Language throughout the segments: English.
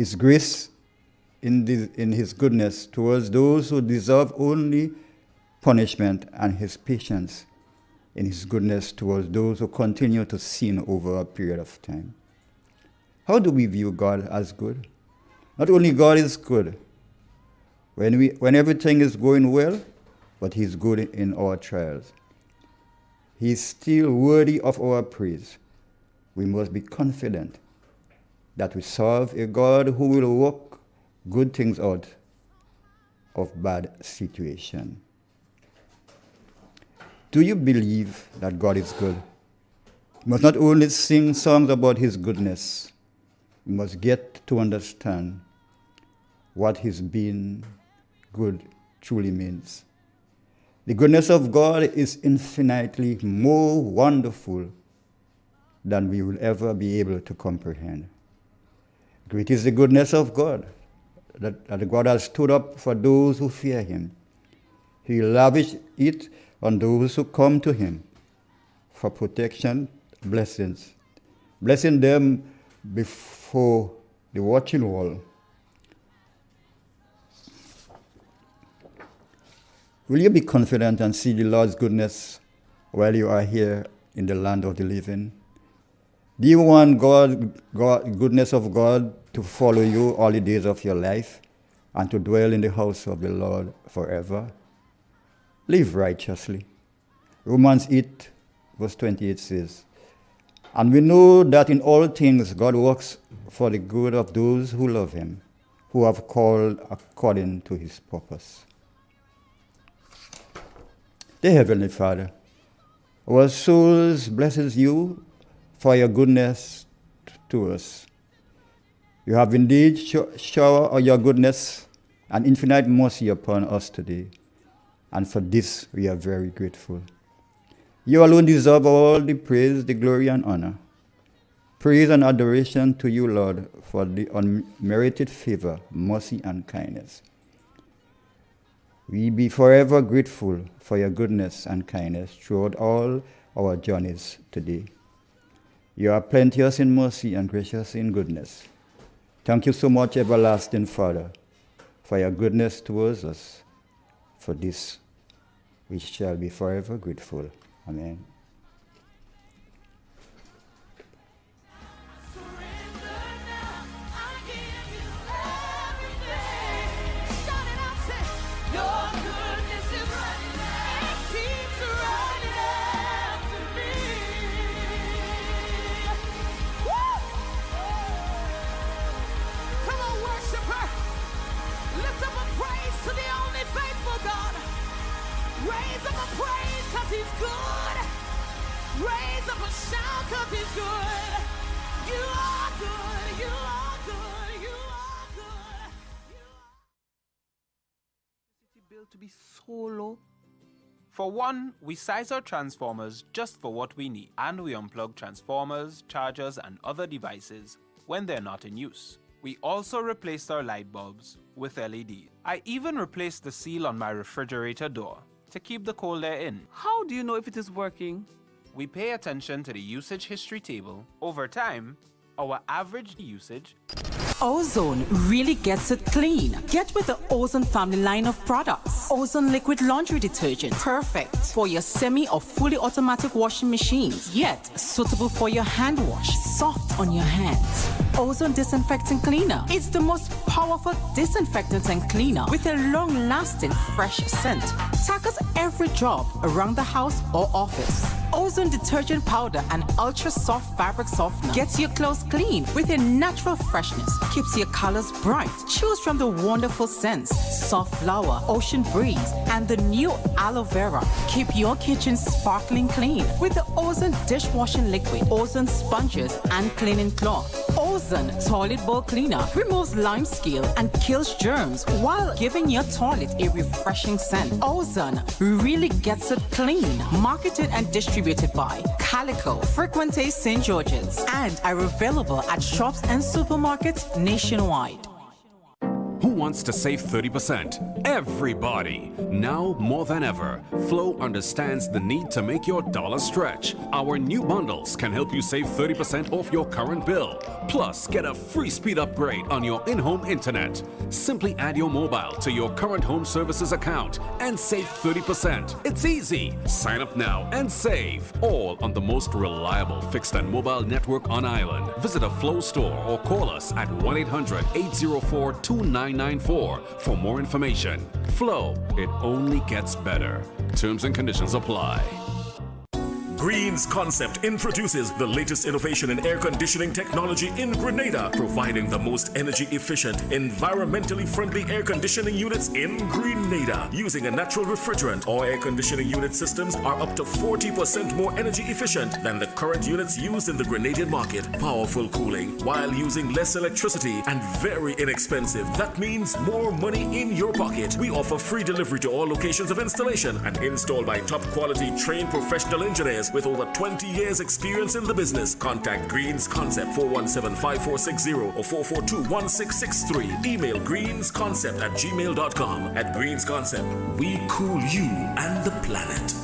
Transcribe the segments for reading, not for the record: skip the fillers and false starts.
His grace in his goodness towards those who deserve only punishment, and his patience in his goodness towards those who continue to sin over a period of time. How do we view God as good? Not only God is good when everything is going well, but he's good in our trials. He is still worthy of our praise. We must be confident that we serve a God who will work good things out of bad situation. Do you believe that God is good? You must not only sing songs about his goodness, you must get to understand what his being good truly means. The goodness of God is infinitely more wonderful than we will ever be able to comprehend. Great is the goodness of God, that God has stood up for those who fear him. He lavished it on those who come to him for protection, blessings, blessing them before the watching wall. Will you be confident and see the Lord's goodness while you are here in the land of the living? Do you want goodness of God to follow you all the days of your life and to dwell in the house of the Lord forever? Live righteously. Romans 8, verse 28 says, and we know that in all things God works for the good of those who love him, who have called according to his purpose. Dear Heavenly Father, our souls blesses you for your goodness to us. You have indeed showered your goodness and infinite mercy upon us today, and for this we are very grateful. You alone deserve all the praise, the glory, and honor. Praise and adoration to you, Lord, for the unmerited favor, mercy, and kindness. We be forever grateful for your goodness and kindness throughout all our journeys today. You are plenteous in mercy and gracious in goodness. Thank you so much, everlasting Father, for your goodness towards us. For this, we shall be forever grateful. Amen. Raise up a praise because he's good. Raise up a shout because he's good. You are good. You are good. You are good. City built to be so low. For one, we size our transformers just for what we need, and we unplug transformers, chargers, and other devices when they're not in use. We also replaced our light bulbs with LED. I even replaced the seal on my refrigerator door to keep the cold air in. How do you know if it is working? We pay attention to the usage history table. Over time, our average usage. Ozone really gets it clean. Get with the Ozone family line of products. Ozone liquid laundry detergent, perfect for your semi or fully automatic washing machines, yet suitable for your hand wash, soft on your hands. Ozone disinfectant cleaner. It's the most powerful disinfectant and cleaner with a long-lasting fresh scent. Tackles every job around the house or office. Ozone detergent powder and ultra soft fabric softener gets your clothes clean with a natural freshness. Keeps your colors bright. Choose from the wonderful scents, soft flower, ocean breeze, and the new aloe vera. Keep your kitchen sparkling clean with the Ozone dishwashing liquid, Ozone sponges, and cleaning cloth. Ozone toilet bowl cleaner removes lime scale and kills germs while giving your toilet a refreshing scent. Ozone really gets it clean. Marketed and distributed by Calico, Frequente St. George's, and are available at shops and supermarkets nationwide. Who wants to save 30%? Everybody. Now more than ever, Flow understands the need to make your dollar stretch. Our new bundles can help you save 30% off your current bill. Plus, get a free speed upgrade on your in-home internet. Simply add your mobile to your current home services account and save 30%. It's easy. Sign up now and save. All on the most reliable fixed and mobile network on island. Visit a Flow store or call us at 1-800-804-2994 for more information. Flow, it only gets better. Terms and conditions apply. Green's Concept introduces the latest innovation in air conditioning technology in Grenada, providing the most energy efficient, environmentally friendly air conditioning units in Grenada. Using a natural refrigerant, all air conditioning unit systems are up to 40% more energy efficient than the current units used in the Grenadian market. Powerful cooling while using less electricity and very inexpensive. That means more money in your pocket. We offer free delivery to all locations of installation and installed by top quality trained professional engineers with over 20 years experience in the business. Contact Green's Concept 417-5460 or 442-1663. Email greensconcept@gmail.com. At Green's Concept, we cool you and the planet.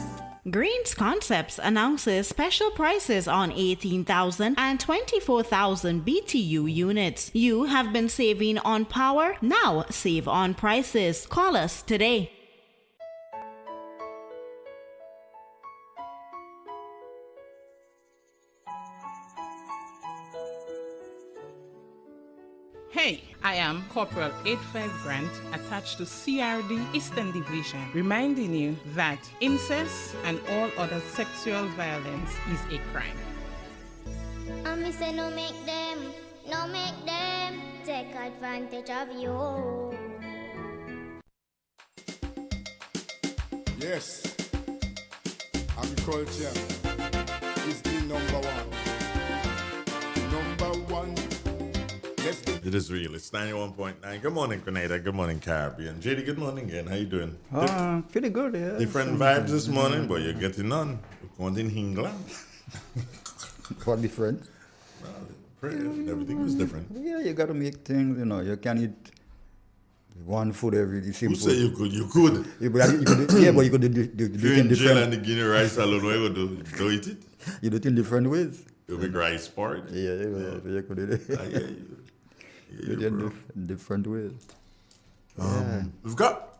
Green's Concepts announces special prices on 18,000 and 24,000 BTU units. You have been saving on power, now save on prices. Call us today. Hey, I am Corporal 85 Grant, attached to CRD Eastern Division, reminding you that incest and all other sexual violence is a crime. And me say no make them take advantage of you. Yes, agriculture is the number one. Number one. It is real. It's 91.9. Good morning, Grenada. Good morning, Caribbean. Jaydee, good morning again. How you doing? Pretty good, yeah. Different vibes this morning, but you're getting on. We're going in England. What different? Everything was different. Yeah, you got to make things, you can't eat one food every day. Who say you could? You could. But you could do if you're in jail and the Guinea rice alone, what you do? Don't eat it? You do it in different ways. You make rice part? Yeah, you could do it. I hear you. Different ways. We've got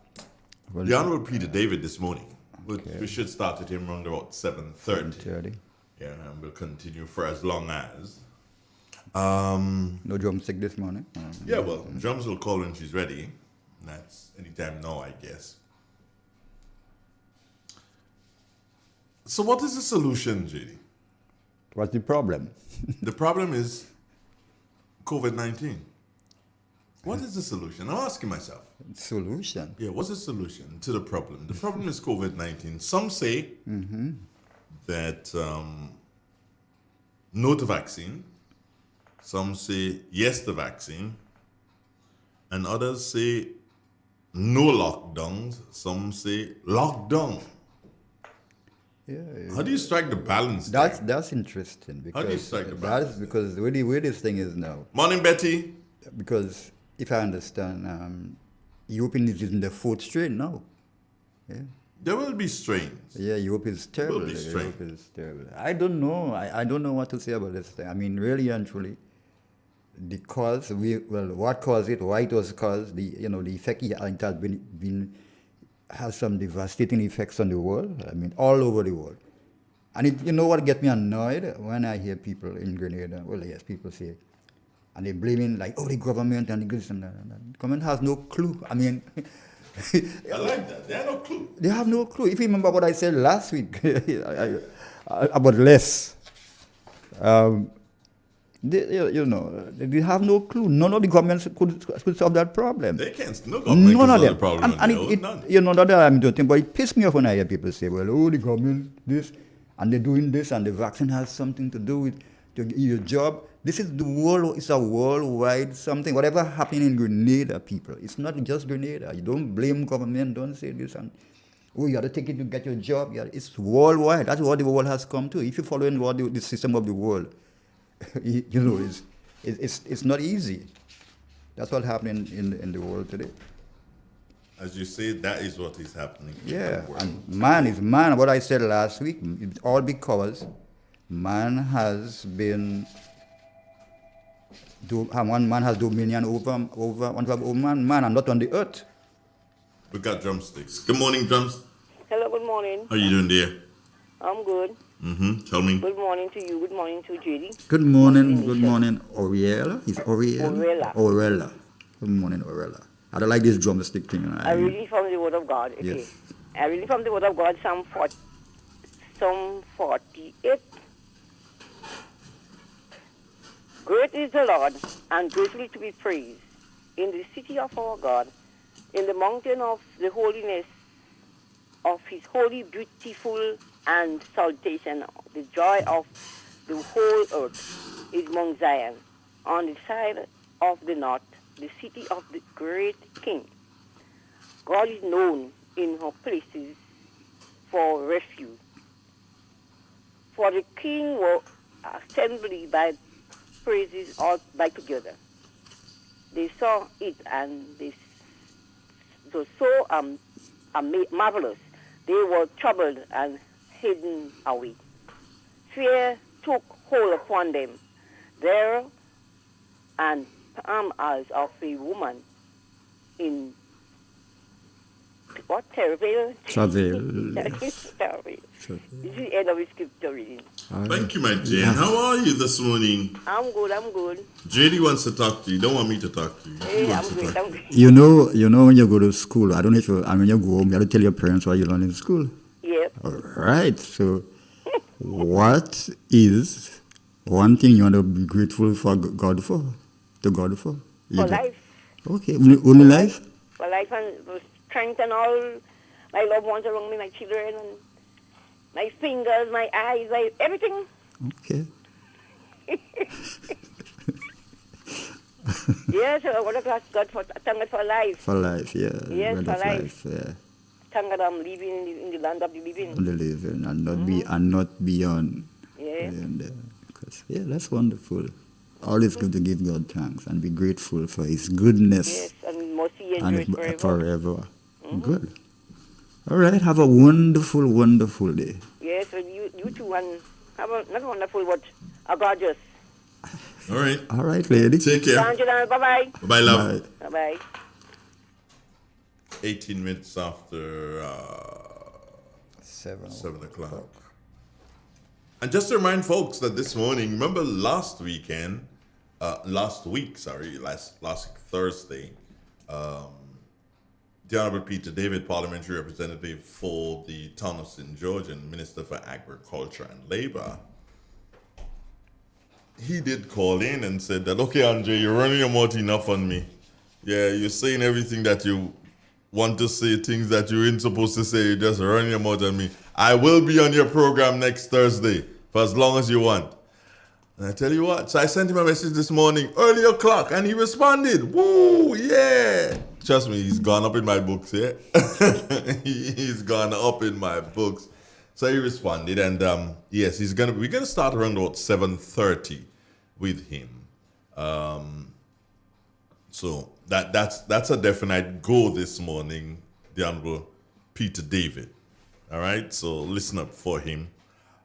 the Honorable Peter David this morning. We should start with him around about 7:30. Yeah, and we'll continue for as long as. No drumstick this morning. Yeah, well, drums will call when she's ready. That's anytime now, I guess. So what is the solution, Jaydee? What's the problem? The problem is COVID-19. What is the solution? I'm asking myself. Solution? Yeah, what's the solution to the problem? The problem is COVID-19. Some say that no to vaccine. Some say yes to vaccine. And others say no lockdowns. Some say lockdown. Yeah. How do you strike the balance? That's interesting. Because how do you strike the balance? That's because the way this thing is now. Morning, Betty. Because if I understand, Europe is in the fourth strain now. Yeah. There will be strains. Yeah, Europe is terrible. Will be strains. Europe is terrible. I don't know. I don't know what to say about this thing. I mean, really and truly, the cause. What caused it? Why it was caused? The effect it has been has some devastating effects on the world. I mean, all over the world. And what gets me annoyed when I hear people in Grenada. Well, yes, people say, and they're blaming the government and this and that. The government has no clue. I mean. I like that. They have no clue. They have no clue. If you remember what I said last week about less, they have no clue. None of the governments could solve that problem. They can't. No government can solve the problem. But it pisses me off when I hear people say, well, the government, this, and they're doing this, and the vaccine has something to do with your job. This is the world. It's a worldwide something. Whatever happened in Grenada, people, it's not just Grenada. You don't blame government. Don't say this and you got to take it to get your job. It's worldwide. That's what the world has come to. If you follow in the system of the world, it's not easy. That's what's happening in the world today. As you say, that is what is happening. Yeah, and man is man. What I said last week, it's all because man has been. One man has dominion over man and not on the earth. We got drumsticks. Good morning, drums. Hello, good morning. How you doing, dear? I'm good. Tell me. Good morning to you. Good morning to Jaydee. Good morning, Oriella. It's Oriella. Orella. Good morning, Orella. I don't like this drumstick thing. I read from the Word of God. Okay. Yes. I read from the Word of God, Psalm 48. Great is the Lord, and greatly to be praised, in the city of our God, in the mountain of the holiness of his holy, beautiful, and salutation. The joy of the whole earth is Mount Zion, on the side of the north, the city of the great King. God is known in her places for refuge. For the King will assembly by praises all by together. They saw it and they so marvelous. They were troubled and hidden away. Fear took hold upon them. There and palm eyes of a woman in what? Travail? Travail. This is the end of the scripture reading. Thank you, my Jane. How are you this morning? I'm good. Jaydee wants to talk to you. Don't want me to talk to you. Hey, I'm good. You know when you go to school, I don't know if you, and when you go home, you have to tell your parents what you learn in school. Yep. All right. So, what is one thing you want to be grateful for God for? To God for? For life. Okay. Only life? For life and for strength and all my loved ones around me, my children, and my fingers, my eyes, everything. Okay. Yes, I want to ask God thank God for life. For life, yeah. Yes, for life. Yeah. Thank God I'm living in the land of the living. On the living and not beyond. Yeah. Because, that's wonderful. Always good to give God thanks and be grateful for His goodness. Yes, and mercy and forever. Good. All right. Have a wonderful, wonderful day. Yes, and you too, and have a not wonderful, but a gorgeous. All right, lady. Take care. Bye-bye. Bye, love. Bye-bye. 18 minutes after 7 o'clock. And just to remind folks that this morning, remember last week, Thursday, the Honorable Peter David, Parliamentary Representative for the town of St. George and Minister for Agriculture and Labor, he did call in and said that, okay, Andre, you're running your mouth enough on me. Yeah, you're saying everything that you want to say, things that you ain't supposed to say, you're just running your mouth on me. I will be on your program next Thursday for as long as you want. And I tell you what, so I sent him a message this morning, early o'clock, and he responded. Woo, yeah. Trust me, he's gone up in my books, yeah? He's gone up in my books. So he responded, and yes, we're gonna start around about 7:30 with him. So that's a definite go this morning, the Honorable Peter David. All right, so listen up for him.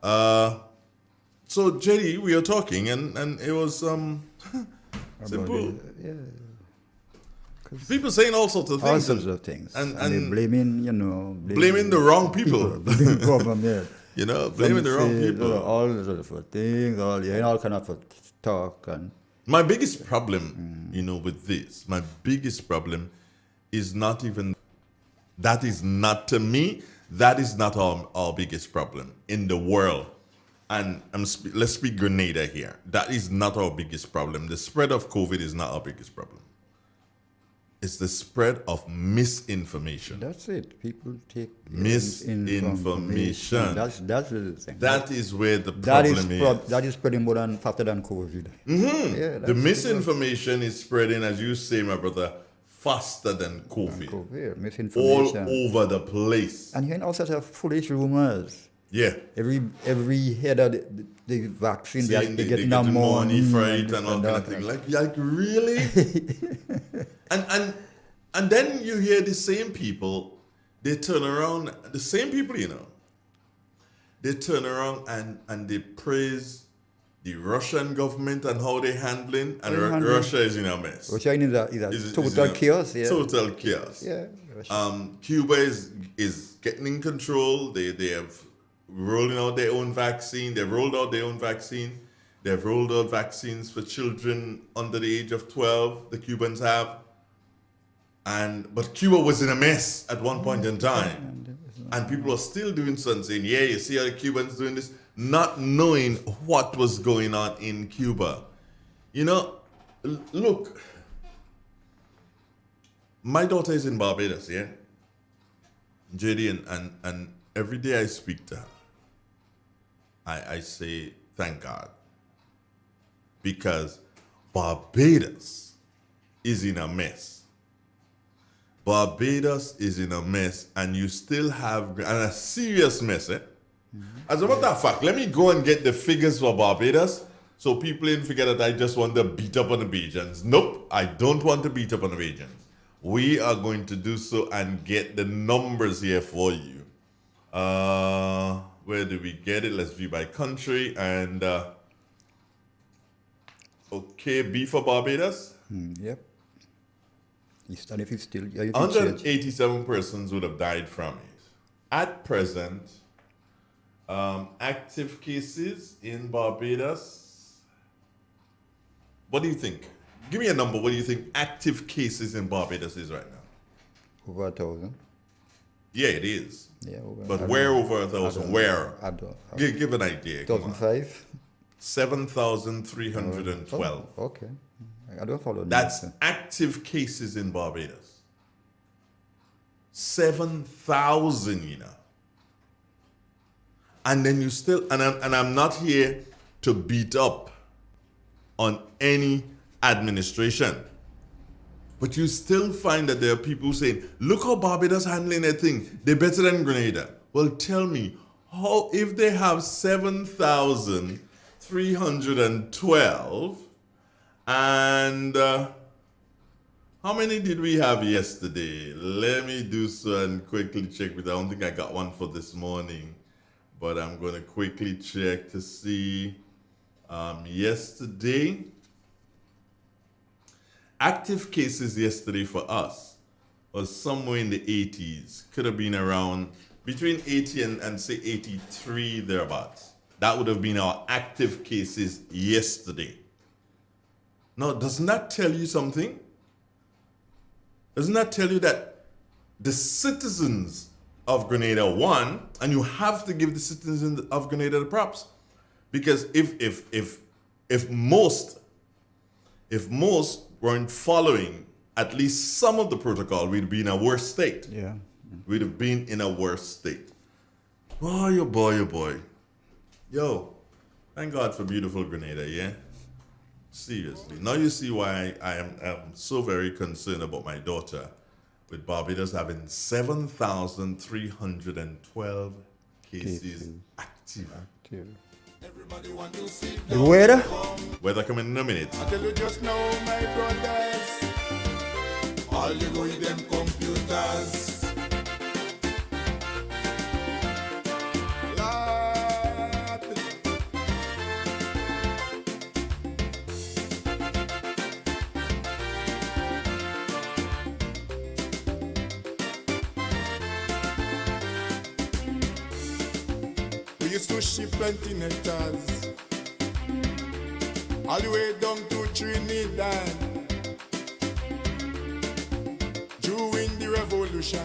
So Jaydee, we are talking, and it was simple. People saying all sorts of things. All sorts of things. And they're blaming, blaming the wrong people. Blaming government. Blaming the wrong people. All sorts of things, all kind of talk. And my biggest problem, with this, my biggest problem is not even, that is not, to me, that is not our biggest problem in the world. And let's speak Grenada here. That is not our biggest problem. The spread of COVID is not our biggest problem. It's the spread of misinformation. That's it. People take misinformation. That's the thing. That is where the problem is. That is spreading faster than COVID. Mm-hmm. Yeah, the misinformation is spreading, as you say, my brother, faster than COVID. Misinformation. All over the place. And hearing all sorts of foolish rumors. Yeah. Every head of the vaccine, they're getting more money for it and all kind of thing. Like really? And then you hear the same people, they turn around, the same people, you know, they turn around and they praise the Russian government and how they're handling, and Russia is in a mess. Russia is total chaos. Yeah. Total chaos. Yeah. Cuba is getting in control. They have rolling out their own vaccine. They've rolled out their own vaccine. They've rolled out vaccines for children under the age of 12. The Cubans have. But Cuba was in a mess at one point in time. And people are still doing something, saying, yeah, you see how the Cubans doing this? Not knowing what was going on in Cuba. You know, look, my daughter is in Barbados, yeah? Jaydee, and every day I speak to her, I say, thank God. Because Barbados is in a mess. Barbados is in a mess, and you still have a serious mess, eh? As a matter of fact, let me go and get the figures for Barbados so people didn't forget that I just want to beat up on the Bajans. Nope, I don't want to beat up on the Bajans. We are going to do so and get the numbers here for you. Where do we get it? Let's view by country. And, okay, B for Barbados. Yep. And if it's still, yeah, 187 persons would have died from it. At present, active cases in Barbados. What do you think? Give me a number. What do you think active cases in Barbados is right now? Over 1,000. Yeah, it is. Yeah, but where over 1,000? Where? I don't. Give an idea. 2005. 7,312. Oh, okay. I don't follow. That's active cases in Barbados. 7,000, you know. And then you still, and I'm not here to beat up on any administration, but you still find that there are people saying, look how Barbados handling their thing. They're better than Grenada. Well, tell me, how if they have 7,312, and how many did we have yesterday? Let me do so and quickly check, but I don't think I got one for this morning. But I'm going to quickly check to see. Yesterday, active cases yesterday for us was somewhere in the 80s. Could have been around between 80 and say 83 thereabouts. That would have been our active cases yesterday. Now, doesn't that tell you something? Doesn't that tell you that the citizens of Grenada won, and you have to give the citizens of Grenada the props, because if most weren't following at least some of the protocol, we'd be in a worse state. Yeah, we'd have been in a worse state. Boy, oh boy, oh boy. Yo, thank God for beautiful Grenada, yeah? Seriously. Now you see why I am so very concerned about my daughter, with Barbados having 7,312 cases active. Everybody want to see the weather? Weather coming in a minute. I tell you just now, my brothers, all you go with them computers. Used to ship continentals all the way down to Trinidad during the revolution.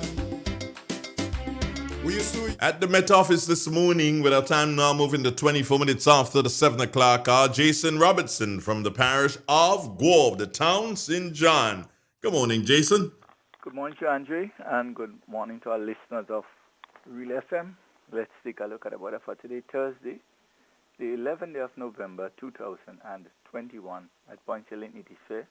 We used to at the Met Office this morning, with our time now moving to 24 minutes after the 7 o'clock hour, Jason Robertson from the parish of Guave, the town St. John. Good morning, Jason. Good morning to Andre, and good morning to our listeners of Real FM. Let's take a look at the weather for today, Thursday, the 11th day of November, 2021. At Point Hill, it is fair.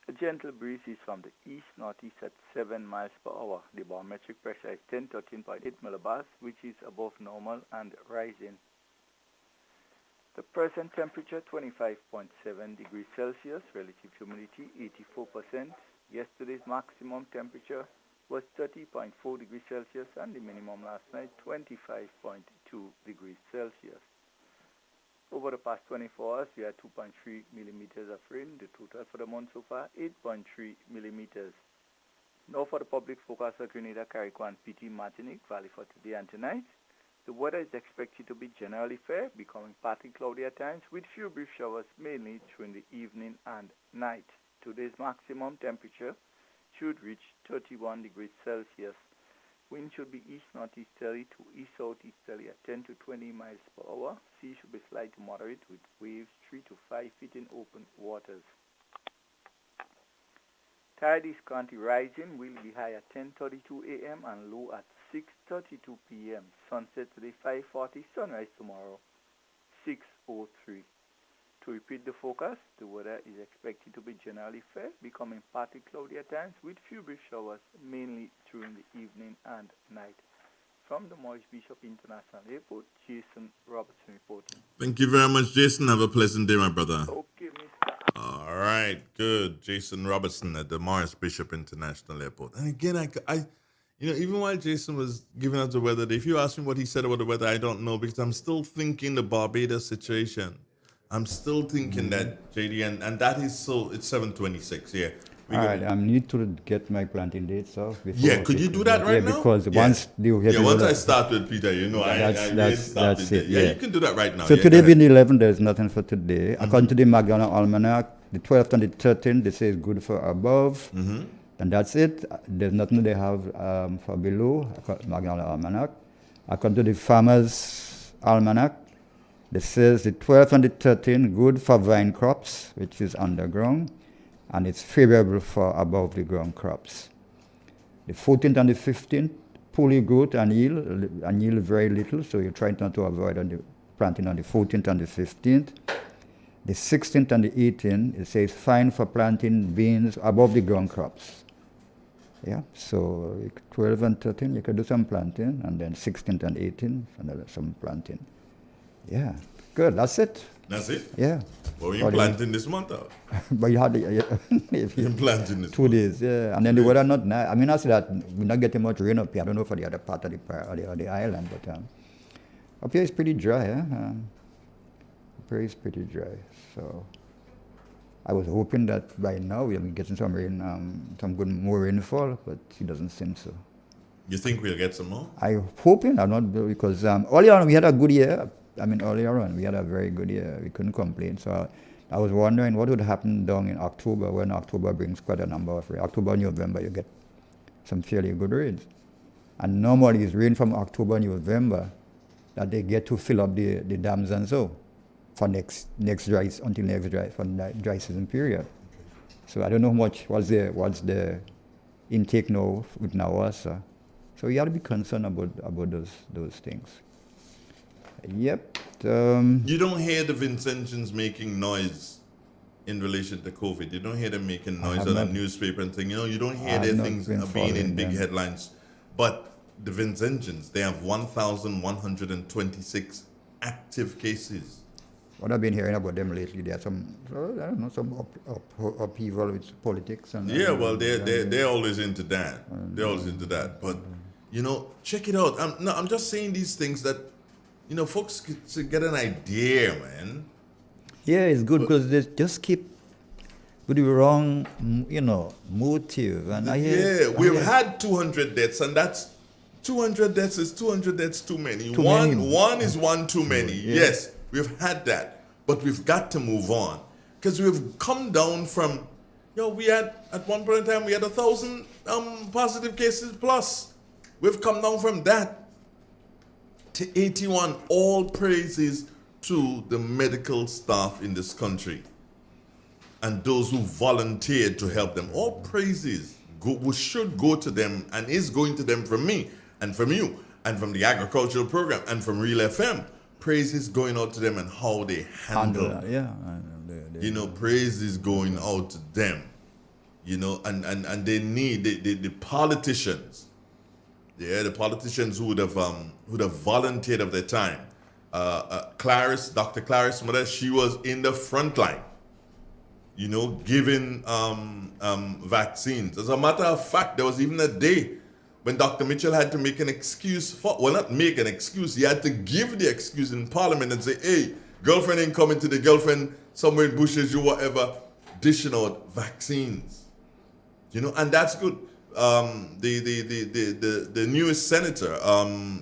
A gentle breeze is from the east-northeast at 7 miles per hour. The barometric pressure is 1013.8 millibars, which is above normal and rising. The present temperature, 25.7 degrees Celsius. Relative humidity, 84%. Yesterday's maximum temperature was 30.4 degrees Celsius and the minimum last night 25.2 degrees Celsius. Over the past 24 hours, we had 2.3 millimeters of rain. The total for the month so far, 8.3 millimeters. Now for the public forecast of Grenada, Carriacou, PT, Martinique Valley for today and tonight. The weather is expected to be generally fair, becoming partly cloudy at times, with few brief showers mainly during the evening and night. Today's maximum temperature should reach 31 degrees Celsius. Wind should be east-northeasterly to east-southeasterly at 10 to 20 miles per hour. Sea should be slight to moderate with waves 3 to 5 feet in open waters. Tide is currently rising, will be high at 10:32 a.m. and low at 6:32 p.m. Sunset today 5:40, sunrise tomorrow 6:03. To repeat the forecast, the weather is expected to be generally fair, becoming partly cloudy at times with few brief showers, mainly during the evening and night. From the Maurice Bishop International Airport, Jason Robertson reporting. Thank you very much, Jason. Have a pleasant day, my brother. Okay, Mr. All right, good. Jason Robertson at the Maurice Bishop International Airport. And again, I even while Jason was giving us the weather, if you ask me what he said about the weather, I don't know because I'm still thinking the Barbados situation. I'm still thinking that, Jaydee, and that is so, it's 7:26, yeah. All right, I need to get my planting dates off. Yeah, could you do that right now? Because once you have once I start with Peter, that's it. Yeah, you can do that right now. So today being the 11th, there's nothing for today. According to the McDonald Almanac, the 12th and the 13th, they say it's good for above. And that's it. There's nothing they have for below, McDonald Almanac. According to the Farmers Almanac, this says the 12th and the 13th, good for vine crops, which is underground, and it's favorable for above the ground crops. The 14th and the 15th, poorly growth and yield very little, so you're trying not to avoid the planting on the 14th and the 15th. The 16th and the 18th, it says fine for planting beans above the ground crops. Yeah, so 12 and 13, you could do some planting, and then 16th and 18th, some planting. Yeah, good, that's it. That's it? Yeah. Well, you're planting this month out. But you had you're planting this 2 days, yeah. And then the weather not nice. I mean, I say that we're not getting much rain up here. I don't know for the other part of the island, but up here it's pretty dry, yeah. Up here it's pretty dry. So I was hoping that by now we'll be getting some rain, some good more rainfall, but it doesn't seem so. You think we'll get some more? I'm hoping, I'm not, because earlier on we had a good year. I mean, earlier on we had a very good year. We couldn't complain. So I was wondering what would happen down in October, when October brings quite a number of rain. October, November, you get some fairly good rains. And normally it's rain from October, November that they get to fill up the dams and so for next dry, until next dry, for the dry season period. So I don't know how much, what's the intake now with Nawasa. So you have to be concerned about those things. Yep. You don't hear the Vincentians making noise in relation to COVID. You don't hear them making noise on a newspaper and thing. You don't hear their things being in big headlines. But the Vincentians, they have 1,126 active cases. What I've been hearing about them lately, there are some, I don't know, some upheaval with politics. And yeah, well, they're always into that. They're always into that. But, check it out. I'm just saying these things that, folks get an idea, man. Yeah, it's good because they just keep with the wrong, motive. And we've had 200 deaths, and that's 200 deaths is 200 deaths too many. One is one too many. Yeah. Yes, we've had that, but we've got to move on because we've come down from, we had at one point in time we had 1,000 positive cases plus. We've come down from that to 81. All praises to the medical staff in this country and those who volunteered to help them. All praises should go to them and is going to them from me and from you and from the agricultural program and from Real FM. Praise is going out to them and how they handle it. Yeah. Praise is going out to them. And they need the politicians. Yeah, the politicians who would have volunteered of their time. Dr. Clarice Mother, she was in the front line. giving vaccines. As a matter of fact, there was even a day when Dr. Mitchell had to make an excuse not make an excuse, he had to give the excuse in Parliament and say, hey, girlfriend ain't coming to the girlfriend somewhere in Bushes or whatever, dishing out vaccines. And that's good. The newest senator,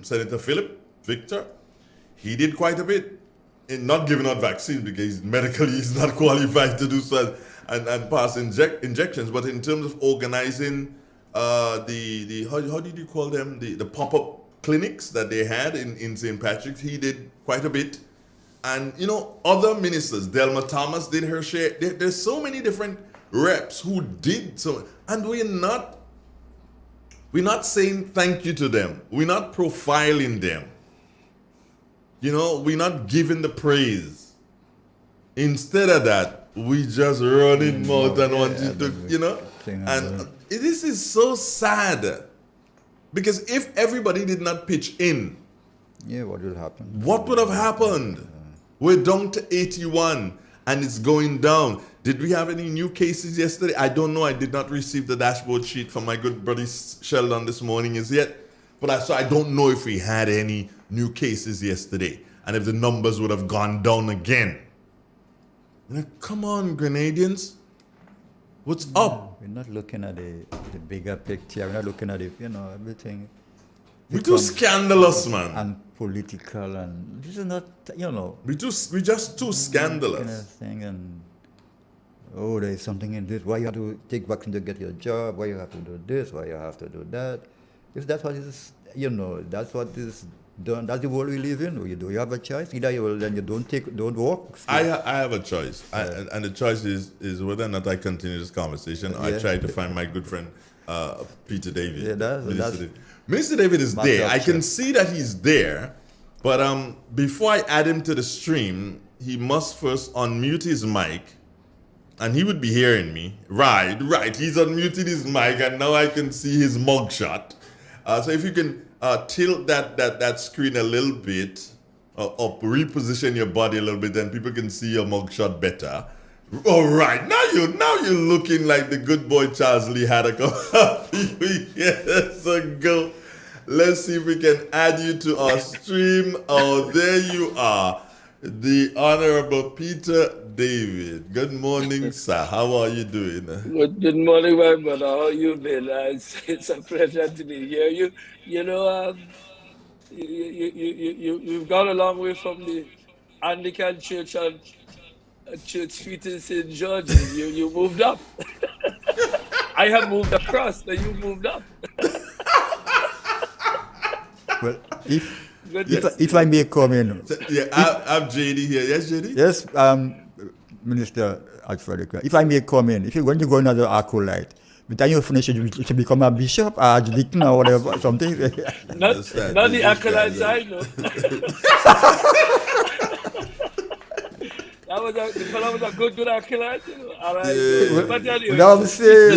Senator Philip Victor, he did quite a bit in not giving out vaccines because medically he's not qualified to do so and pass injections, but in terms of organizing the how did you call them, the pop-up clinics that they had in St. Patrick's, he did quite a bit. And other ministers, Delma Thomas did her share. There's so many different reps who did so, and we're not saying thank you to them. We're not profiling them. We're not giving the praise. Instead of that, we just running mouth and wanting to, and this is so sad. Because if everybody did not pitch in, what will happen? What would have happened? We're down to 81 and it's going down. Did we have any new cases yesterday? I don't know. I did not receive the dashboard sheet from my good buddy Sheldon this morning as yet. But so I don't know if we had any new cases yesterday and if the numbers would have gone down again. Come on, Grenadians. What's up? We're not looking at the bigger picture. We're not looking at everything. We're too scandalous, man. And political, and this is not, We're just too scandalous. Kind of thing, and there's something in this. Why you have to take vaccine to get your job? Why you have to do this? Why you have to do that? If that's what is, that's what is done. That's the world we live in. You have a choice. Either you will, then you don't work. I have a choice, and the choice is whether or not I continue this conversation. Or I try to find my good friend Peter David. Minister David is there. I can see that he's there, but before I add him to the stream, he must first unmute his mic, and he would be hearing me. Right. He's unmuted his mic, and now I can see his mugshot. So if you can tilt that screen a little bit, up, reposition your body a little bit, then people can see your mugshot better. All right, now you're looking like the good boy Charles Lee had a few years ago. Let's see if we can add you to our stream. Oh, there you are, the Honorable Peter David. Good morning, sir. How are you doing? Good morning, my brother. How you been? It's a pleasure to be here. You've gone a long way from the Anglican Church on Church Street in St. George's. You moved up. I have moved across, but you moved up. Well, if I may come in. I'm Jaydee here. Yes, Jaydee? Yes, Minister Alfred. If I may come in, if you're going to go another acolyte, by the time you finish, you should become a bishop, a archdeacon, or whatever, something. Not the acolytes I know. The fellow was a good acolyte. But anyway, I'm saying,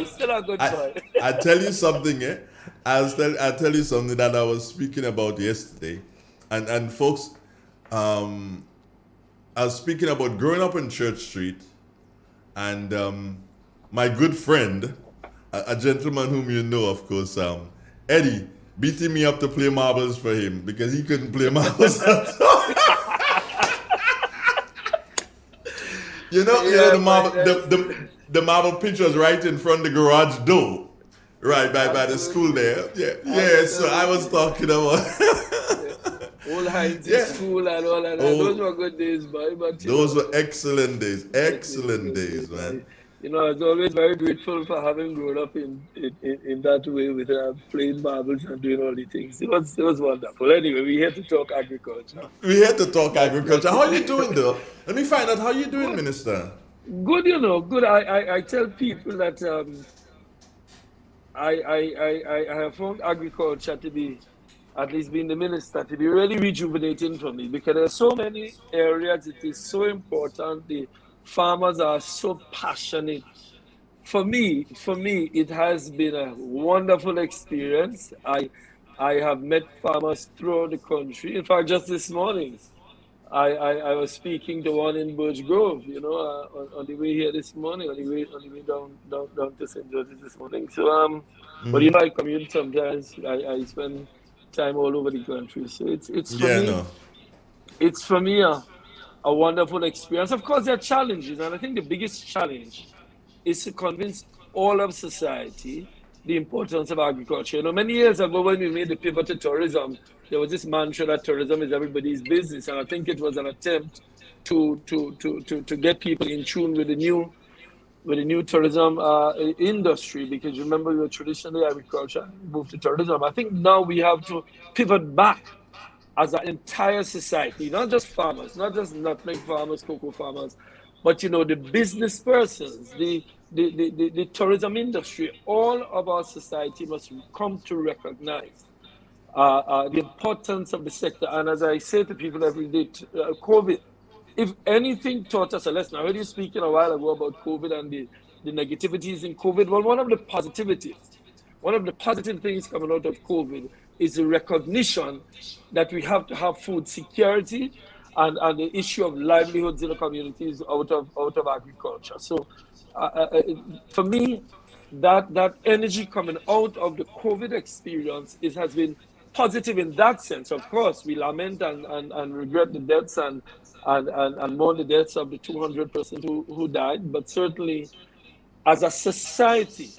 still a good boy. I tell you something, I'll tell you something that I was speaking about yesterday, and folks, I was speaking about growing up in Church Street, and my good friend, a gentleman whom you know, of course, Eddie, beating me up to play marbles for him because he couldn't play marbles at all. The marble pitch was right in front of the garage door. Right, by the school there. Yeah. So I was talking about old Heinz school and all that. Those were good days, boy. But those were excellent days. Excellent days, man. I was always very grateful for having grown up in that way with playing marbles and doing all the things. It was wonderful. Anyway, we're here to talk agriculture. How are you doing, though? Let me find out how you doing, Minister. Good, good. I tell people that I have found agriculture to be, at least being the minister, to be really rejuvenating for me because there are so many areas it is so important. The farmers are so passionate. For me, it has been a wonderful experience. I have met farmers throughout the country. In fact, just this morning, I was speaking to one in Birch Grove, on the way here this morning, on the way down to St. George's this morning. So but I commute sometimes. I spend time all over the country. So it's for Yeah, me. no. It's for me a wonderful experience. Of course, there are challenges, and I think the biggest challenge is to convince all of society the importance of agriculture. Many years ago when we made the pivot to tourism, there was this mantra that tourism is everybody's business, and I think it was an attempt to get people in tune with the new tourism industry, because remember we were traditionally agriculture and we moved to tourism. I think now we have to pivot back as an entire society, not just farmers, not just nutmeg farmers, cocoa farmers, but the business persons, the tourism industry. All of our society must come to recognize the importance of the sector. And as I say to people every day, COVID, if anything taught us a lesson, I heard you speaking a while ago about COVID and the negativities in COVID. Well, one of the positive things coming out of COVID is the recognition that we have to have food security and the issue of livelihoods in the communities out of agriculture. So for me, that energy coming out of the COVID experience has been positive in that sense. Of course, we lament and regret the deaths and mourn the deaths of the 200 persons who died, but certainly as a society,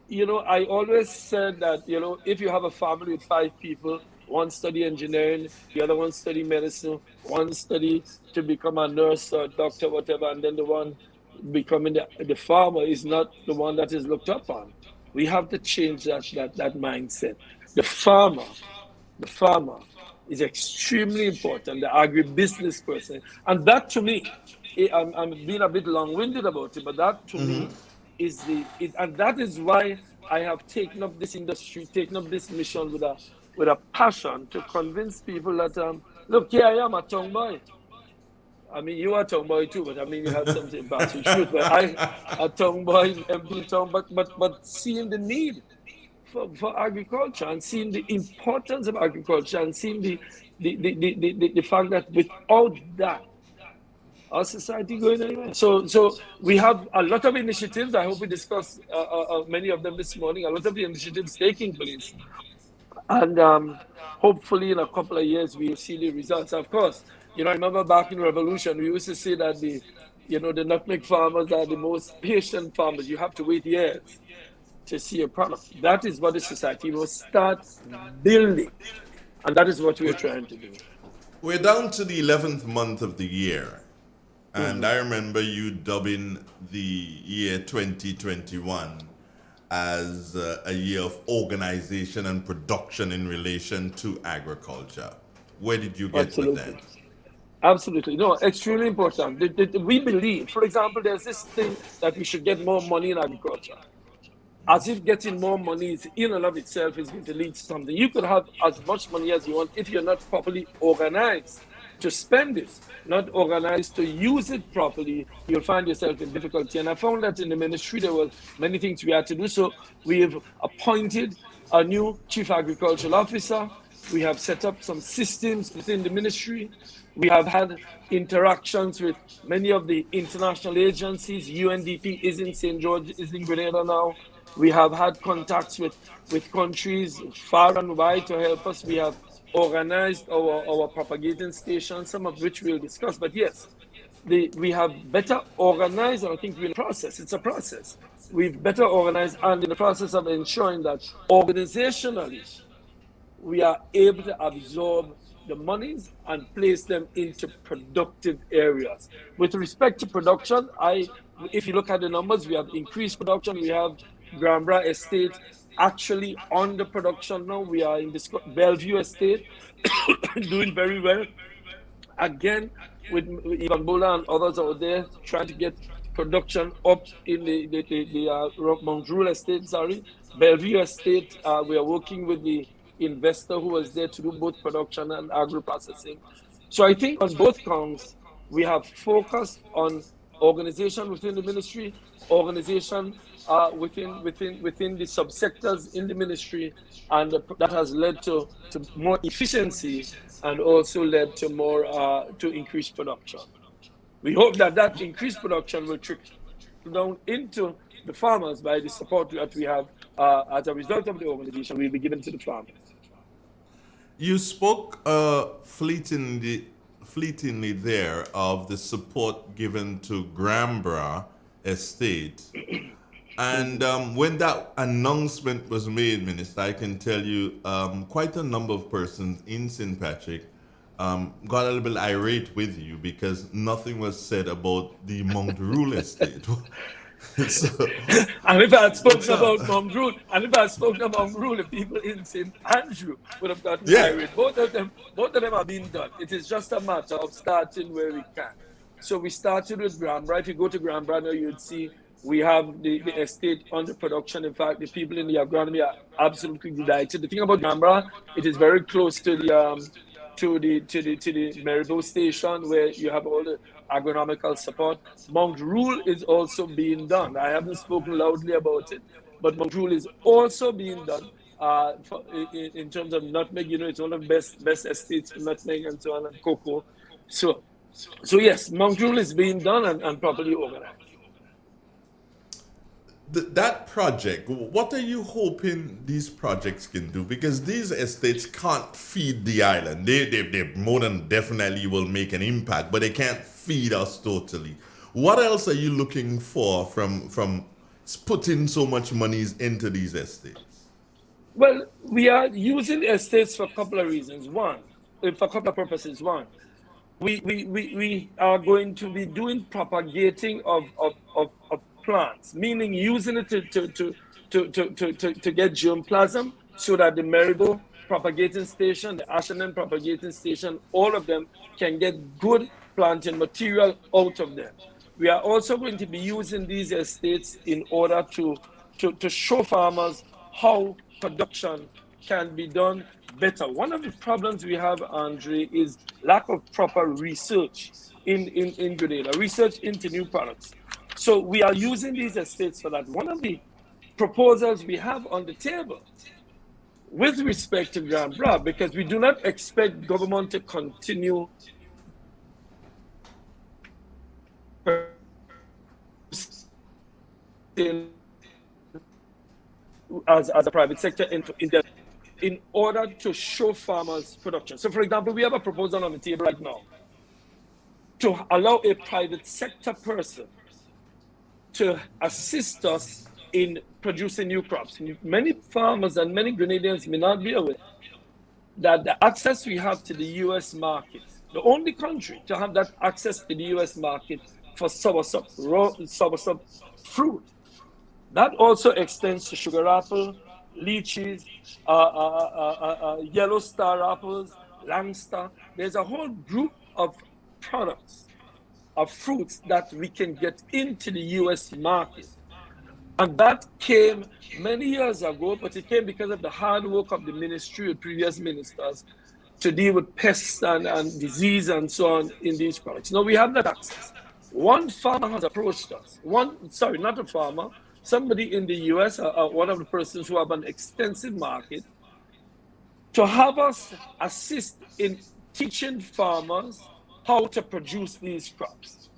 I always said that, if you have a family with 5 people, one study engineering, the other one study medicine, one study to become a nurse or a doctor, whatever, and then the one becoming the farmer is not the one that is looked up on. We have to change that mindset. The farmer is extremely important, the agribusiness person. And that to me, I'm being a bit long-winded about it, but that to me and that is why I have taken up this industry, taken up this mission with a passion to convince people that, look, here I am, a tongue boy. I mean, you are a tongue boy too, but I mean, you have something about your truth. But a tongue boy, empty tongue, but seeing the need for agriculture and seeing the importance of agriculture and seeing the fact that without that, our society going anywhere. So we have a lot of initiatives. I hope we discuss many of them this morning. A lot of the initiatives taking place, and hopefully in a couple of years we will see the results. Of course, I remember back in Revolution we used to say that the nutmeg farmers are the most patient farmers. You have to wait years to see a product. That is what the society will start building, and that is what we are trying to do. We're down to the 11th month of the year. And I remember you dubbing the year 2021 as a year of organization and production in relation to agriculture. Where did you get with that? Absolutely. No, extremely important. We believe, for example, there's this thing that we should get more money in agriculture. As if getting more money in and of itself is going to lead to something. You could have as much money as you want if you're not properly organized to spend it, not organized to use it properly. You'll find yourself in difficulty. And I found that in the ministry there were many things we had to do. So we have appointed a new chief agricultural officer. We have set up some systems within the ministry. We have had interactions with many of the international agencies. UNDP is in St. George, is in Grenada now. We have had contacts with countries far and wide to help us. We have organized our propagating stations, some of which we'll discuss. But yes, we have better organized, and I think we're in the process. It's a process. We've better organized and in the process of ensuring that organizationally we are able to absorb the monies and place them into productive areas. With respect to production, if you look at the numbers, we have increased production. We have Grambra Estate actually on the production now. We are in this Bellevue Estate doing very well. Again, with Ivan Bola and others out there trying to get production up in the Montreux Estate, Bellevue Estate. We are working with the investor who was there to do both production and agro-processing. So I think on both counts, we have focused on organization within the ministry, organization within the subsectors in the ministry, and that has led to more efficiency and also led to more to increased production. We hope that increased production will trickle down into the farmers by the support that we have as a result of the organization we'll be giving to the farmers. You spoke fleetingly there of the support given to Grambra Estate. And when that announcement was made, Minister, I can tell you quite a number of persons in St. Patrick got a little bit irate with you because nothing was said about the Mount Rule Estate. And if I had spoken about Mount Rule, the people in St. Andrew would have gotten irate. Both of them are being done. It is just a matter of starting where we can. So we started with Grambra. If you go to Grambra now, you'd see we have the estate under production. In fact, the people in the agronomy are absolutely delighted. The thing about Grambra, it is very close to the Maribor station where you have all the agronomical support. Mount Rule is also being done. I haven't spoken loudly about it, but Mount Rule is also being done in terms of nutmeg. You know, it's one of the best estates for nutmeg and so on, and cocoa. So yes, Mount Rule is being done and properly organized. That project, what are you hoping these projects can do? Because these estates can't feed the island. They more than definitely will make an impact, but they can't feed us totally. What else are you looking for from putting so much money into these estates? Well, we are using estates for a couple of reasons. One, for a couple of purposes. One, we are going to be doing propagating of plants, meaning using it to get germplasm so that the Maribor propagating station, the Ashenden propagating station, all of them can get good planting material out of them. We are also going to be using these estates in order to show farmers how production can be done better. One of the problems we have, Andre, is lack of proper research in Grenada, research into new products. So we are using these estates for that. One of the proposals we have on the table with respect to Grambra, because we do not expect government to continue as a private sector in order to show farmers production. So for example, we have a proposal on the table right now to allow a private sector person to assist us in producing new crops. Many farmers and many Grenadians may not be aware that the access we have to the U.S. market, the only country to have that access to the U.S. market for soursop fruit, that also extends to sugar apple, lychees, yellow star apples, langster. There's a whole group of products, of fruits that we can get into the U.S. market. And that came many years ago, but it came because of the hard work of the ministry with previous ministers to deal with pests and disease and so on in these products. Now we have that access. One farmer has approached us. Not a farmer, somebody in the U.S., one of the persons who have an extensive market, to have us assist in teaching farmers how to produce these crops.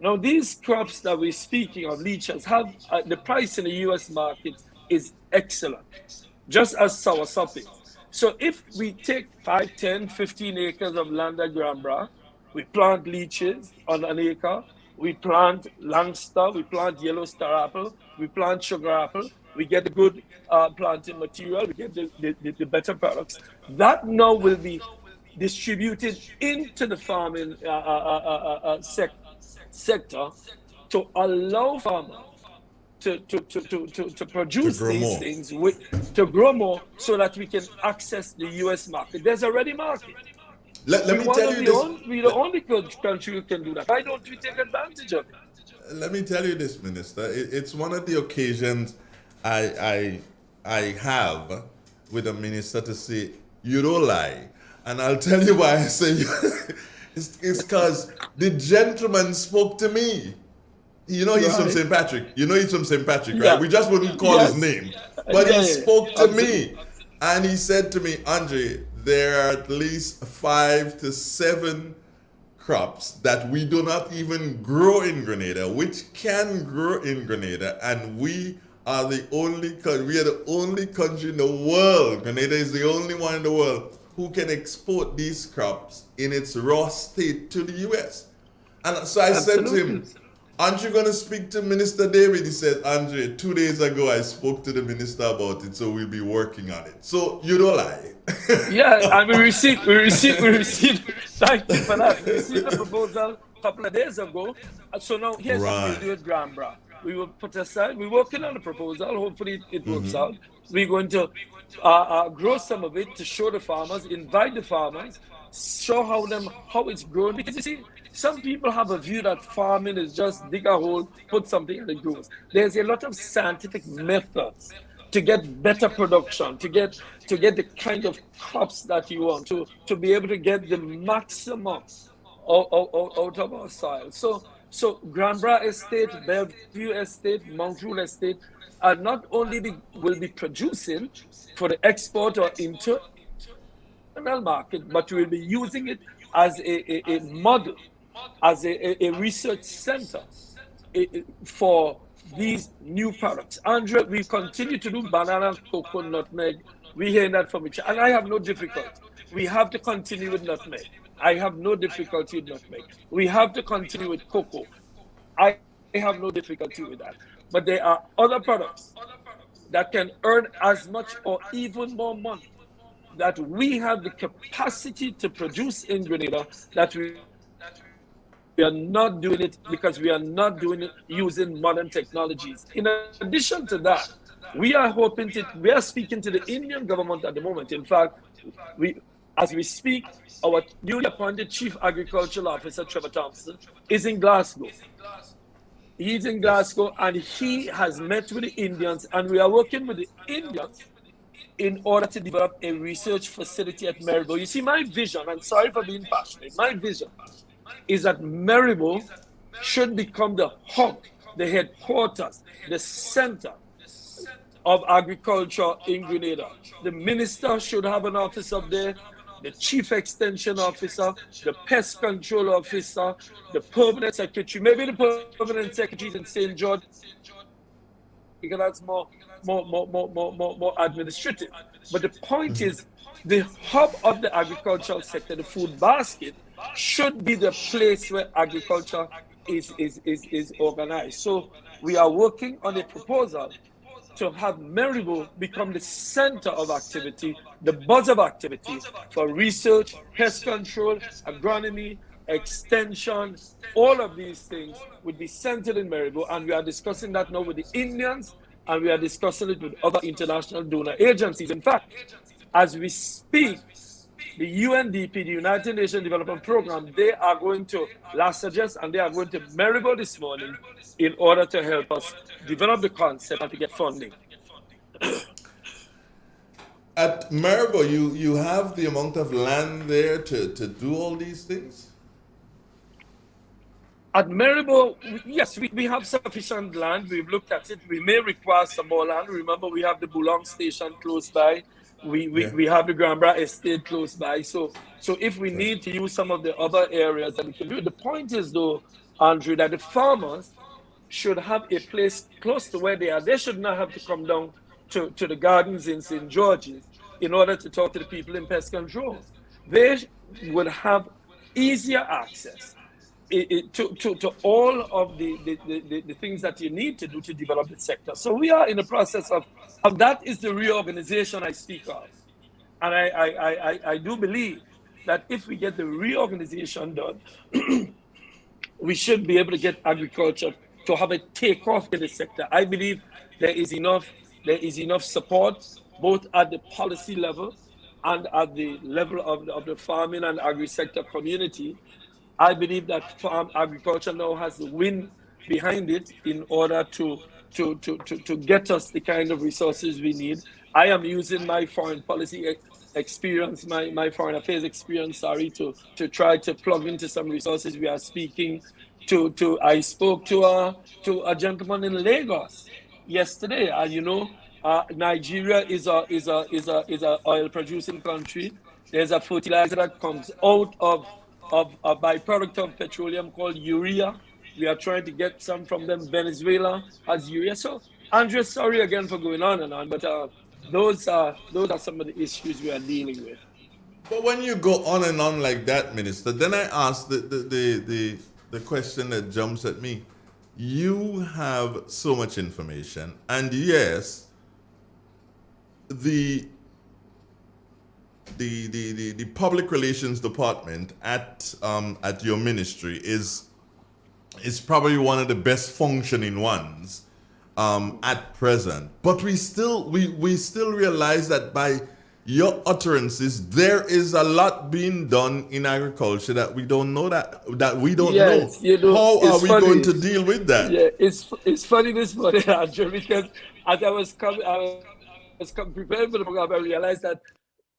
Now, these crops that we're speaking of, leeches, have the price in the U.S. market is excellent, just as soursop is. So if we take 5, 10, 15 acres of land at Grambra, we plant leeches on an acre, we plant langster, we plant yellow star apple, we plant sugar apple, we get the good planting material, we get the better products. That now will be distributed into the farming sector to allow farmers to produce these things, to grow more, so that we can access the U.S. market. There's already market. Let me tell you this. We're the only country who can do that. Why don't we take advantage of it? Let me tell you this, Minister. It's one of the occasions I have with a minister to say, you don't lie. And I'll tell you why I say it's because the gentleman spoke to me You know he's from Right. St. Patrick. You know he's from St. Patrick, right? Yeah. We just wouldn't call his Yes. name. But he Yeah. spoke to Absolutely. me and he said to me, Andre, there are at least 5 to 7 crops that we do not even grow in Grenada, which can grow in Grenada, and we are the only country in the world. Grenada is the only one in the world who can export these crops in its raw state to the US. And so I said to him, aren't you going to speak to Minister David? He said, Andre, 2 days ago I spoke to the minister about it, so we'll be working on it. So you don't lie. Yeah, and we received, thank you for that. We received the proposal a couple of days ago. So now here's what Right. we'll do at Grambra. We will put aside, we're working on the proposal. Hopefully it works out. We're going to grow some of it to show the farmers, invite the farmers, show how it's grown. Because you see, some people have a view that farming is just dig a hole, put something and it grows. There's a lot of scientific methods to get better production, to get the kind of crops that you want, to be able to get the maximum out of our soil. So Grambra Estate, Bellevue Estate, Mount Rule Estate are not only will be producing for the export or internal market, but we will be using it as a model, as a research center for these new products. Andre, we continue to do banana, cocoa, nutmeg. We're hearing that from each other, and I have no difficulty. We have to continue with nutmeg. I have no difficulty with nutmeg. We have to continue with cocoa. I have no difficulty with that. But there are other products that can earn as much or even more money that we have the capacity to produce in Grenada, that we are not doing it because we are not doing it using modern technologies. In addition to that, we are speaking to the Indian government at the moment. In fact, as we speak, our newly appointed Chief Agricultural Officer, Trevor Thompson, is in Glasgow. He's in Glasgow and he has met with the Indians, and we are working with the Indians in order to develop a research facility at Maribor. You see, my vision, I'm sorry for being passionate, my vision is that Maribor should become the hub, the headquarters, the center of agriculture in Grenada. The minister should have an office up there, the chief extension officer, the pest control officer, the permanent secretary, maybe the permanent secretary in St. George, because that's more administrative. But the point is, the hub of the agricultural sector, the food basket, should be the place where agriculture is organized. So we are working on a proposal to have Maribor become the center of activity, the buzz of activity for research, pest control, agronomy, extension. All of these things would be centered in Maribor, and we are discussing that now with the Indians, and we are discussing it with other international donor agencies. In fact, as we speak, the UNDP, the United Nations Development Program, they are going to Las Vegas and they are going to Maribor this morning in order to help us develop the concept and to get funding. At Maribor, you have the amount of land there to do all these things? At Maribor, yes, we have sufficient land. We've looked at it. We may require some more land. Remember, we have the Boulong station close by. We have the Grambra estate close by. So if we need to use some of the other areas that we can do. The point is, though, Andrew, that the farmers should have a place close to where they are. They should not have to come down to the gardens in St. George's in order to talk to the people in pest control. They would have easier access to all of the things that you need to do to develop the sector. So we are in the process of that is the reorganization I speak of. And I do believe that if we get the reorganization done, we should be able to get agriculture to have a takeoff in the sector. I believe there is enough support both at the policy level and at the level of the farming and agri-sector community. I believe that farm agriculture now has the wind behind it in order to get us the kind of resources we need. I am using my foreign policy experience, my foreign affairs experience, to try to plug into some resources. We are speaking I spoke to a gentleman in Lagos yesterday. Nigeria is a oil producing country. There's a fertilizer that comes out of a byproduct of petroleum called urea. We are trying to get some from them. Venezuela has urea. So, Andrew, sorry again for going on and on, but those are some of the issues we are dealing with. But when you go on and on like that, Minister, then I ask the question that jumps at me. You have so much information, and yes, the public relations department at your ministry is probably one of the best functioning ones at present. But we still realize that by your utterances, there is a lot being done in agriculture that we don't know that we don't know. How are we going to deal with that? Yeah, it's funny this morning, Andrew, because as I was preparing for the program, I realized that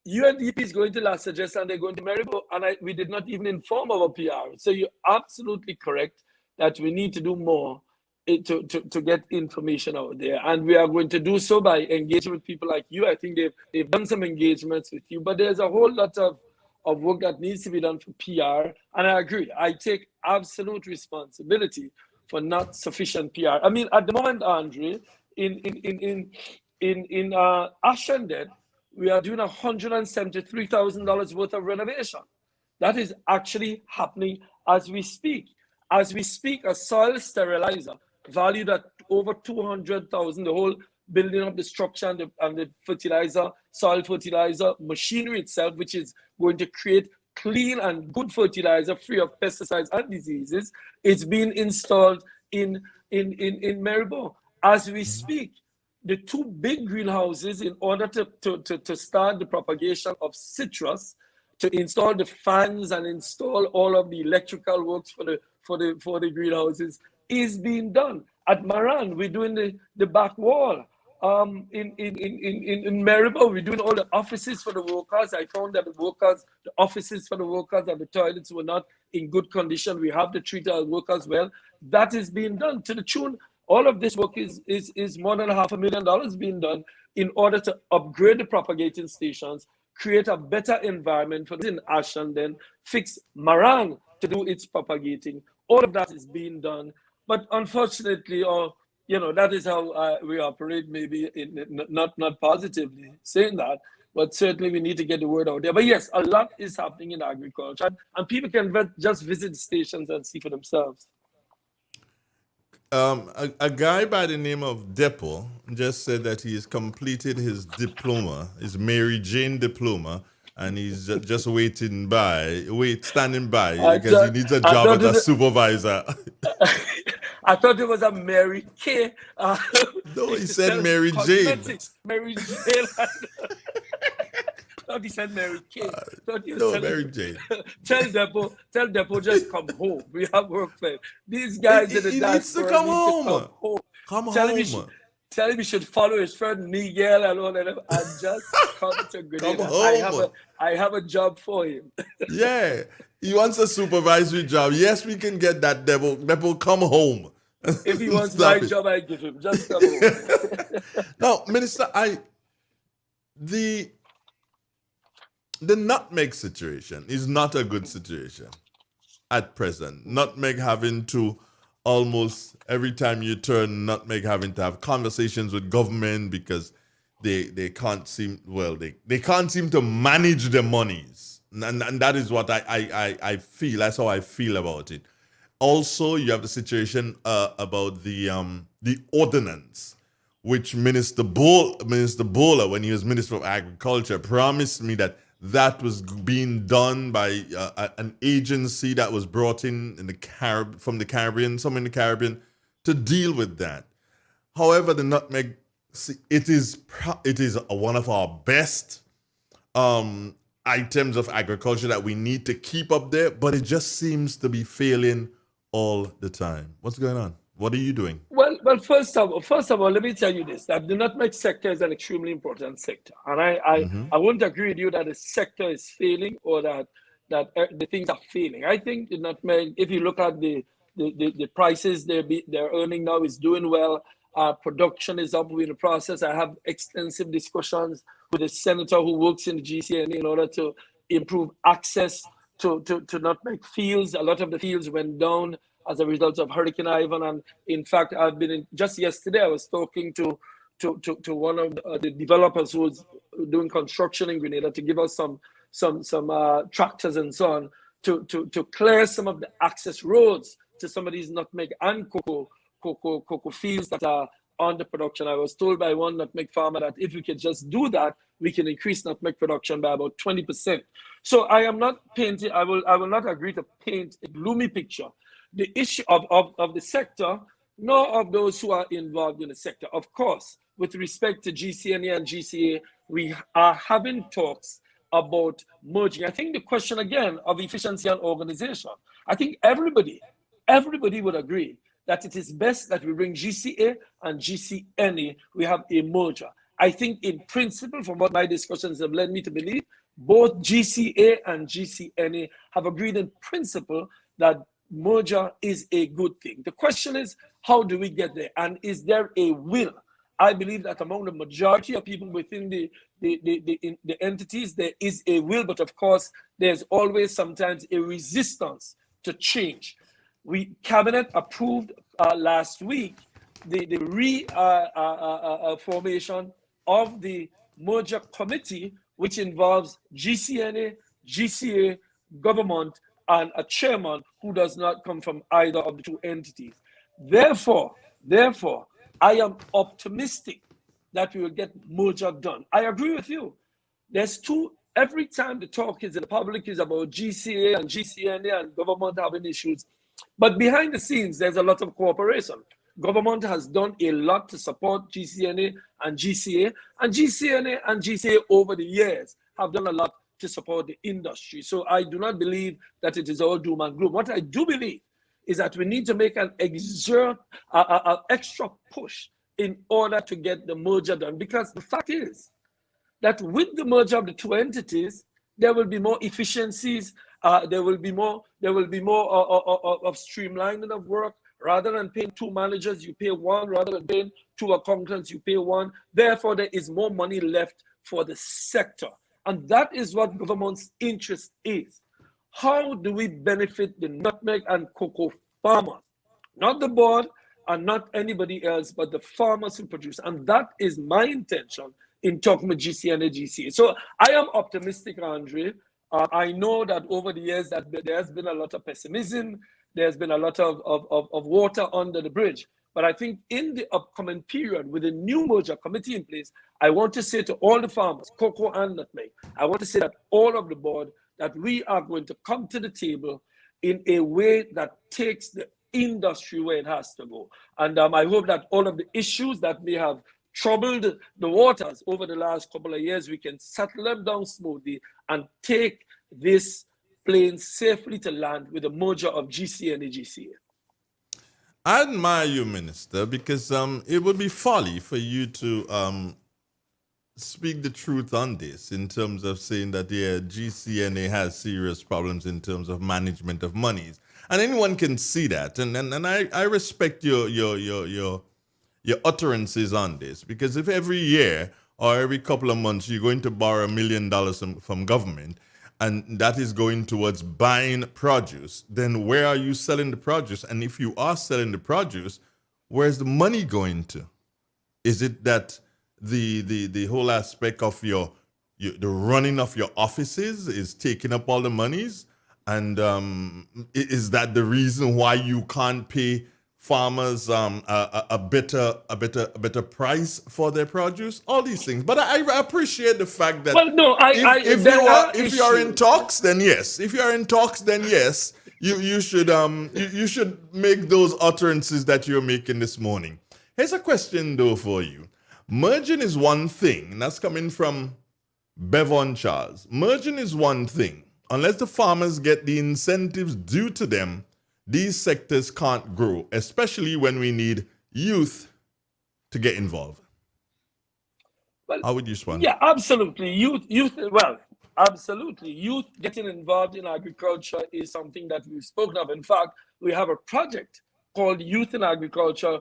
UNDP is going to La Sagesse and they're going to Maribor, and we did not even inform our PR. So you're absolutely correct that we need to do more to get information out there, and we are going to do so by engaging with people like you. I think they've done some engagements with you, but there's a whole lot of work that needs to be done for PR, and I agree. I take absolute responsibility for not sufficient PR. I mean, at the moment, Andre, in Ashandet, we are doing $173,000 worth of renovation. That is actually happening as we speak. As we speak, a soil sterilizer valued at over $200,000, the whole building of the structure and the fertilizer, soil fertilizer machinery itself, which is going to create clean and good fertilizer free of pesticides and diseases, is being installed in Maribor. As we speak, the two big greenhouses, in order to start the propagation of citrus, to install the fans and install all of the electrical works for the greenhouses, is being done. At Maran, we're doing the back wall. In Maribor, we're doing all the offices for the workers. I found that the offices for the workers and the toilets were not in good condition. We have to treat our workers well. That is being done to the tune. All of this work is more than $500,000 being done in order to upgrade the propagating stations, create a better environment for this in Ashan, then fix Maran to do its propagating. All of that is being done. But unfortunately, that is how we operate, maybe not positively saying that, but certainly we need to get the word out there. But yes, a lot is happening in agriculture, and people can just visit the stations and see for themselves. A guy by the name of Depo just said that he has completed his diploma, his Mary Jane diploma, and he's just standing by because he needs a job as a supervisor. I thought it was a Mary Kay. No, he said Mary Jane. Mary Jane. Thought he said Mary Kay. No, Mary Jane. Tell Depo just come home. We have work for him. These guys in the dance needs to come home. Tell him he should follow his friend Miguel and all of them and just come to Grenada. I have a job for him. Yeah, he wants a supervisory job. Yes, we can get that. Depo, come home. If he wants my job, I give him. Just come home. Now, Minister, the nutmeg situation is not a good situation at present. Nutmeg having to almost every time you turn, nutmeg having to have conversations with government because they can't seem to manage the monies, and that is what I feel. That's how I feel about it. Also, you have the situation about the ordinance, which Minister Bowler, when he was Minister of Agriculture, promised me that was being done by an agency that was brought in from the Caribbean, somewhere in the Caribbean, to deal with that. However, the nutmeg, it is one of our best items of agriculture that we need to keep up there, but it just seems to be failing all the time. What's going on? What are you doing? Well, first of all, let me tell you this: that the nutmeg sector is an extremely important sector, and I wouldn't agree with you that the sector is failing or that the things are failing. I think the nutmeg, if you look at the the prices they're earning now is doing well. Production is up. We're in the process. I have extensive discussions with a senator who works in the GCN in order to improve access to nutmeg fields. A lot of the fields went down as a result of Hurricane Ivan. And in fact, just yesterday, I was talking to one of the developers who was doing construction in Grenada to give us some tractors and so on to clear some of the access roads to some of these nutmeg and cocoa fields that are under production. I was told by one nutmeg farmer that if we could just do that, we can increase nutmeg production by about 20%. So I am not painting, I will not agree to paint a gloomy picture. The issue of the sector, nor of those who are involved in the sector. Of course, with respect to GCNA and GCA, we are having talks about merging. I think the question again of efficiency and organization, I think everybody would agree that it is best that we bring GCA and GCNA, we have a merger. I think in principle, from what my discussions have led me to believe, both GCA and GCNA have agreed in principle that merger is a good thing. The question is, how do we get there? And is there a will? I believe that among the majority of people within the entities, there is a will, but of course, there's always sometimes a resistance to change. Cabinet approved last week the formation of the merger committee, which involves GCNA, GCA, government, and a chairman who does not come from either of the two entities. Therefore, I am optimistic that we will get merger done. I agree with you. Every time the talk is in the public is about GCA and GCNA and government having issues. But behind the scenes, there's a lot of cooperation. Government has done a lot to support GCNA and GCA, and GCNA and GCA over the years have done a lot to support the industry. So I do not believe that it is all doom and gloom. What I do believe is that we need to make an extra push in order to get the merger done. Because the fact is that with the merger of the two entities, there will be more efficiencies. There will be more of streamlining of work. Rather than paying two managers, you pay one. Rather than paying two accountants, you pay one. Therefore, there is more money left for the sector. And that is what government's interest is. How do we benefit the nutmeg and cocoa farmers? Not the board and not anybody else, but the farmers who produce. And that is my intention in talking with GCA and GCA. So I am optimistic, Andre. I know that over the years that there has been a lot of pessimism. There's been a lot of water under the bridge. But I think in the upcoming period, with a new merger committee in place, I want to say to all the farmers, cocoa and nutmeg, I want to say that all of the board, that we are going to come to the table in a way that takes the industry where it has to go. And I hope that all of the issues that may have troubled the waters over the last couple of years, we can settle them down smoothly and take this plane safely to land with the merger of GCA and GCA. I admire you, Minister, because it would be folly for you to speak the truth on this in terms of saying that GCNA has serious problems in terms of management of monies, and anyone can see that. And I respect your utterances on this, because if every year or every couple of months you're going to borrow $1 million from government, and that is going towards buying produce, then where are you selling the produce? And if you are selling the produce, where's the money going to? Is it that the whole aspect of the running of your offices is taking up all the monies? And is that the reason why you can't pay farmers a better price for their produce? All these things. But I appreciate the fact that if you are in talks, then yes. If you are in talks, then yes, you should make those utterances that you're making this morning. Here's a question though for you. Merging is one thing, and that's coming from Bevon Charles. Merging is one thing. Unless the farmers get the incentives due to them, these sectors can't grow, especially when we need youth to get involved. Well, how would you respond? Yeah, absolutely. Absolutely. Youth getting involved in agriculture is something that we've spoken of. In fact, we have a project called Youth in Agriculture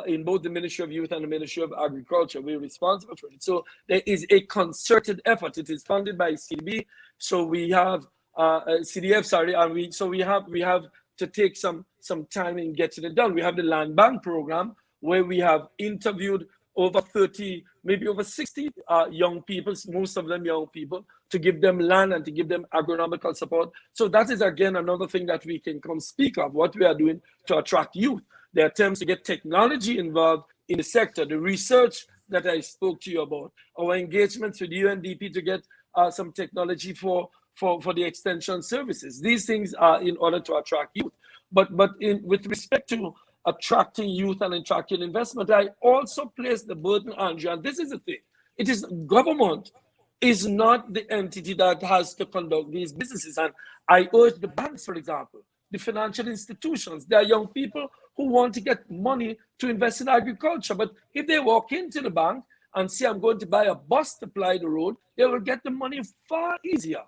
in both the Ministry of Youth and the Ministry of Agriculture. We're responsible for it. So there is a concerted effort. It is funded by CDB. So we have CDF, sorry, and we have to take some time in getting it done. We have the Land Bank program where we have interviewed over 30, maybe over 60 young people, most of them young people, to give them land and to give them agronomical support. So that is, again, another thing that we can come speak of, what we are doing to attract youth. The attempts to get technology involved in the sector, the research that I spoke to you about, our engagements with UNDP to get some technology for the extension services. These things are in order to attract youth. But with respect to attracting youth and attracting investment, I also place the burden, Andrea, and this is the thing. It is government is not the entity that has to conduct these businesses. And I urge the banks, for example, the financial institutions, there are young people who want to get money to invest in agriculture. But if they walk into the bank and say, I'm going to buy a bus to ply the road, they will get the money far easier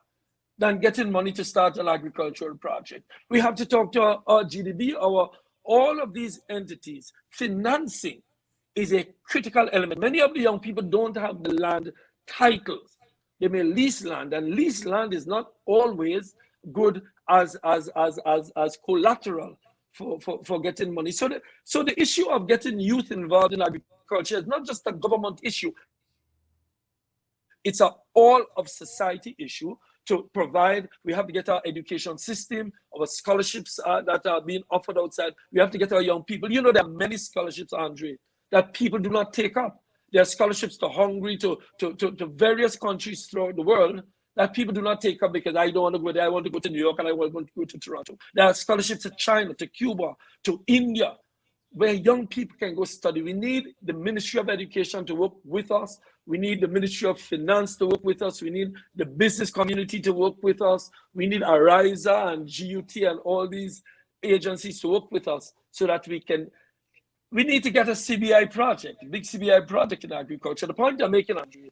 than getting money to start an agricultural project. We have to talk to our GDB, all of these entities. Financing is a critical element. Many of the young people don't have the land titles. They may lease land, and lease land is not always good as collateral for getting money. So the issue of getting youth involved in agriculture is not just a government issue. It's an all of society issue to provide. We have to get our education system, our scholarships that are being offered outside. We have to get our young people. You know, there are many scholarships, Andre, that people do not take up. There are scholarships to Hungary, to various countries throughout the world that people do not take up because I don't want to go there. I want to go to New York and I want to go to Toronto. There are scholarships to China, to Cuba, to India, where young people can go study. We need the Ministry of Education to work with us. We need the Ministry of Finance to work with us. We need the business community to work with us. We need ARISA and GUT and all these agencies to work with us so that we need to get a CBI project, a big CBI project in agriculture. The point I'm making, Andrew,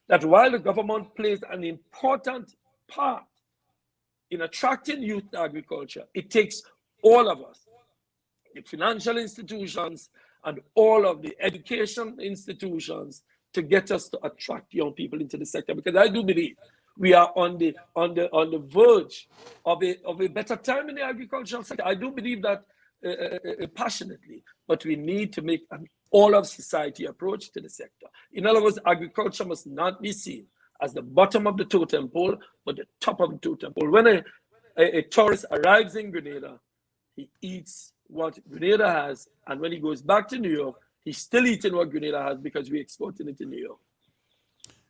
that while the government plays an important part in attracting youth to agriculture, it takes all of us, the financial institutions and all of the education institutions, to get us to attract young people into the sector. Because I do believe we are on the verge of a better time in the agricultural sector. I do believe that passionately, but we need to make an all of society approach to the sector. In other words, agriculture must not be seen as the bottom of the totem pole, but the top of the totem pole. When a tourist arrives in Grenada, he eats what Grenada has, and when he goes back to New York, he's still eating what Grenada has because we're exporting it to New York.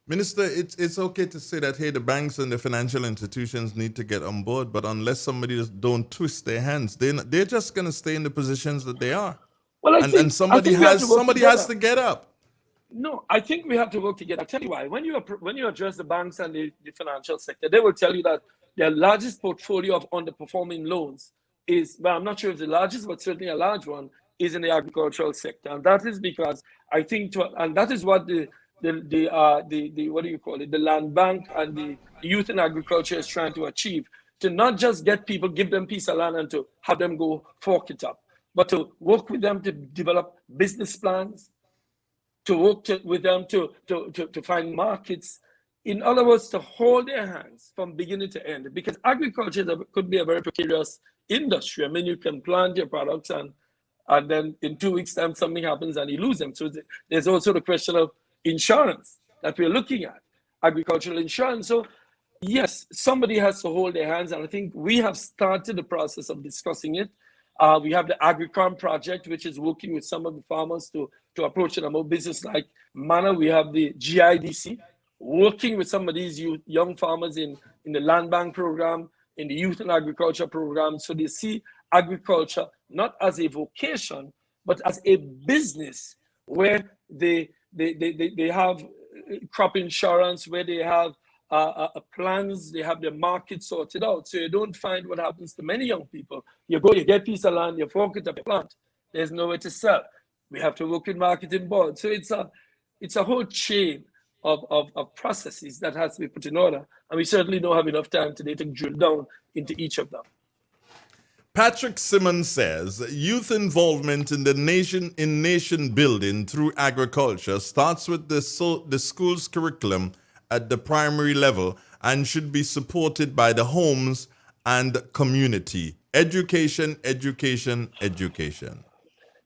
Minister, it's okay to say that, hey, the banks and the financial institutions need to get on board, but unless somebody just don't twist their hands, they're just going to stay in the positions that they are. Well, and somebody has to get up. No, I think we have to work together. I'll tell you why. When you address the banks and the financial sector, they will tell you that their largest portfolio of underperforming loans is, well, I'm not sure if the largest, but certainly a large one, is in the agricultural sector. And that is because I think, and that is what the what do you call it, the Land Bank and the Youth in Agriculture is trying to achieve, to not just get people, give them a piece of land and to have them go fork it up, but to work with them to develop business plans, to work with them to find markets. In other words, to hold their hands from beginning to end, because agriculture could be a very precarious industry. I mean, you can plant your products and then in 2 weeks' time, something happens and you lose them. So there's also the question of insurance that we're looking at, agricultural insurance. So yes, somebody has to hold their hands, and I think we have started the process of discussing it. We have the AgriCom project, which is working with some of the farmers to approach in a more business-like manner. We have the GIDC working with some of these young farmers in the Land Bank program, in the Youth and Agriculture program. So they see agriculture not as a vocation, but as a business where they have crop insurance, where they have plans, they have their market sorted out. So you don't find what happens to many young people. You go, you get a piece of land, you fork it up, you plant. There's nowhere to sell. We have to work with marketing boards. So it's a whole chain of processes that has to be put in order. And we certainly don't have enough time today to drill down into each of them. Patrick Simmons says youth involvement in nation building through agriculture starts with the school's curriculum at the primary level and should be supported by the homes and community. Education, education, education.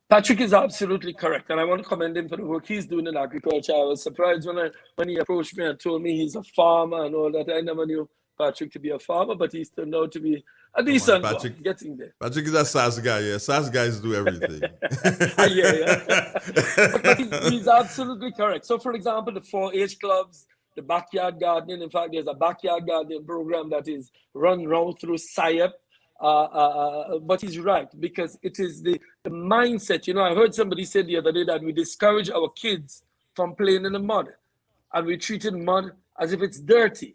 Patrick is absolutely correct, and I want to commend him for the work he's doing in agriculture. I was surprised when he approached me and told me he's a farmer and all that. I never knew Patrick to be a farmer, but he's turned out to be a decent one, getting there. Patrick is a SAS guy, yeah. SAS guys do everything. Yeah. But he's absolutely correct. So, for example, the 4-H clubs, the backyard gardening. In fact, there's a backyard gardening program that is run round through SIAP. But he's right, because it is the mindset. You know, I heard somebody say the other day that we discourage our kids from playing in the mud, and we treated mud as if it's dirty.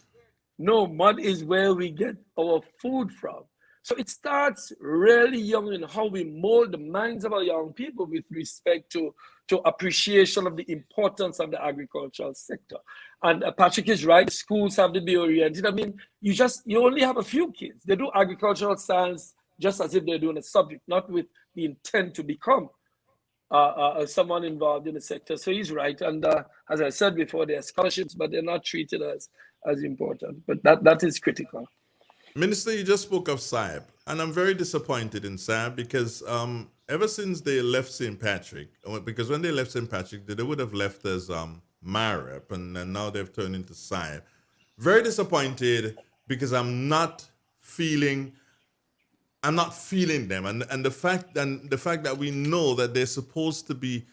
No, mud is where we get our food from. So it starts really young in how we mold the minds of our young people with respect to appreciation of the importance of the agricultural sector. And Patrick is right, schools have to be oriented. I mean, you only have a few kids. They do agricultural science just as if they're doing a subject, not with the intent to become someone involved in the sector. So he's right. And as I said before, there are scholarships, but they're not treated as important. But that is critical. Minister, you just spoke of SIAP, and I'm very disappointed in SIAP because ever since they left St. Patrick, because when they left St. Patrick, they would have left as MAREP, and now they've turned into SIAP. Very disappointed because I'm not feeling them, and the fact that we know that they're supposed to be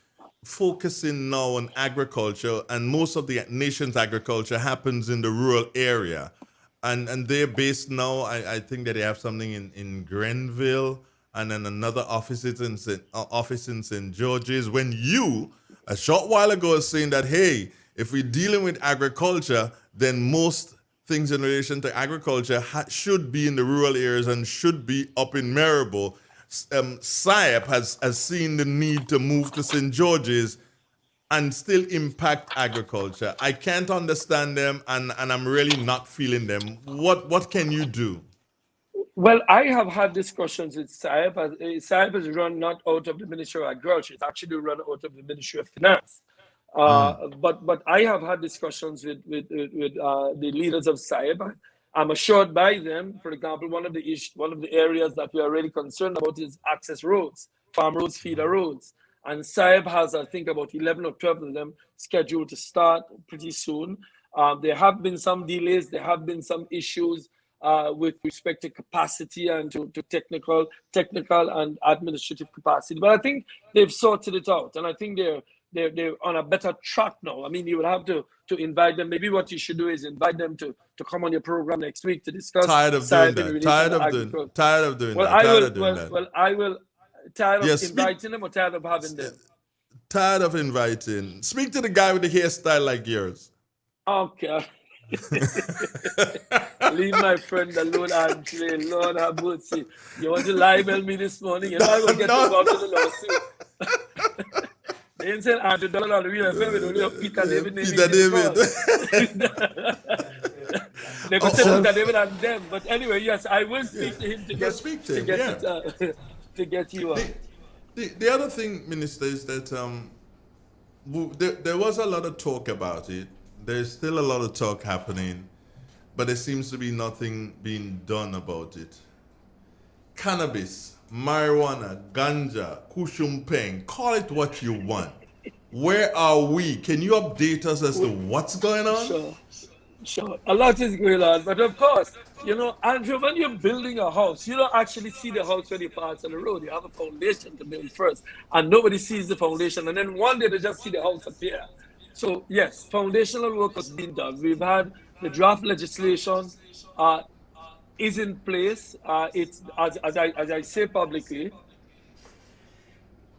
focusing now on agriculture, and most of the nation's agriculture happens in the rural area. And they're based now, I think that they have something in Grenville and then another office in St. George's. When you, a short while ago, was saying that, hey, if we're dealing with agriculture, then most things in relation to agriculture should be in the rural areas and should be up in Maribor. SIAP has seen the need to move to St. George's and still impact agriculture. I can't understand them, and I'm really not feeling them. What can you do? Well, I have had discussions with SIAP. SIAP is run not out of the Ministry of Agriculture. It's actually run out of the Ministry of Finance. But I have had discussions with the leaders of SIAP. I'm assured by them, for example, one of the areas that we are really concerned about is access roads, farm roads, feeder roads. And SIAP has, I think, about 11 or 12 of them scheduled to start pretty soon. There have been some delays. There have been some issues with respect to capacity and to technical and administrative capacity. But I think they've sorted it out. And I think they're on a better track now. I mean, you would have to invite them. Maybe what you should do is invite them to come on your program next week to discuss. Tired of doing that. I will. Tired of inviting them or tired of having them? Tired of inviting. Speak to the guy with the hairstyle like yours. Okay. Leave my friend alone, Andre. Lord have mercy. You want to libel me this morning? You know I will get involved in the lawsuit. They ain't saying $100 on the real FM with only Peter David. Peter David. They could say Peter David and them. But anyway, yes, I will speak to him to get you on. The other thing, Minister, is that there was a lot of talk about it. There's still a lot of talk happening, but there seems to be nothing being done about it. Cannabis, marijuana, ganja, kushumpeng, call it what you want. Where are we? Can you update us as to what's going on? Sure. A lot is going on, but of course, you know, Andrew, when you're building a house, you don't actually see the house when you pass on the road. You have a foundation to build first, and nobody sees the foundation, and then one day they just see the house appear. So yes, foundational work has been done. We've had the draft legislation is in place. It's as I say publicly,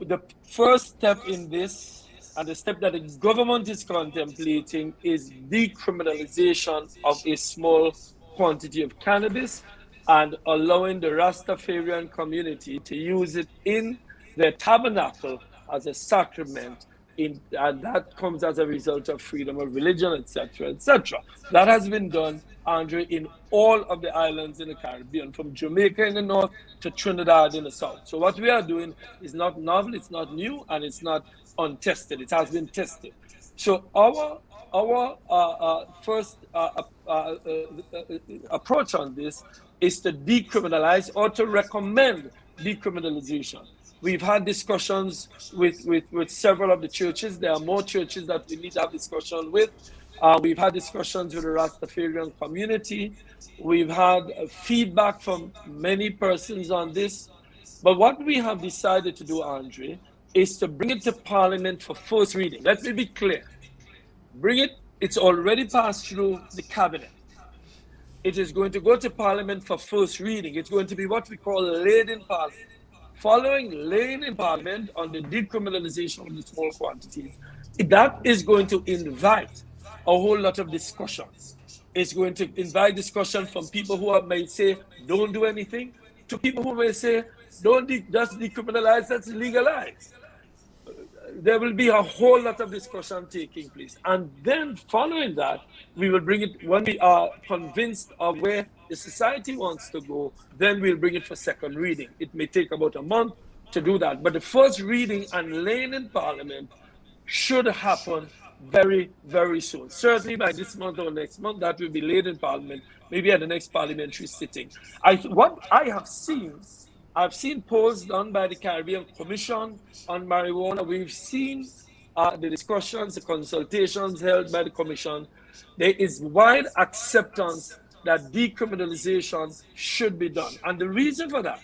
the first step in this, and the step that the government is contemplating, is decriminalization of a small quantity of cannabis and allowing the Rastafarian community to use it in their tabernacle as a sacrament and that comes as a result of freedom of religion, etc., etc. That has been done, Andre, in all of the islands in the Caribbean, from Jamaica in the north to Trinidad in the south. So what we are doing is not novel, it's not new, and it's not untested. It has been tested. So our first approach on this is to decriminalize or to recommend decriminalization. We've had discussions with several of the churches. There are more churches that we need to have discussion with. We've had discussions with the Rastafarian community. We've had feedback from many persons on this. But what we have decided to do, Andre, is to bring it to Parliament for first reading. Let me be clear. Bring it, it's already passed through the Cabinet. It is going to go to Parliament for first reading. It's going to be what we call laid in Parliament. Following laying in Parliament on the decriminalization of the small quantities, that is going to invite a whole lot of discussions. It's going to invite discussion from people who may say, don't do anything, to people who may say, don't just decriminalize, let's legalize. There will be a whole lot of discussion taking place. And then following that, we will bring it, when we are convinced of where the society wants to go, then we'll bring it for second reading. It may take about a month to do that. But the first reading and laying in Parliament should happen very, very soon. Certainly by this month or next month, that will be laid in Parliament, maybe at the next parliamentary sitting. What I have seen, I've seen polls done by the Caribbean Commission on marijuana. We've seen the discussions, the consultations held by the Commission. There is wide acceptance that decriminalization should be done. And the reason for that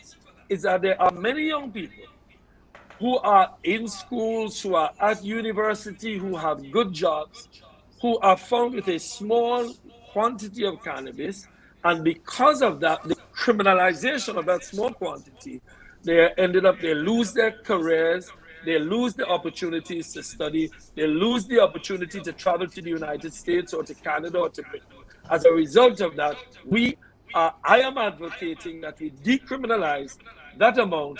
is that there are many young people who are in schools, who are at university, who have good jobs, who are found with a small quantity of cannabis. And because of that, the criminalization of that small quantity, they lose their careers, they lose the opportunities to study, they lose the opportunity to travel to the United States or to Canada or to Britain. As a result of that, I am advocating that we decriminalize that amount,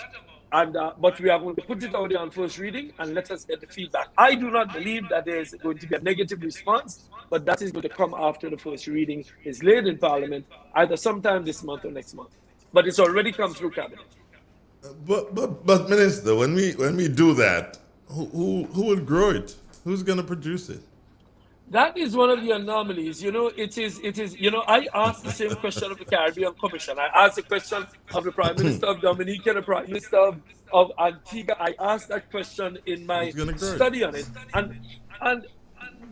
and but we are going to put it out there on first reading and let us get the feedback. I do not believe that there is going to be a negative response, but that is going to come after the first reading is laid in Parliament, either sometime this month or next month. But it's already come through Cabinet. But Minister, when we do that, who will grow it? Who's going to produce it? That is one of the anomalies. You know, it is, I asked the same question of the Caribbean Commission. I asked the question of the Prime Minister of Dominica, the Prime Minister of Antigua. I asked that question in my study on it. And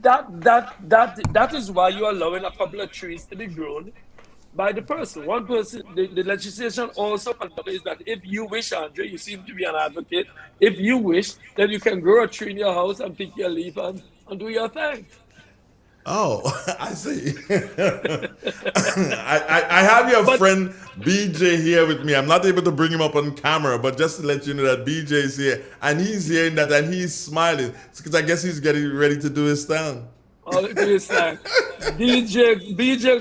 that is why you're allowing a couple of trees to be grown by the person. One person, the legislation also contemplates that if you wish, Andre, you seem to be an advocate, if you wish, then you can grow a tree in your house and pick your leaf and do your thing. Oh, I see. I have your friend BJ here with me. I'm not able to bring him up on camera, but just to let you know that BJ is here, and he's hearing that, and he's smiling because I guess he's getting ready to do his stand. Oh, BJ,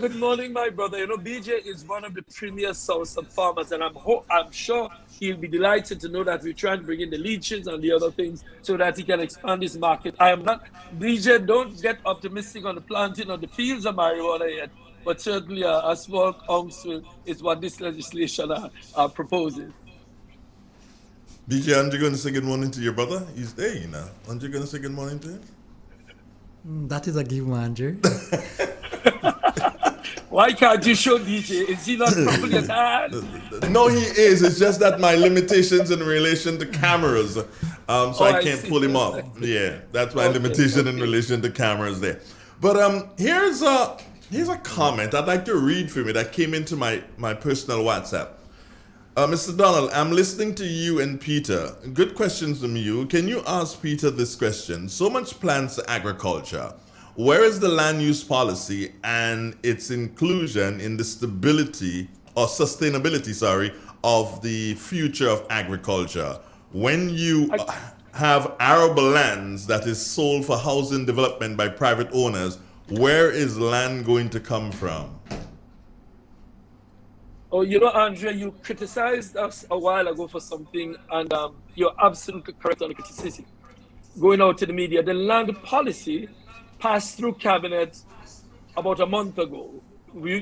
good morning, my brother. You know, BJ is one of the premier Southern farmers, and I'm sure he'll be delighted to know that we're trying to bring in the leeches and the other things so that he can expand his market. BJ, don't get optimistic on the planting of the fields of marijuana yet, but certainly a small ounce is what this legislation proposes. BJ, aren't you going to say good morning to your brother? He's there, you know. Aren't you going to say good morning to him? That is a given, Andrew. Why can't you show DJ? Is he not properly at hand? No, he is. It's just that my limitations in relation to cameras. So I can't pull him up. Yeah, that's my limitation in relation to cameras there. But here's a comment I'd like to read for me that came into my personal WhatsApp. Mr. Donald, I'm listening to you and Peter. Good questions from you. Can you ask Peter this question? So much plans to agriculture. Where is the land use policy and its inclusion in the sustainability of the future of agriculture? When you have arable lands that is sold for housing development by private owners, where is land going to come from? Oh, you know, Andrea, you criticized us a while ago for something, and you're absolutely correct on the criticism. going out to the media. The land policy passed through cabinet about a month ago.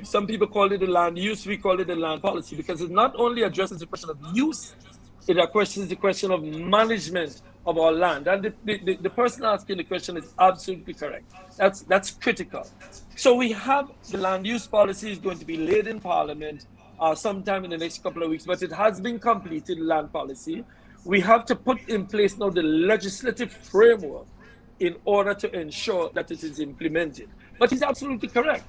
Some people call it the land use, we call it the land policy, because it not only addresses the question of use, it addresses the question of management of our land. And the person asking the question is absolutely correct. That's critical. So we have the land use policy is going to be laid in Parliament sometime in the next couple of weeks, but it has been completed, land policy. We have to put in place now the legislative framework in order to ensure that it is implemented. But he's absolutely correct,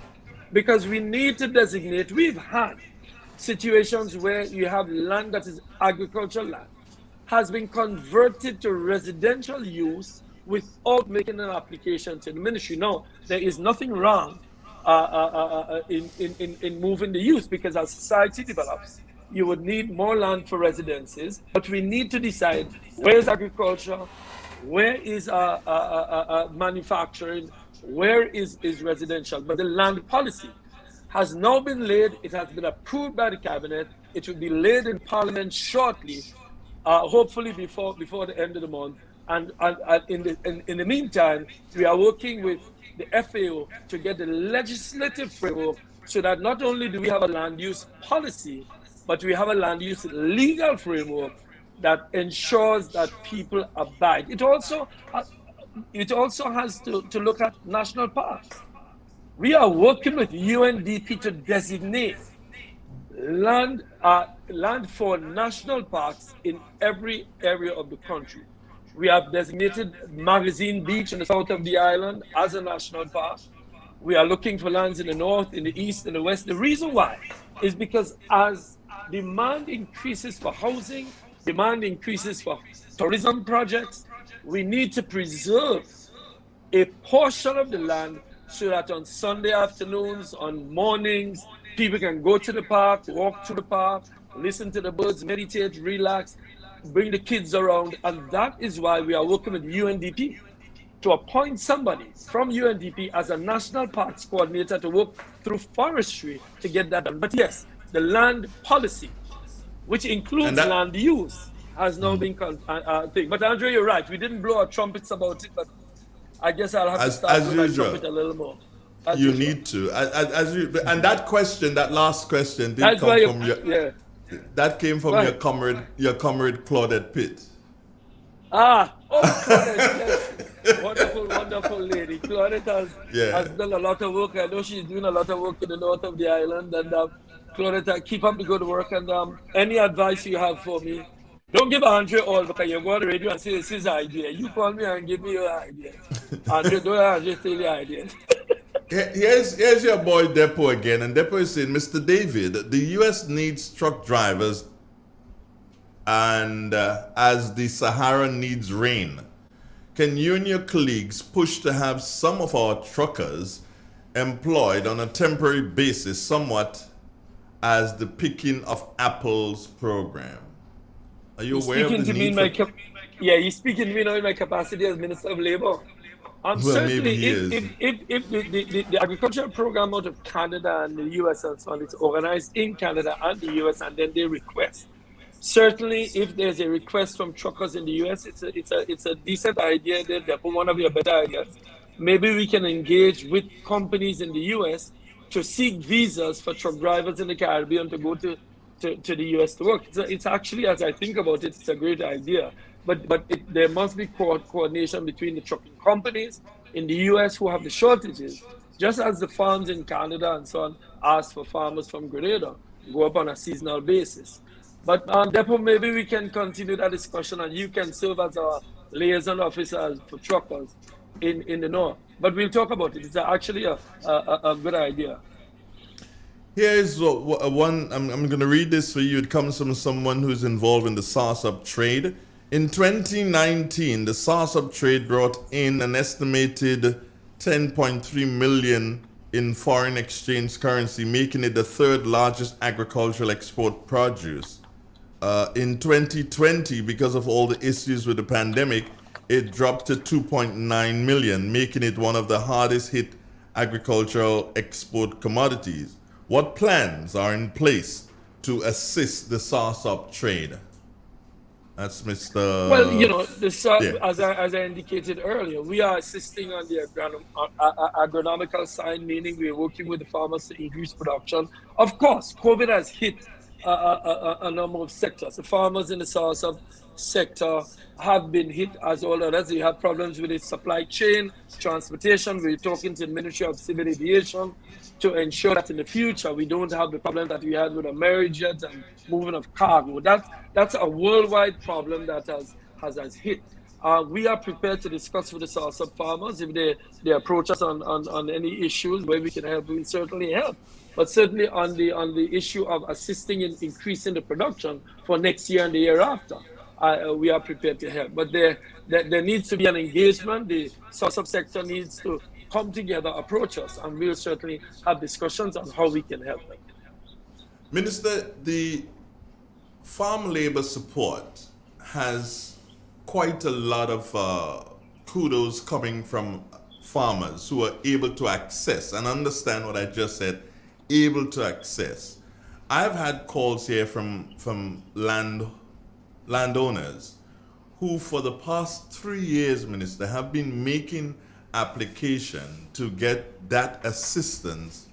because we need to designate. We've had situations where you have land that is agricultural land, has been converted to residential use without making an application to the ministry. No, there is nothing wrong in moving the use, because as society develops, you would need more land for residences, but we need to decide where is agriculture, where is manufacturing, where is residential. But the land policy has now been laid. It has been approved by the cabinet. It will be laid in Parliament shortly, hopefully before the end of the month. And in the meantime, we are working with the FAO to get the legislative framework so that not only do we have a land use policy, but we have a land use legal framework that ensures that people abide. It also has to look at national parks. We are working with UNDP to designate land for national parks in every area of the country. We have designated Magazine Beach in the south of the island as a national park. We are looking for lands in the north, in the east, in the west. The reason why is because as demand increases for housing, demand increases for tourism projects, we need to preserve a portion of the land so that on Sunday afternoons, on mornings, people can go to the park, walk through the park, listen to the birds, meditate, relax, bring the kids around. And that is why we are working with UNDP to appoint somebody from UNDP as a national parks coordinator to work through forestry to get that done. But yes, the land policy, which includes land use, has now been thing. But Andre, you're right. We didn't blow our trumpets about it, but I guess I'll have to start with my trumpet a little more. You need to. And that question, that last question, did come from your. That came from your comrade Claudette Pitt. Claudette, yes. Wonderful lady. Claudette has done a lot of work. I know she's doing a lot of work in the north of the island. And Claudette, keep up the good work. And any advice you have for me, don't give Andre all, because you go on the radio and say, this is the idea. You call me and give me your idea. Andre, don't just tell your idea. Here's your boy Depo again, and Depo is saying, Mr. David, the U.S. needs truck drivers, and as the Sahara needs rain. Can you and your colleagues push to have some of our truckers employed on a temporary basis, somewhat as the picking of apples program? Are you aware of the need for... he's speaking to me now in my capacity as Minister of Labour. Certainly, if the agricultural program out of Canada and the US and so on, it's organized in Canada and the US, and then they request. Certainly, if there's a request from truckers in the US, it's a decent idea. They're one of your better ideas. Maybe we can engage with companies in the US to seek visas for truck drivers in the Caribbean to go to the US to work. It's actually, as I think about it, it's a great idea. But there must be coordination between the trucking companies in the US who have the shortages, just as the farms in Canada and so on ask for farmers from Grenada to go up on a seasonal basis. But Depo, maybe we can continue that discussion, and you can serve as our liaison officer for truckers in the north. But we'll talk about it. It's actually a good idea. Here's one, I'm going to read this for you. It comes from someone who's involved in the sauce-up trade. In 2019, the sauce-up trade brought in an estimated 10.3 million in foreign exchange currency, making it the third largest agricultural export produce. In 2020, because of all the issues with the pandemic, it dropped to 2.9 million, making it one of the hardest hit agricultural export commodities. What plans are in place to assist the sauce-up trade? That's Mr. Well, you know, Yeah. as I indicated earlier, we are assisting on the agronomical side, meaning we are working with the farmers to increase production. Of course, COVID has hit a number of sectors. The farmers in the south sector have been hit as all others. They have problems with its supply chain, transportation. We're talking to the Ministry of Civil Aviation to ensure that in the future we don't have the problem that we had with Amerijet and moving of cargo. That's a worldwide problem that has hit. We are prepared to discuss with the South farmers if they approach us on any issues where we can help. We'll certainly help. But certainly on the issue of assisting in increasing the production for next year and the year after, we are prepared to help. But there needs to be an engagement. The South sector needs to come together, approach us, and we'll certainly have discussions on how we can help them. Minister, the farm labor support has quite a lot of kudos coming from farmers who are able to access and understand what I just said, able to access. I've had calls here from landowners who for the past 3 years, Minister, have been making application to get that assistance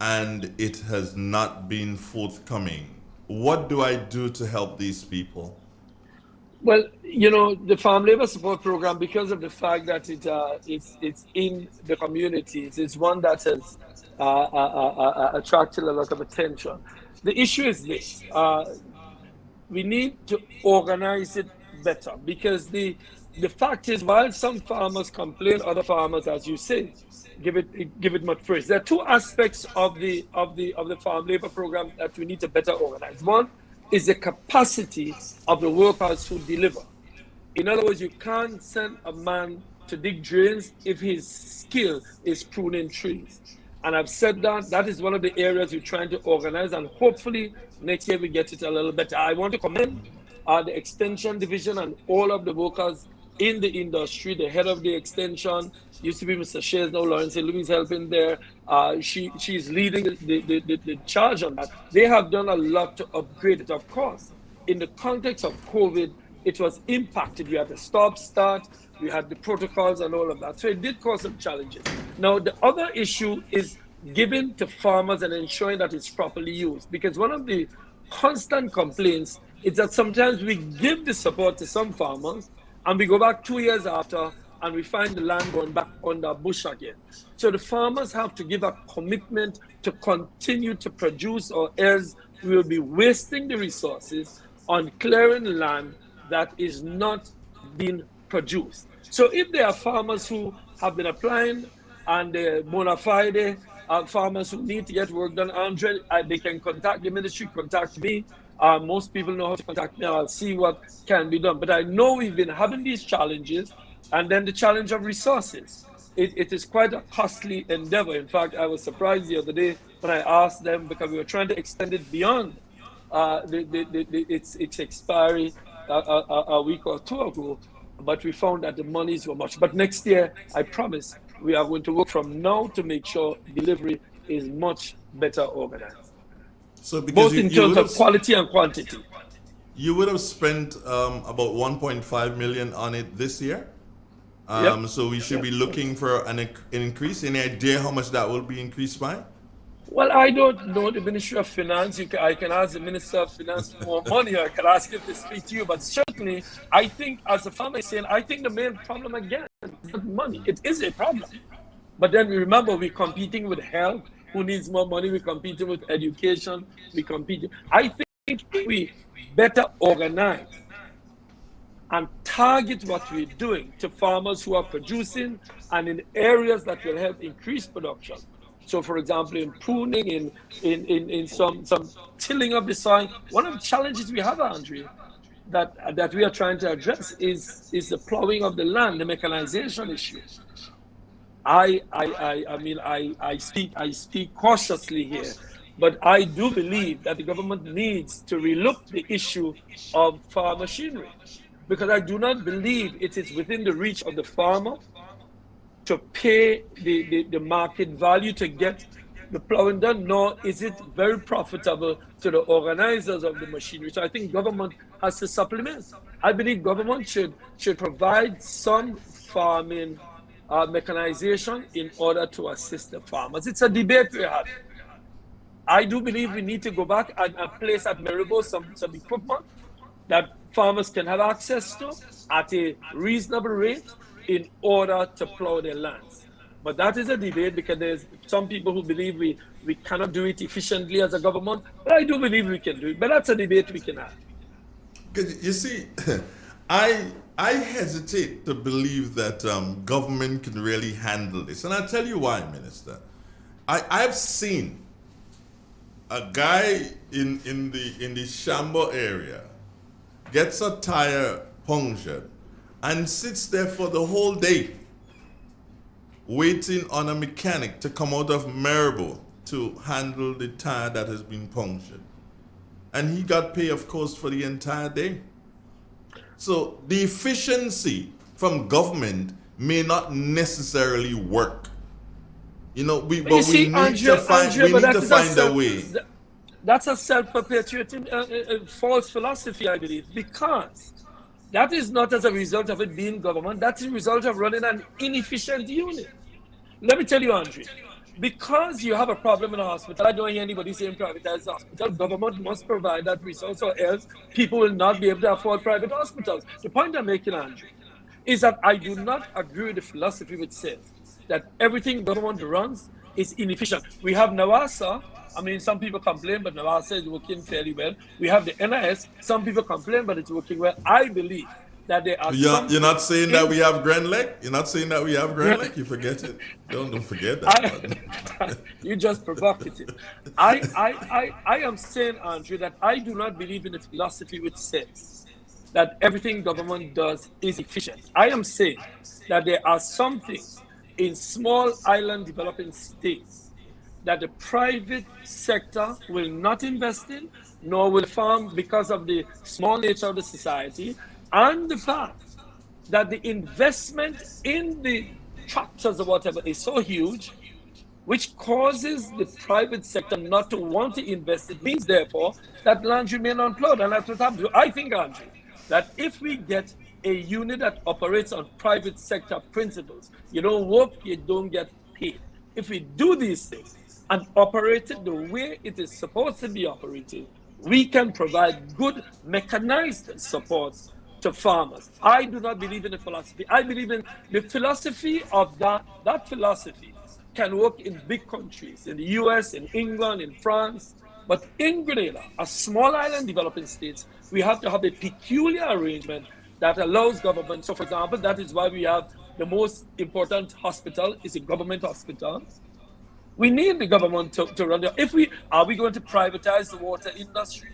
and it has not been forthcoming. What do I do to help these people? Well, you know, the Farm Labor Support Program, because of the fact that it's in the communities, it's one that has attracted a lot of attention. The issue is this. We need to organize it better because the fact is, while some farmers complain, other farmers, as you say, give it much praise. There are two aspects of the Farm Labor Program that we need to better organize. One is the capacity of the workers who deliver. In other words, you can't send a man to dig drains if his skill is pruning trees. And I've said that is one of the areas we're trying to organize, and hopefully next year we get it a little better. I want to commend the Extension Division and all of the workers in the industry. The head of the extension used to be Mr. Shays, now Lawrence Louis helping there. She's leading the charge on that. They have done a lot to upgrade it. Of course, in the context of COVID, it was impacted. We had to stop, start, we had the protocols and all of that. So it did cause some challenges. Now, the other issue is giving to farmers and ensuring that it's properly used. Because one of the constant complaints is that sometimes we give the support to some farmers and we go back 2 years after and we find the land going back under bush again. So the farmers have to give a commitment to continue to produce, or else we will be wasting the resources on clearing land that is not being produced. So if there are farmers who have been applying and bona fide farmers who need to get work done, Andre, they can contact the ministry, contact me. Most people know how to contact me. I'll see what can be done. But I know we've been having these challenges, and then the challenge of resources. It is quite a costly endeavor. In fact, I was surprised the other day when I asked them, because we were trying to extend it beyond its expiry a week or two ago, but we found that the monies were much. But next year, I promise, we are going to work from now to make sure delivery is much better organized. So both in terms of quality and quantity. You would have spent about 1.5 million on it this year. Yep. So we should be looking for an increase. Any idea how much that will be increased by? Well, I don't know the Ministry of Finance. I can ask the Minister of Finance for more money. I can ask him to speak to you. But certainly, I think, as the farmer is saying, I think the main problem again is not money. It is a problem. But then we remember we're competing with health. Who needs more money? We're competing with education. I think if we better organize and target what we're doing to farmers who are producing and in areas that will help increase production. So, for example, in pruning, in some tilling of the soil. One of the challenges we have, Andre, that we are trying to address is the plowing of the land, the mechanization issue. I speak cautiously here, but I do believe that the government needs to relook the issue of farm machinery, because I do not believe it is within the reach of the farmer to pay the market value to get the plowing done, nor is it very profitable to the organizers of the machinery. So I think government has to supplement. I believe government should provide some farming mechanization in order to assist the farmers. It's a debate we're having. I do believe we need to go back and place at Maribo some equipment that farmers can have access to at a reasonable rate in order to plow their lands. But that is a debate because there's some people who believe we cannot do it efficiently as a government, but I do believe we can do it. But that's a debate we can have. You see, I hesitate to believe that government can really handle this. And I'll tell you why, Minister. I've seen a guy in the Shambo area gets a tire punctured and sits there for the whole day waiting on a mechanic to come out of Maribo to handle the tire that has been punctured. And he got paid, of course, for the entire day. So the efficiency from government may not necessarily work. You know, we need to find a way. That's a self-perpetuating false philosophy, I believe, because that is not as a result of it being government. That's a result of running an inefficient unit. Let me tell you, Andre, because you have a problem in a hospital, I don't hear anybody saying privatize the hospital. Government must provide that resource, or else people will not be able to afford private hospitals. The point I'm making, Andre, is that I do not agree with the philosophy which says that everything government runs is inefficient. We have NAWASA. I mean, some people complain, but NAWASA is working fairly well. We have the NIS. Some people complain, but it's working well. I believe that there are You're not saying that we have Grand Lake? You're not saying that we have Grand Lake? You forget it. Don't forget that. You just provocative. I am saying, Andre, that I do not believe in a philosophy which says that everything government does is efficient. I am saying that there are some things in small island developing states that the private sector will not invest in, nor will farm because of the small nature of the society, and the fact that the investment in the tractors or whatever is so huge, which causes the private sector not to want to invest. It means, therefore, that land remain unplowed, and that's what happens. I think, Andrew, that if we get a unit that operates on private sector principles, you don't work, you don't get paid. If we do these things and operate it the way it is supposed to be operated, we can provide good mechanized support to farmers. I do not believe in the philosophy. I believe in the philosophy of that philosophy can work in big countries, in the US, in England, in France. But in Grenada, a small island developing states, we have to have a peculiar arrangement that allows government. So, for example, that is why we have the most important hospital is a government hospital. We need the government to run the. Are we going to privatize the water industry?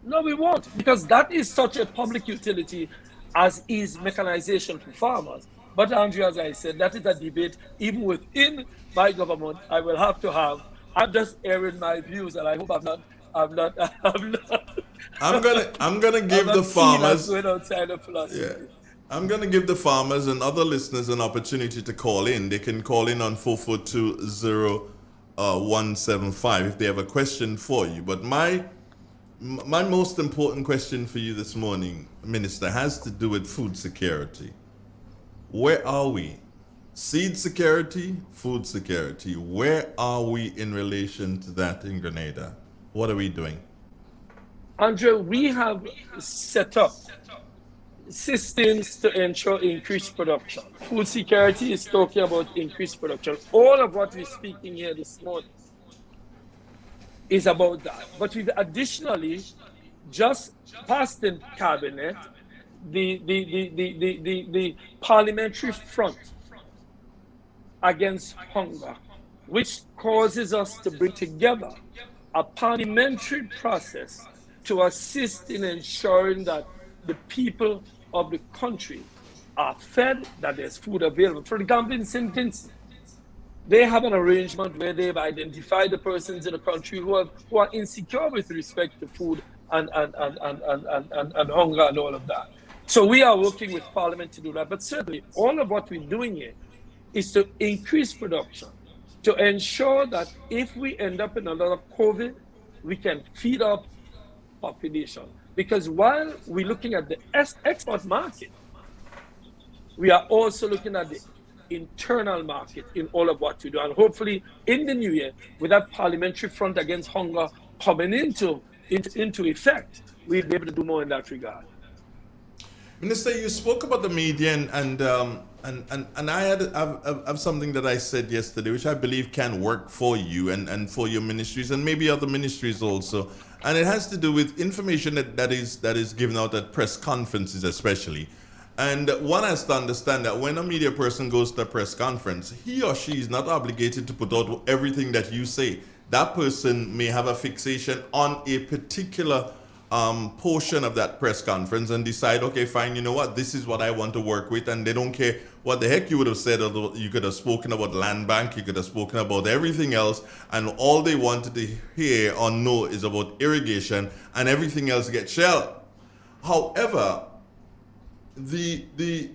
No, we won't, because that is such a public utility as is mechanization for farmers. But Andrew, as I said, that is a debate even within my government. I will have to have. I'm just airing my views, and I hope I'm not. I'm gonna give the farmers. Yeah. I'm gonna give the farmers and other listeners an opportunity to call in. They can call in on 442-0175 if they have a question for you. But my most important question for you this morning, Minister, has to do with food security. Where are we? Seed security, food security. Where are we in relation to that in Grenada? What are we doing? Andrew, we have set up systems to ensure increased production. Food security is talking about increased production. All of what we're speaking here this morning is about that. But we've additionally just passed in cabinet the parliamentary front against hunger, which causes us to bring together a parliamentary process to assist in ensuring that the people of the country are fed, that there's food available. For example, in St. Vincent, they have an arrangement where they've identified the persons in the country who are insecure with respect to food and hunger and all of that. So we are working with Parliament to do that. But certainly, all of what we're doing here is to increase production to ensure that if we end up in another COVID, we can feed our population. Because while we're looking at the export market, we are also looking at the internal market in all of what we do. And hopefully in the new year, with that parliamentary front against hunger coming into effect, we'll be able to do more in that regard. Minister, you spoke about the media, and I have something that I said yesterday, which I believe can work for you and for your ministries and maybe other ministries also. And it has to do with information that is given out at press conferences, especially. And one has to understand that when a media person goes to a press conference, he or she is not obligated to put out everything that you say. That person may have a fixation on a particular portion of that press conference and decide, okay, fine, you know what, this is what I want to work with, and they don't care what the heck you would have said. Although you could have spoken about land bank, you could have spoken about everything else, and all they wanted to hear or know is about irrigation, and everything else gets shelled. However, the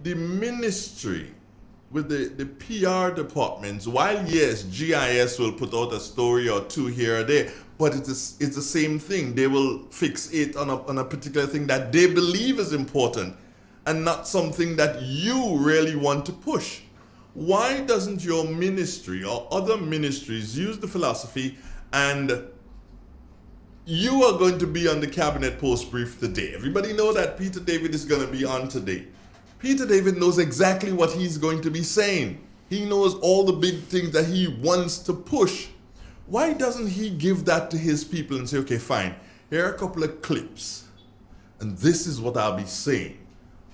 ministry with the PR departments, while yes, GIS will put out a story or two here or there, but it's the same thing. They will fixate on a particular thing that they believe is important and not something that you really want to push. Why doesn't your ministry or other ministries use the philosophy, and you are going to be on the cabinet post brief today? Everybody know that Peter David is going to be on today. Peter David knows exactly what he's going to be saying. He knows all the big things that he wants to push. Why doesn't he give that to his people and say, okay, fine, here are a couple of clips, and this is what I'll be saying.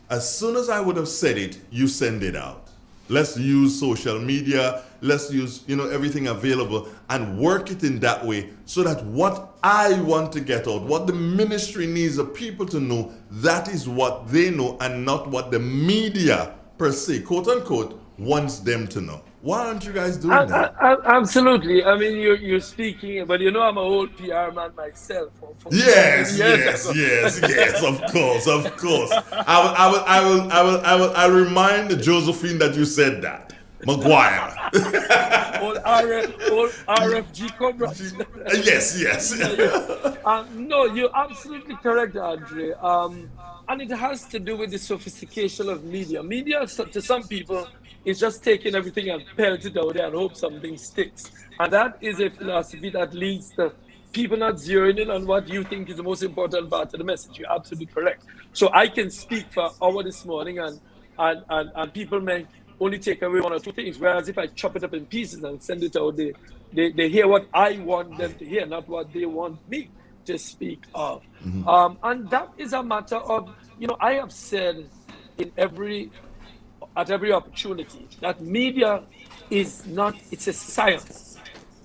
As soon as I would have said it, you send it out. Let's use social media, let's use, everything available and work it in that way so that what I want to get out, what the ministry needs the people to know, that is what they know and not what the media per se, quote unquote, wants them to know. Why aren't you guys doing that? Absolutely. I mean, you're speaking, but I'm an old PR man myself. Yes, of course. I'll remind Josephine that you said that. Maguire. old RFG comrades. Yes. No, you're absolutely correct, Andre. And it has to do with the sophistication of media. Media, to some people, is just taking everything and pelt it out there and hope something sticks. And that is a philosophy that leads to people not zeroing in on what you think is the most important part of the message. You're absolutely correct. So I can speak for an hour this morning, and people may only take away one or two things, whereas if I chop it up in pieces and send it out, they hear what I want them to hear, not what they want me to speak of. And that is a matter of, I have said at every opportunity that media is not, it's a science.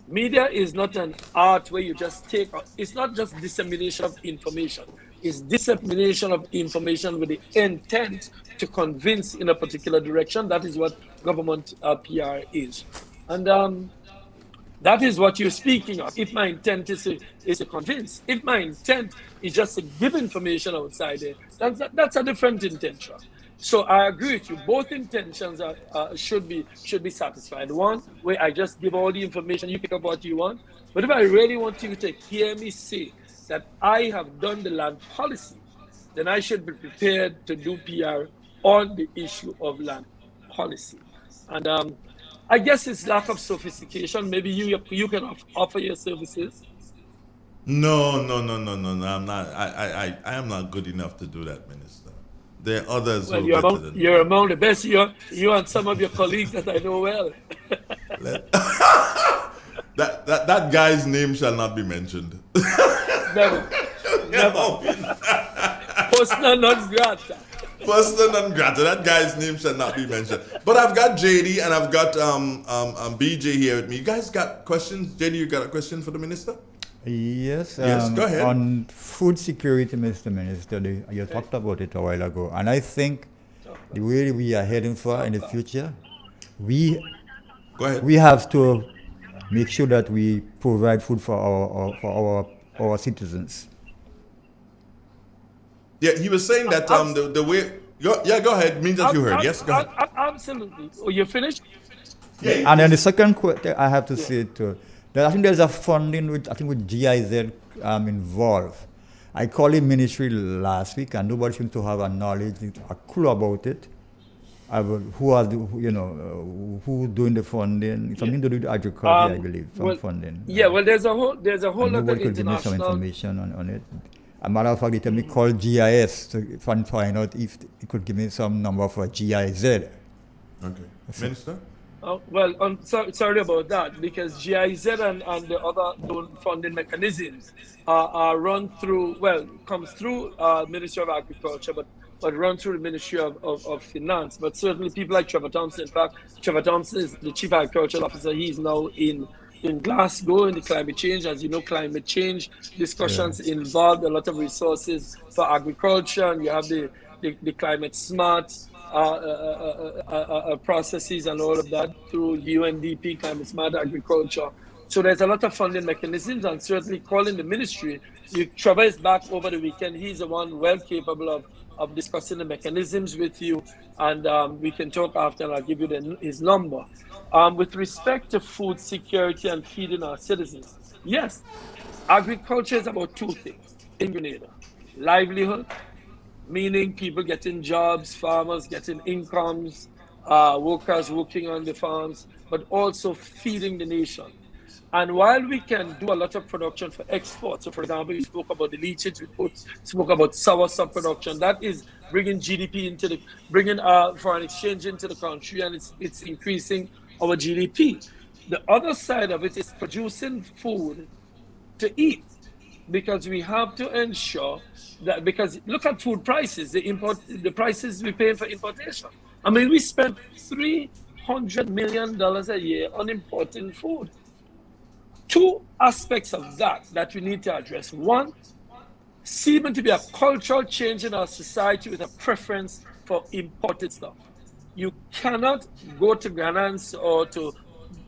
Media is not an art where you just it's not just dissemination of information. It's dissemination of information with the intent to convince in a particular direction. That is what government PR is. And that is what you're speaking of. If my intent is to convince, if my intent is just to give information outside there, that's a different intention. So I agree with you. Both intentions should be satisfied. One, where I just give all the information, you pick up what you want. But if I really want you to hear me say that I have done the land policy, then I should be prepared to do PR on the issue of land policy. And I guess it's lack of sophistication. Maybe you can offer your services. No. I'm not. I am not good enough to do that, Minister. There are others who are better than me. You're among the best. You and some of your colleagues that I know well. that guy's name shall not be mentioned. Never. Persona non grata. Persona non grata. That guy's name shall not be mentioned. But I've got Jaydee and I've got BJ here with me. You guys got questions? Jaydee, you got a question for the minister? Yes, go ahead. On food security, Mr. Minister, you talked about it a while ago, and I think the way we are heading for in the future, we have to make sure that we provide food for our citizens. Yeah, he was saying that the way. Go ahead. Means that you heard. Yes, go ahead. Absolutely. Oh, you finished? And then the second question I have to say too, that I think there's a funding with GIZ involved. I called the ministry last week and nobody seemed to have a knowledge, a clue about it. Who are who doing the funding? Something to do with agriculture, I believe, funding. Yeah, well, there's a whole lot of nobody could give me some information on it. A matter of fact, they tell me call GIS to find out if it could give me some number for GIZ. Okay, Minister. Sorry about that, because GIZ and the other funding mechanisms are run through, comes through Ministry of Agriculture, but run through the Ministry of Finance. But certainly people like Trevor Thompson, in fact, Trevor Thompson is the Chief Agricultural Officer. He's now in Glasgow in the climate change. As you know, climate change discussions involve a lot of resources for agriculture, and you have the climate smart processes and all of that through UNDP, climate smart agriculture. So there's a lot of funding mechanisms, and certainly calling the ministry. Trevor is back over the weekend. He's the one well capable of discussing the mechanisms with you, and we can talk after, and I'll give you his number. With respect to food security and feeding our citizens, yes, agriculture is about two things in Grenada. Livelihood, meaning people getting jobs, farmers getting incomes, workers working on the farms, but also feeding the nation. And while we can do a lot of production for export, so for example, you spoke about the leachage, we spoke about soursop production, that is bringing GDP bringing foreign exchange into the country, and it's increasing our GDP. The other side of it is producing food to eat, because we have to ensure that, because look at food prices, the prices we pay for importation. I mean, we spend $300 million a year on importing food. Two aspects of that we need to address. One, seeming to be a cultural change in our society with a preference for imported stuff. You cannot go to Ghanans or to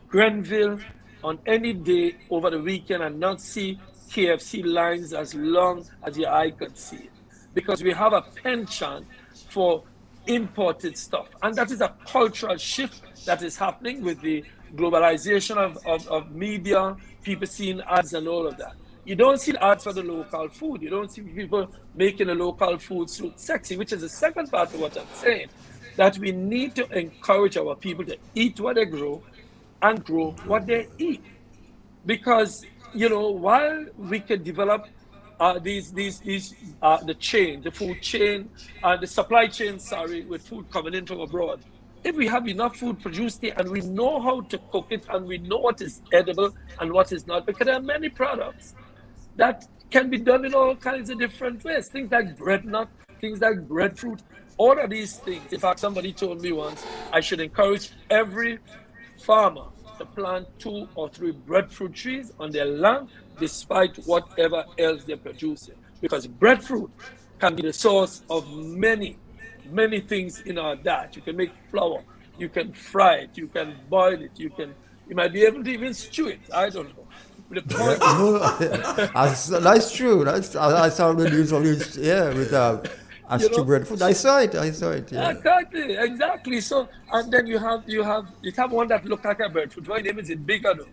Grenville on any day over the weekend and not see KFC lines as long as your eye could see it, because we have a penchant for imported stuff, and that is a cultural shift that is happening with the globalization of media, people seeing ads and all of that. You don't see ads for the local food. You don't see people making the local food look sexy, which is the second part of what I'm saying, that we need to encourage our people to eat what they grow and grow what they eat. Because, while we can develop the chain, the food chain, the supply chain, with food coming in from abroad, if we have enough food produced here and we know how to cook it and we know what is edible and what is not, because there are many products that can be done in all kinds of different ways. Things like bread nut, things like breadfruit, all of these things. In fact, somebody told me once I should encourage every farmer to plant 2 or 3 breadfruit trees on their land, despite whatever else they're producing. Because breadfruit can be the source of many things in our diet. You can make flour, you can fry it, you can boil it, you might be able to even stew it. I don't know. That's true. I saw the news of it, with stew breadfruit. I saw it. Yeah. Exactly. So, and then you have one that looks like a breadfruit. Why name is it bigger though?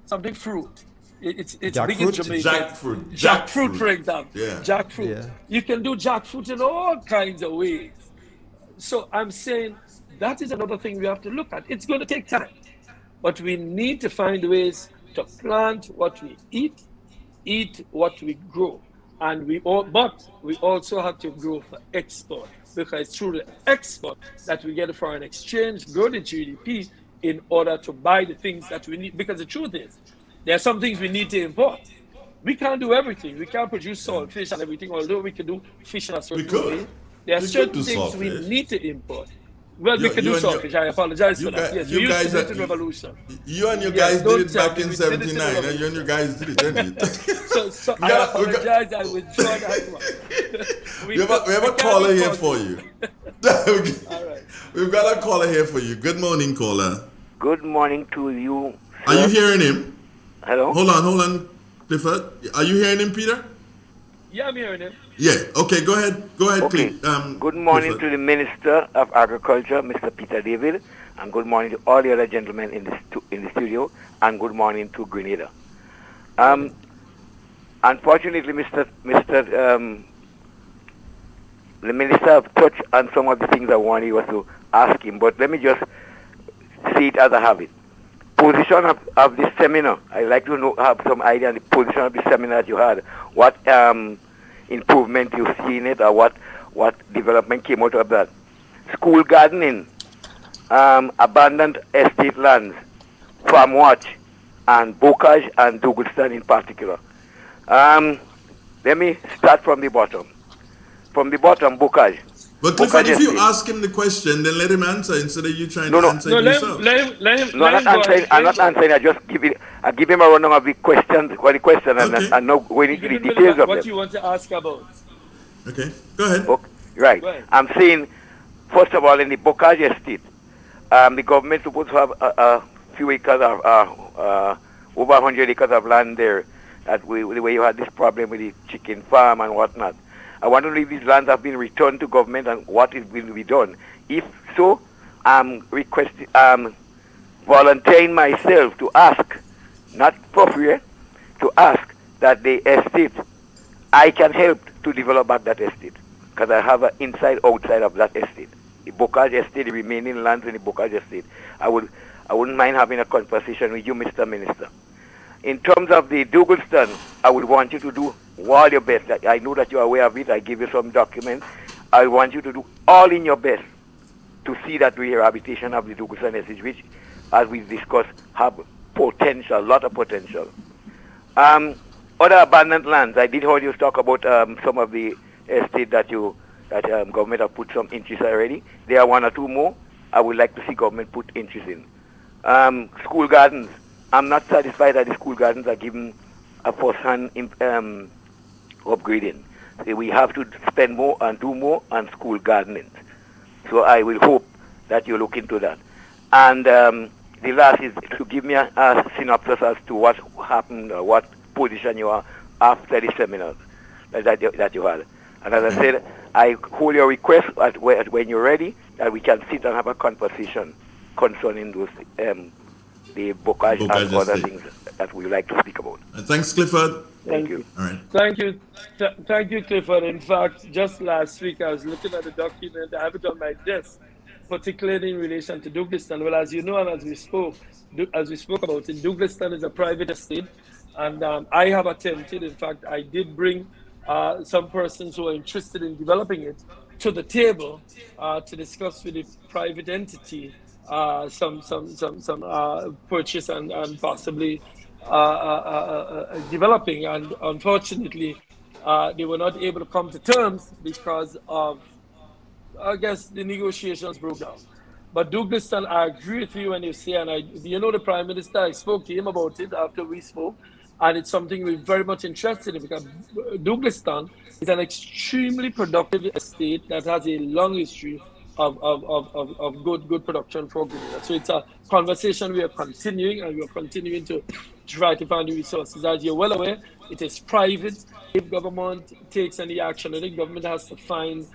Something fruit. It's big in Jamaica. Jackfruit, for example. Yeah. Jackfruit. Yeah. You can do jackfruit in all kinds of ways. So I'm saying that is another thing we have to look at. It's going to take time, but we need to find ways to plant what we eat what we grow, but we also have to grow for export, because it's through the export that we get a foreign exchange, grow the GDP in order to buy the things that we need. Because the truth is, there are some things we need to import. We can't do everything. We can't produce salt fish and everything, although we can do fish in a certain way. There are certain things we need to import. Well, we can do saltfish. I apologize for that. Yes, we used to do it in Revolution. You and your guys did it back in 79. You and your guys did it, didn't you? So I apologize. I withdraw that one. We have a caller here for you. All right. We've got a caller here for you. Good morning, caller. Good morning to you, sir. Are you hearing him? Hello? Hold on, Clifford. Are you hearing him, Peter? Yeah, I'm hearing him. Yeah. Okay, go ahead, okay. please. Good morning Clifford. to the Minister of Agriculture, Mr. Peter David. and good morning to all the other gentlemen in the studio, and good morning to Grenada. Unfortunately, the minister have touched on some of the things I wanted was to ask him, but let me just see it as I have it. Position of this seminar. I'd like to have some idea on the position of the seminar that you had. What improvement you see in it, or what development came out of that. School gardening, abandoned estate lands, farm watch, and bocage and Douglaston in particular. Let me start from the bottom. From the bottom, bocage. But Clifford, if you ask him the question, then let him answer instead of you trying to answer it yourself. I'm not answering. I just give him a rundown of the questions, and now going into the details of them. What you want to ask about? Okay, go ahead. Okay. Right. I'm saying, first of all, in the bocage estate, the government is supposed to have a few acres of, over 100 acres of land there, the way you had this problem with the chicken farm and whatnot. I want to know if these lands have been returned to government and what is will be done. If so, I'm volunteering myself to ask, not for free, to ask that the estate, I can help to develop back that estate, because I have an inside outside of that estate. The bocage estate, the remaining lands in the bocage estate. I wouldn't mind having a conversation with you, Mr. Minister. In terms of the Douglaston, I would want you to do all your best. I know that you're aware of it. I give you some documents. I want you to do all in your best to see that rehabilitation of the Douglaston estate, which, as we discussed, have potential, a lot of potential. Other abandoned lands, I did hear you talk about some of the estate that government have put some interest already. There are one or two more I would like to see government put interest in. School gardens. I'm not satisfied that the school gardens are given a first-hand upgrading. So we have to spend more and do more on school gardening. So I will hope that you look into that. And the last is to give me a synopsis as to what happened, or what position you are after the seminars that you had. And as I said, I hold your request when you're ready, that we can sit and have a conversation concerning those the bocage and other things that we would like to speak about. Thanks, Clifford. Thank you. All right. Thank you. Thank you, Clifford. In fact, just last week I was looking at the document. I have it on my desk, particularly in relation to Douglaston. Well, as you know, and as we spoke about it, Douglaston is a private estate, and I have attempted. In fact, I did bring some persons who are interested in developing it to the table to discuss with the private entity some purchase and possibly developing, and unfortunately they were not able to come to terms because of, I guess, the negotiations broke down. But Douglaston, I agree with you when you say, and the Prime Minister, I spoke to him about it after we spoke, and it's something we're very much interested in, because Douglaston is an extremely productive estate that has a long history of good production for Grenada. So it's a conversation we are continuing, and we are continuing to try to find the resources. As you're well aware, it is private. If government takes any action, I think government has to find,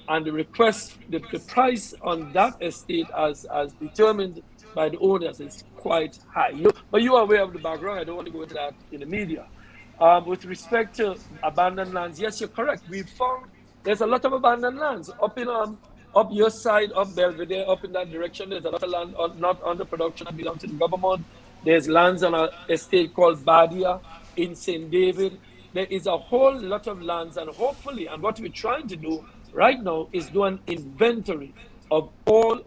and the request, the price on that estate as determined by the owners is quite high. But you are aware of the background. I don't want to go into that in the media. With respect to abandoned lands, yes, you're correct. We've found there's a lot of abandoned lands up in up your side, up Belvedere, up in that direction. There's a lot of land not under production that belongs to the government. There's lands on an estate called Badia in St. David. There is a whole lot of lands, and hopefully, and what we're trying to do right now is do an inventory of all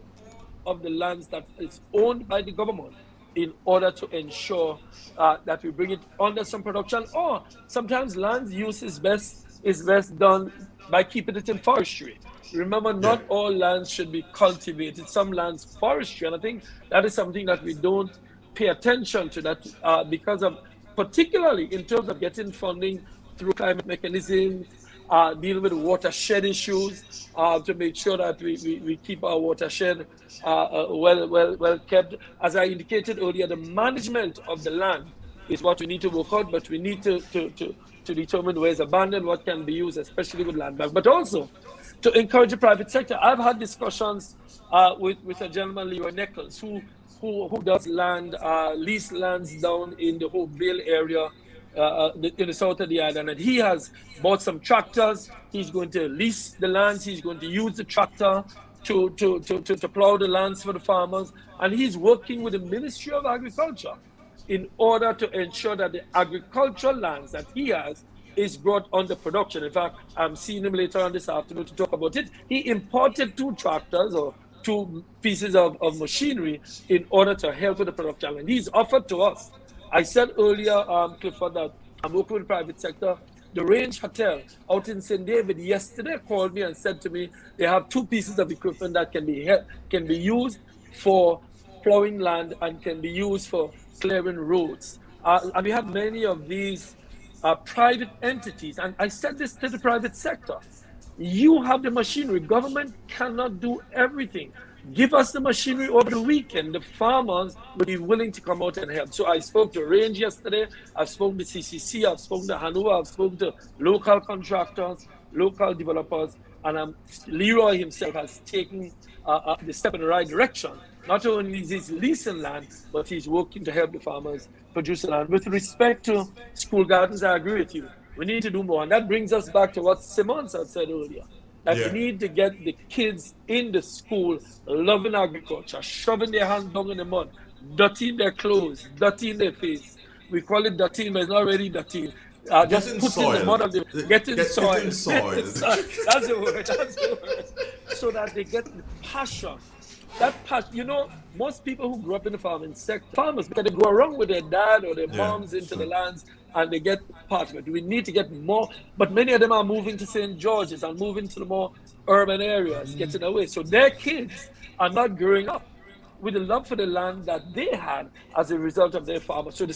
of the lands that is owned by the government in order to ensure that we bring it under some production. Or sometimes land use is best done by keeping it in forestry. Remember, not all lands should be cultivated. Some lands forestry, and I think that is something that we don't pay attention to, that because of, particularly in terms of getting funding through climate mechanisms, dealing with watershed issues, to make sure that we keep our watershed well kept. As I indicated earlier, the management of the land is what we need to work out, but we need to determine where it's abandoned, what can be used, especially with land bank. But also, to encourage the private sector. I've had discussions with a gentleman, Leroy Nichols, who does land, lease lands down in the whole Vale area, in the south of the island. And he has bought some tractors. He's going to lease the lands. He's going to use the tractor to plow the lands for the farmers. And he's working with the Ministry of Agriculture in order to ensure that the agricultural lands that he has is brought under production. In fact, I'm seeing him later on this afternoon to talk about it. He imported 2 tractors or 2 pieces of machinery in order to help with the production. And he's offered to us. I said earlier, Clifford, that I'm working with the private sector. The Range Hotel out in St. David yesterday called me and said to me they have 2 pieces of equipment that can be used for plowing land and can be used for clearing roads. And we have many of these private entities. And I said this to the private sector. You have the machinery. Government cannot do everything. Give us the machinery over the weekend. The farmers will be willing to come out and help. So I spoke to Range yesterday. I've spoken to CCC. I've spoken to Hanover. I've spoken to local contractors, local developers. And Leroy himself has taken the step in the right direction. Not only is he leasing land, but he's working to help the farmers produce land. With respect to school gardens, I agree with you. We need to do more. And that brings us back to what Simons had said earlier. That we need to get the kids in the school loving agriculture, shoving their hands down in the mud, dirtying their clothes, dirtying their face. We call it dirtying, but it's not really dirtying. Just putting the mud of the getting soil. That's the word. That's the word. So that they get the passion. That passion. You know, most people who grew up in the farming sector, farmers, because they go around with their dad or their moms into the lands and they get part of it. We need to get more, but many of them are moving to St. George's and moving to the more urban areas, getting away. So their kids are not growing up with the love for the land that they had as a result of their farmers. So the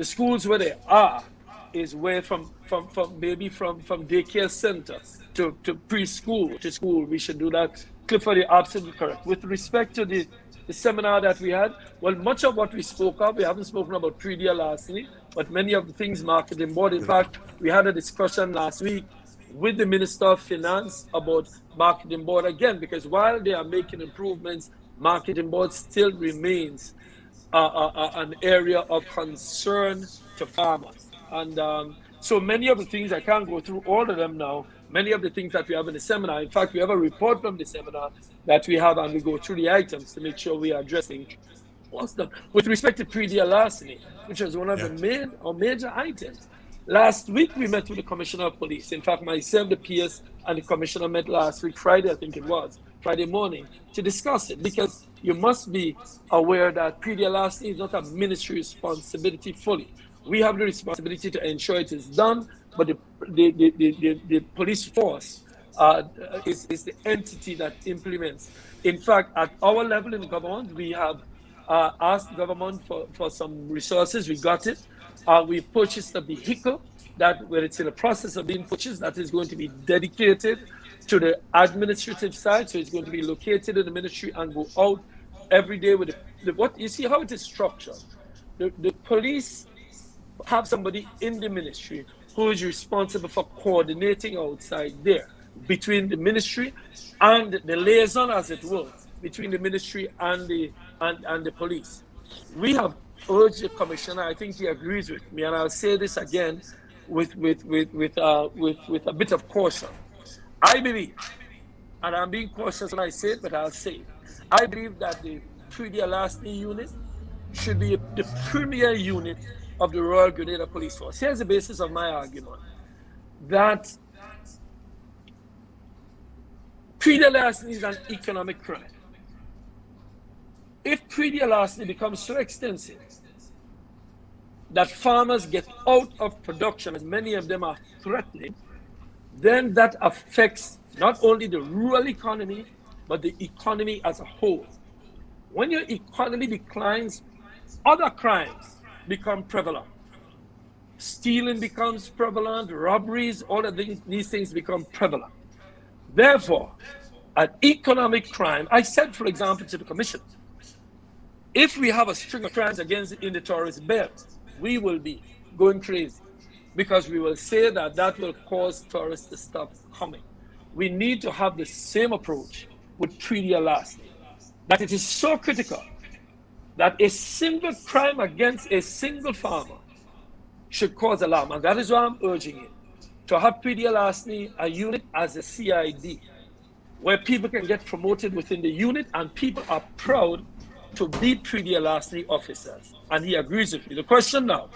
schools where they are is where from daycare center to preschool to school. We should do that. Clifford, you're absolutely correct. With respect to the seminar that we had, well, much of what we spoke of, we haven't spoken about pre-deal lastly, but many of the things marketing board. In fact, we had a discussion last week with the Minister of Finance about marketing board again, because while they are making improvements, marketing board still remains an area of concern to farmers. And so many of the things, I can't go through all of them now, many of the things that we have in the seminar. In fact, we have a report from the seminar that we have, and we go through the items to make sure we are addressing what's done. With respect to pre-deal larceny, which was one of the major items. Last week, we met with the Commissioner of Police. In fact, myself, the PS, and the Commissioner met last week, Friday, I think it was, Friday morning, to discuss it, because you must be aware that pre-deal larceny is not a ministry responsibility fully. We have the responsibility to ensure it is done, but the police force is the entity that implements. In fact, at our level in the government, we have asked the government for some resources. We got it. We purchased a vehicle that, when it's in the process of being purchased, that is going to be dedicated to the administrative side. So it's going to be located in the ministry and go out every day with what you see how it is structured. The police have somebody in the ministry who is responsible for coordinating outside there between the ministry and the liaison, as it were, between the ministry and the police. We have urged the commissioner, I think he agrees with me, and I'll say this again with a bit of caution. I believe, and I'm being cautious when I say it, but I'll say it, I believe that the pre-deal larceny unit should be the premier unit of the Royal Grenada Police Force. Here's the basis of my argument, that pre-deal larceny is an economic crime. If pre-deal larceny becomes so extensive that farmers get out of production, as many of them are threatening, then that affects not only the rural economy, but the economy as a whole. When your economy declines, other crimes become prevalent. Stealing becomes prevalent, robberies, all of these things become prevalent. Therefore, an economic crime, I said, for example, to the commission, if we have a string of crimes against in the tourist belt, we will be going crazy, because we will say that will cause tourists to stop coming. we need to have the same approach with pre-deal larceny, that it is so critical that a single crime against a single farmer should cause alarm. And that is why I'm urging it, to have pre-deal larceny, a unit as a CID, where people can get promoted within the unit and people are proud to be pre-deal larceny officers. And he agrees with me. The question now,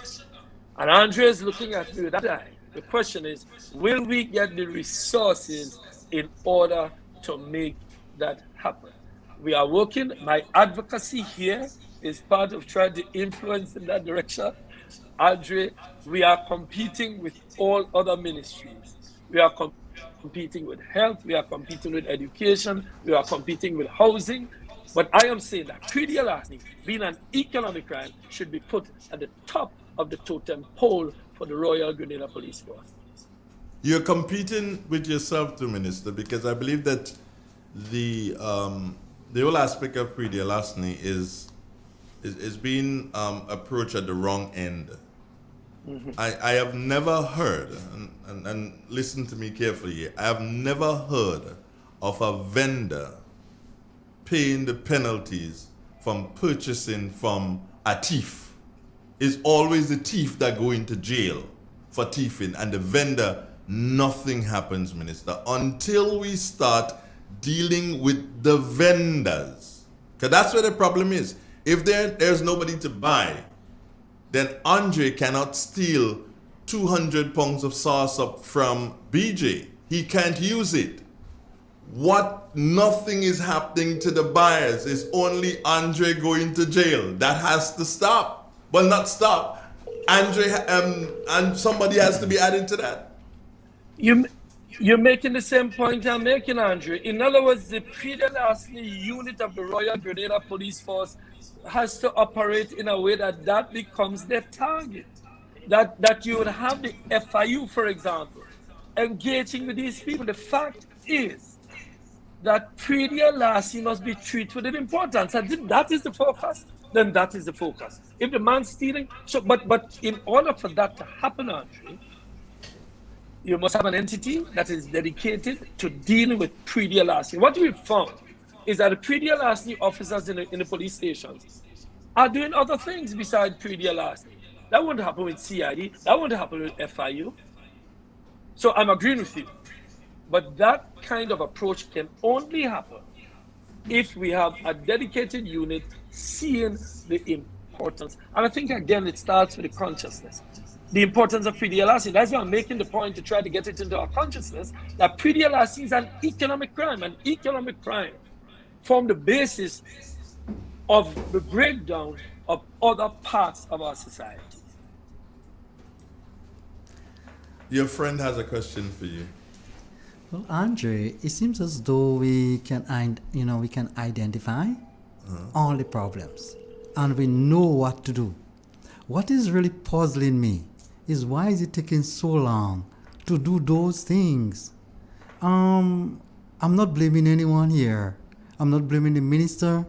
and Andre is looking at me with that eye, the question is, will we get the resources in order to make that happen? We are working. My advocacy here is part of trying to influence in that direction. Andre, we are competing with all other ministries. We are competing with health, we are competing with education, we are competing with housing. But I am saying that pre-deal larceny, being an economic crime, should be put at the top of the totem pole for the Royal Grenada Police Force. You're competing with yourself too, Minister, because I believe that the whole aspect of pre-deal larceny is being approached at the wrong end. Mm-hmm. I have never heard, and listen to me carefully here, I have never heard of a vendor paying the penalties from purchasing from a thief. It's always the thief that go into jail for thieving, and the vendor, nothing happens, Minister, until we start dealing with the vendors. Because that's where the problem is. If there's nobody to buy, then Andre cannot steal 200 pounds of sauce up from BJ. He can't use it. Nothing is happening to the buyers. It's only Andre going to jail. That has to stop. Well, not stop. Andre, and somebody has to be added to that. You're making the same point I'm making, Andre. In other words, the pre-deal larceny unit of the Royal Grenada Police Force has to operate in a way that becomes their target. That you would have the FIU, for example, engaging with these people. The fact is that pre-deal larceny must be treated with importance. And if that is the focus, then that is the focus. If the man's stealing, but in order for that to happen, Andre, you must have an entity that is dedicated to dealing with pre-deal larceny. What we've found is that the pre-deal larceny officers in the police stations are doing other things besides pre-deal larceny. That wouldn't happen with CID. That wouldn't happen with FIU. So I'm agreeing with you. But that kind of approach can only happen if we have a dedicated unit seeing the importance. And I think, again, it starts with the consciousness. The importance of pre-deal larceny. That's why I'm making the point to try to get it into our consciousness that pre-deal larceny is an economic crime. An economic crime form the basis of the breakdown of other parts of our society. Your friend has a question for you. Well, Andre, it seems as though we can identify all the problems, and we know what to do. What is really puzzling me is why is it taking so long to do those things? I'm not blaming anyone here. I'm not blaming the minister.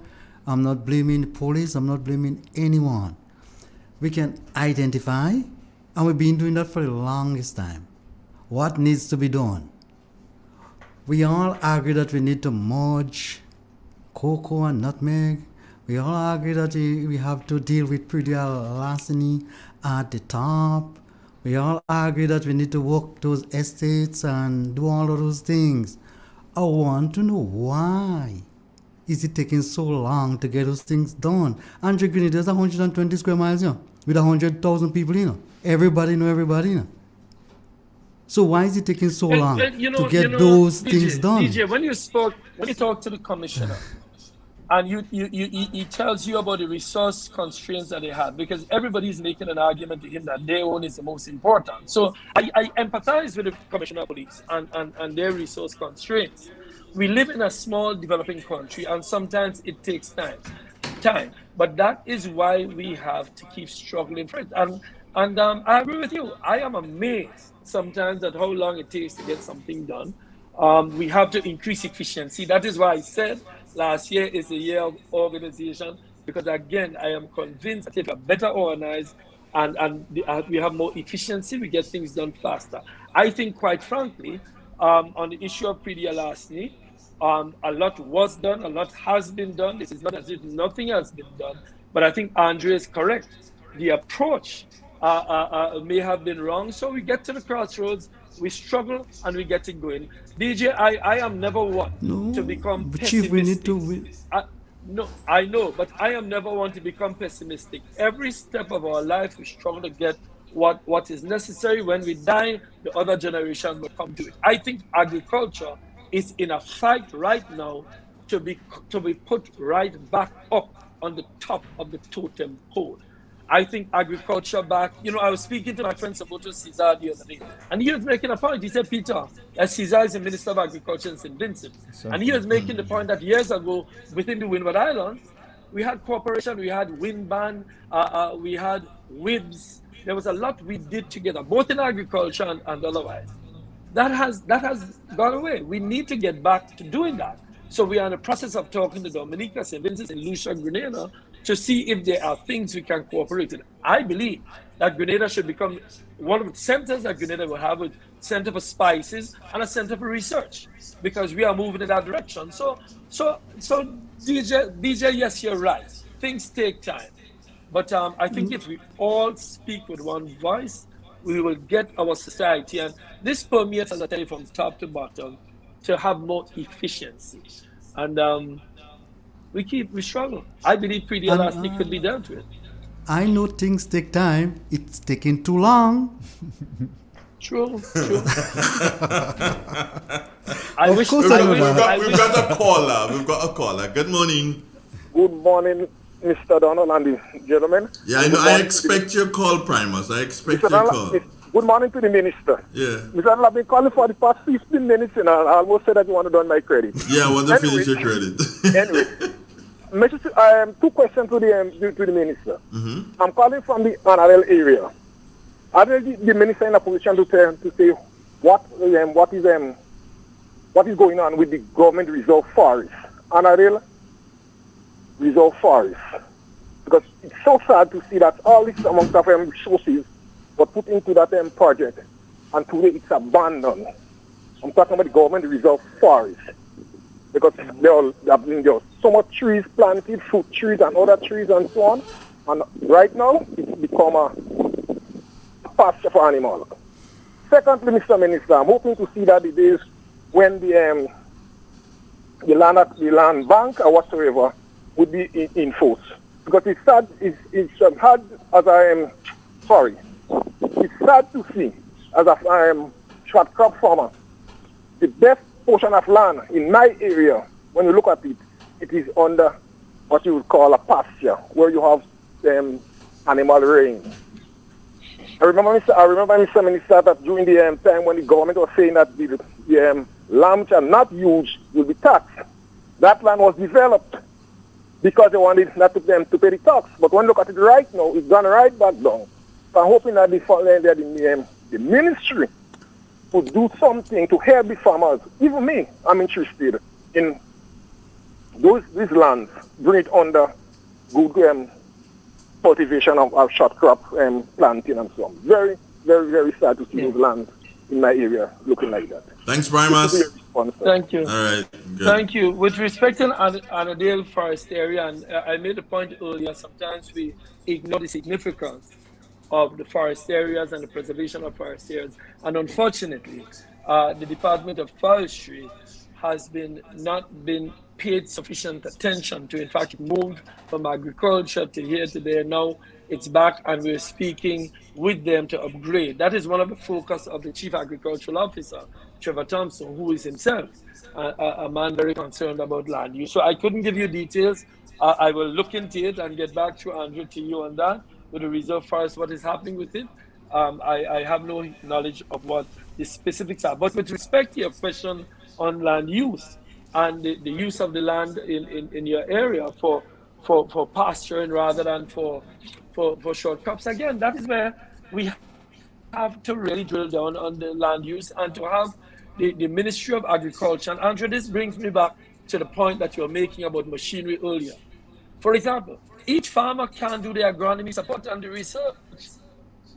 I'm not blaming the police. I'm not blaming anyone. We can identify, and we've been doing that for the longest time. What needs to be done? We all agree that we need to merge cocoa and nutmeg. We all agree that we have to deal with pre-deal larceny at the top. We all agree that we need to work those estates and do all of those things. I want to know why is it taking so long to get those things done? Andre Grenada is 120 square miles, with 100,000 people, Everybody know everybody, So why is it taking so long to get those things done? DJ, when you talk to the commissioner, and he tells you about the resource constraints that they have, because everybody's making an argument to him that their own is the most important. So I empathize with the commissioner of police and their resource constraints. We live in a small developing country, and sometimes it takes time. But that is why we have to keep struggling for it. And I agree with you. I am amazed sometimes at how long it takes to get something done. We have to increase efficiency. That is why I said last year is a year of organization, because again, I am convinced that if we are better organized and we have more efficiency, we get things done faster. I think, quite frankly, on the issue of pre-elasticity. A lot was done, a lot has been done. This is not as if nothing has been done, but I think Andre is correct. The approach may have been wrong. So we get to the crossroads, we struggle, and we get it going. DJ, I am never one to become Chief, we need pessimistic. to. No, I know, but I am never one to become pessimistic. Every step of our life, we struggle to get what is necessary. When we die, the other generation will come to it. I think agriculture is in a fight right now to be put right back up on the top of the totem pole. I think agriculture back, I was speaking to my friend Saboto Cesar the other day, and he was making a point. He said, Peter, Cesar is the Minister of Agriculture in St. Vincent. And he was making the point that years ago, within the Windward Islands, we had cooperation, we had Windban, we had WIBS. There was a lot we did together, both in agriculture and otherwise. That has gone away. We need to get back to doing that. So we are in the process of talking to Dominica, St. Vincent, and Lucia, Grenada, to see if there are things we can cooperate with. I believe that Grenada should become one of the centers that Grenada will have, a center for spices and a center for research, because we are moving in that direction. So DJ, yes, you're right. Things take time. But I think if we all speak with one voice, we will get our society, and this permeates, as I tell you, from top to bottom, to have more efficiency. And we struggle. I believe pre-elastic could be done to it. I know things take time. It's taking too long. True. We've got a caller. Good morning. Good morning, Mr. Donald and the gentlemen. Yeah, I know. I expect your call, Primus. I expect your call. Good morning to the minister. Yeah. Mr. Donald, I've been calling for the past 15 minutes and I almost said that you want to do my credit. Yeah, I want to finish your credit. Anyway, two questions to the minister. Mm-hmm. I'm calling from the NRL area. Are the minister in a position to say what is going on with the government reserve forest, NRL reserve forest? Because it's so sad to see that all this amount of resources were put into that project, and today it's abandoned. I'm talking about the government reserve forest, because there have been so much trees planted, fruit trees and other trees and so on, and right now it's become a pasture for animals. Secondly, Mr. Minister, I'm hoping to see that the days when the land bank or whatsoever would be in force, because it's sad. It's hard as it's sad to see as a short crop farmer. The best portion of land in my area, when you look at it, it is under what you would call a pasture, where you have animal rearing. I remember, Mr. Minister, that during the time when the government was saying that the land which are not used will be taxed, that land was developed because they wanted not them to pay the tax. But when you look at it right now, it's gone right back down. So I'm hoping that the ministry would do something to help the farmers. Even me, I'm interested in these lands, bring it under good cultivation of short crop planting and so on. Very, very, very sad to see those lands in my area looking like that. Thanks, Primus. Thank you. All right. Good. Thank you. With respect to Annandale Forest area, and I made a point earlier, sometimes we ignore the significance of the forest areas and the preservation of forest areas. And unfortunately, the Department of Forestry has not been paid sufficient attention to. In fact, it moved from agriculture to here to there. Now it's back, and we're speaking with them to upgrade. That is one of the focus of the Chief Agricultural Officer, Trevor Thompson, who is himself a man very concerned about land use. So I couldn't give you details. I will look into it and get back to Andrew, to you on that, with the reserve forest, what is happening with it. I have no knowledge of what the specifics are. But with respect to your question on land use and the use of the land in your area for pasturing rather than for short crops, again, that is where we have to really drill down on the land use and to have the Ministry of Agriculture. And Andrew, this brings me back to the point that you were making about machinery earlier. For example, each farmer can do the agronomy support and the research.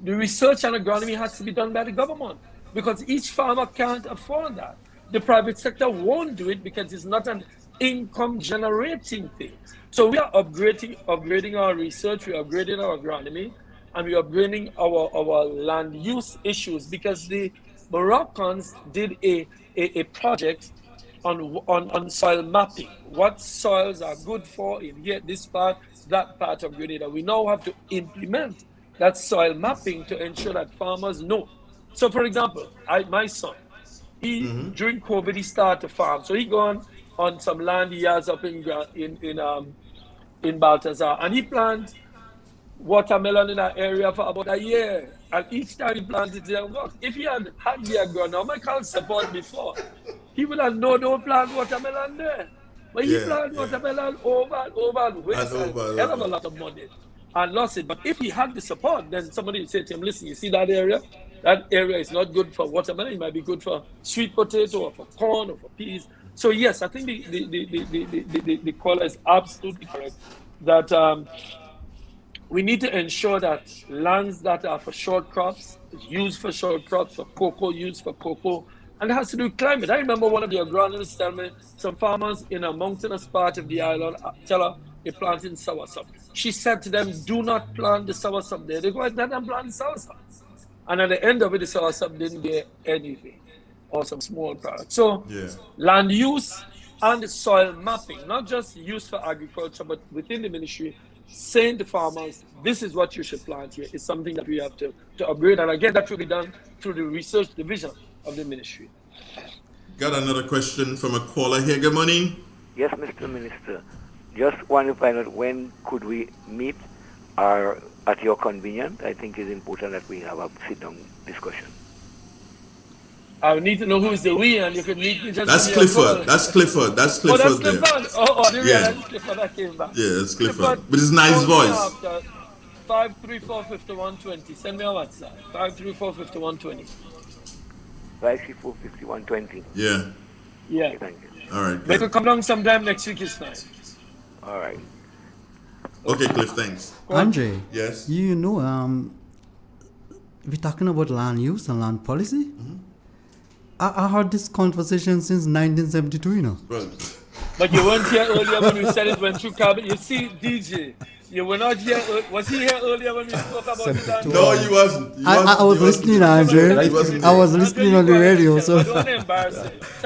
The research and agronomy has to be done by the government. because each farmer can't afford that. The private sector won't do it because it's not an income generating thing. So we are upgrading our research, we're upgrading our agronomy, and we're upgrading our land use issues, because the Moroccans did a project on soil mapping. What soils are good for in here, this part, that part of Grenada. We now have to implement that soil mapping to ensure that farmers know. So, for example, my son, during COVID, he started to farm. So he gone on some land he has up in Baltazar, and he planted watermelon in that area for about a year. And each time he planted it, look, if he had the agronomical support before, he would have known don't plant watermelon there. But he planted watermelon over and over and wasted a hell of a lot of money and lost it. But if he had the support, then somebody would say to him, listen, you see that area? That area is not good for watermelon. It might be good for sweet potato or for corn or for peas. So yes, I think the caller is absolutely correct that we need to ensure that lands that are for short crops is used for short crops, for cocoa used for cocoa, and it has to do with climate. I remember one of the agronomists tell me some farmers in a mountainous part of the island tell her they're planting soursop. She said to them, do not plant the soursop there. They go ahead and plant soursop. And at the end of it, the soursop didn't get anything or some small product. So land use and soil mapping, not just used for agriculture, but within the ministry, saying to farmers, this is what you should plant here, is something that we have to upgrade. And again, that will be done through the research division of the ministry. Got another question from a caller here. Good morning. Yes, Mr. Minister. Just want to find out when could we meet or at your convenience. I think it's important that we have a sit-down discussion. I need to know who is the we, and you can meet me just. That's Clifford. That's Clifford. That's Clifford. Oh, that's Clifford. Oh, the real Clifford that came back. Yeah, it's Clifford. With his nice voice. 534-5120. Send me a WhatsApp. 534-5120. 534-5120. Yeah. Yeah. Okay, thank you. All right. They could come down sometime next week. Is fine. All right. Okay, Cliff. Thanks. Andre. Yes. You know, we're talking about land use and land policy. I heard this conversation since 1972, you know. Right. But you weren't here earlier when we said it went through carbon. You see, DJ, you were not here. Was he here earlier when we spoke about it? No, he wasn't. I was listening, Andre. I was listening on the radio. So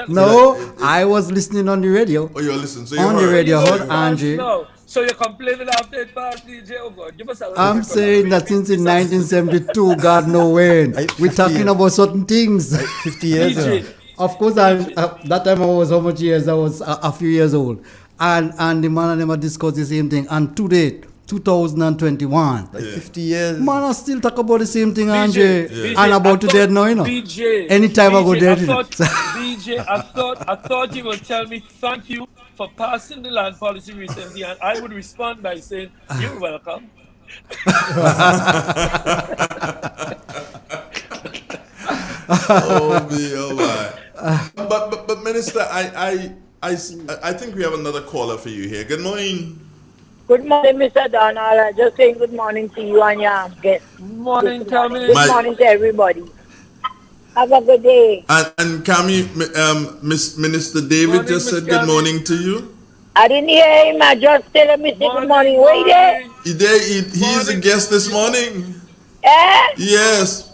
no, I was listening on the radio. Oh, you were listening. So on the radio, heard Andre. No. So you're complaining after it passed, DJ? Oh God, give us a I'm saying that since in 1972, God know when, we're talking about certain things. 50 years ago. Of course, that time I was how much years? I was a few years old. And the man and them discussed the same thing. And today, 2021. 50 years. Man, I still talk about the same thing, Andre. And about today now, you know. BJ, anytime I go there. I thought you would tell me thank you for passing the land policy recently, and I would respond by saying, you're welcome. Oh my. But Minister, I think we have another caller for you here. Good morning. Good morning, Mr. Donald. Just saying good morning to you and your guest. Good morning, Camille. Good morning to everybody. Have a good day. And Camille, Minister David just said good morning to you. I didn't hear him. I just tell him good morning. Wait there. He's a guest this morning. Eh? Yes.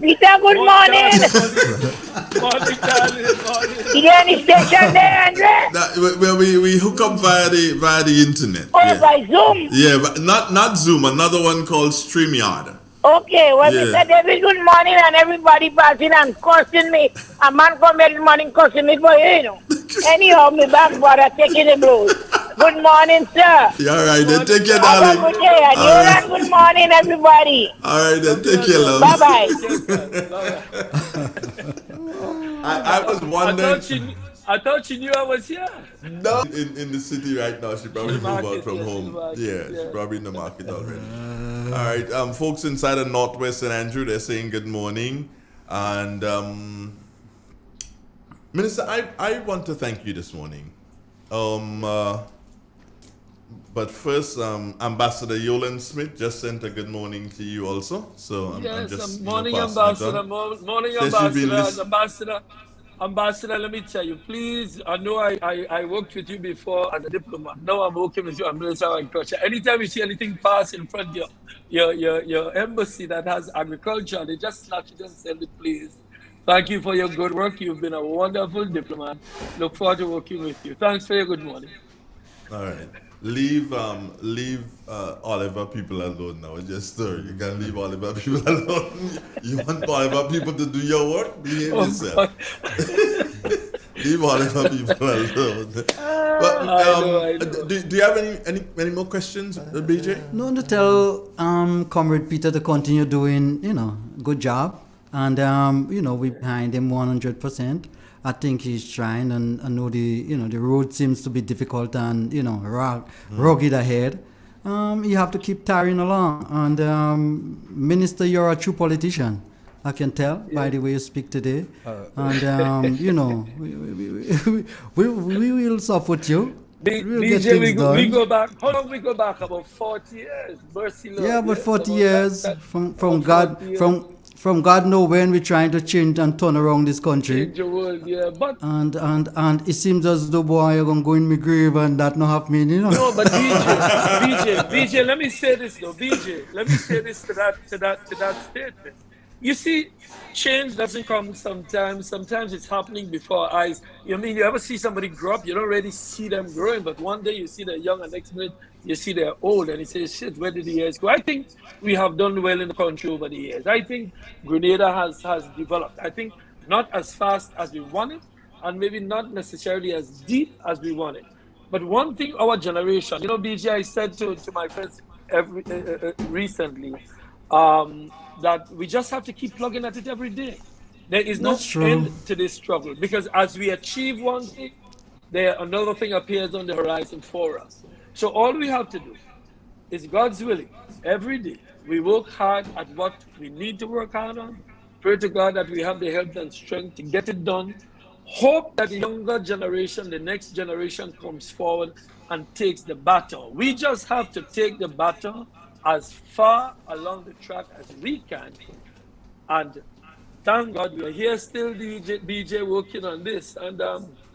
Peter, good morning. Morning, darling. Is there any station there, Andre? Well, we hook up via the internet. Oh, by Zoom? Yeah, but not Zoom. Another one called StreamYard. Okay, well, Mr. David, good morning, and everybody passing and cursing me. A man come here this morning cursing me for you know. Anyhow, me back brother taking the blows. Good morning, sir. Yeah, all right, then take care, darling. Have a good day, and good morning, everybody. All right, then take care, love. Bye-bye. I was wondering. I thought she knew I was here. No, in the city right now. She probably moved out from home. She's probably in the market already. All right, folks inside of Northwest St. Andrew, they're saying good morning. And Minister, I want to thank you this morning. But first, Ambassador Yolan Smith just sent a good morning to you also. So I'm Yes, just morning, passing Ambassador. it on. Morning, Says you've been Ambassador. Ambassador, let me tell you, please. I know I worked with you before as a diplomat. Now I'm working with you as Minister of Agriculture. Anytime you see anything pass in front of your embassy that has agriculture, they just snatch it and send it, please. Thank you for your good work. You've been a wonderful diplomat. Look forward to working with you. Thanks for your good morning. All right. Leave Oliver people alone now. It's just story. You can leave Oliver people alone. You want Oliver people to do your work? Behave yourself. Leave Oliver people alone. I know. Do you have any more questions, BJ? No, to tell Comrade Peter to continue doing, good job. And, we're behind him 100%. I think he's trying, and I know the road seems to be difficult and, rugged ahead. You have to keep tiring along. And, Minister, you're a true politician. I can tell by the way you speak today. And, we will support you. BJ, we go back. How long we go back? About 40 years. Mercy, Lord. Yeah, about 40 years from God, from God know when we're trying to change and turn around this country. Change the world, yeah. But and it seems as though, boy, you're gonna go in my grave and that not happening, No, but BJ, let me say this though, BJ. Let me say this to that statement. You see, change doesn't come sometimes. Sometimes it's happening before our eyes. You ever see somebody grow up? You don't really see them growing, but one day you see they're young, and next minute you see they're old, and you say, shit, where did the years go? I think we have done well in the country over the years. I think Grenada has developed. I think not as fast as we wanted, and maybe not necessarily as deep as we wanted. But one thing, our generation, BJ, I said to my friends recently, that we just have to keep plugging at it every day. There is no end to this struggle, because as we achieve one thing, another thing appears on the horizon for us. So all we have to do is, God's willing, every day we work hard at what we need to work hard on. Pray to God that we have the health and strength to get it done. Hope that the younger generation, the next generation, comes forward and takes the baton. We just have to take the baton as far along the track as we can. And thank God we're here still, BJ, working on this. And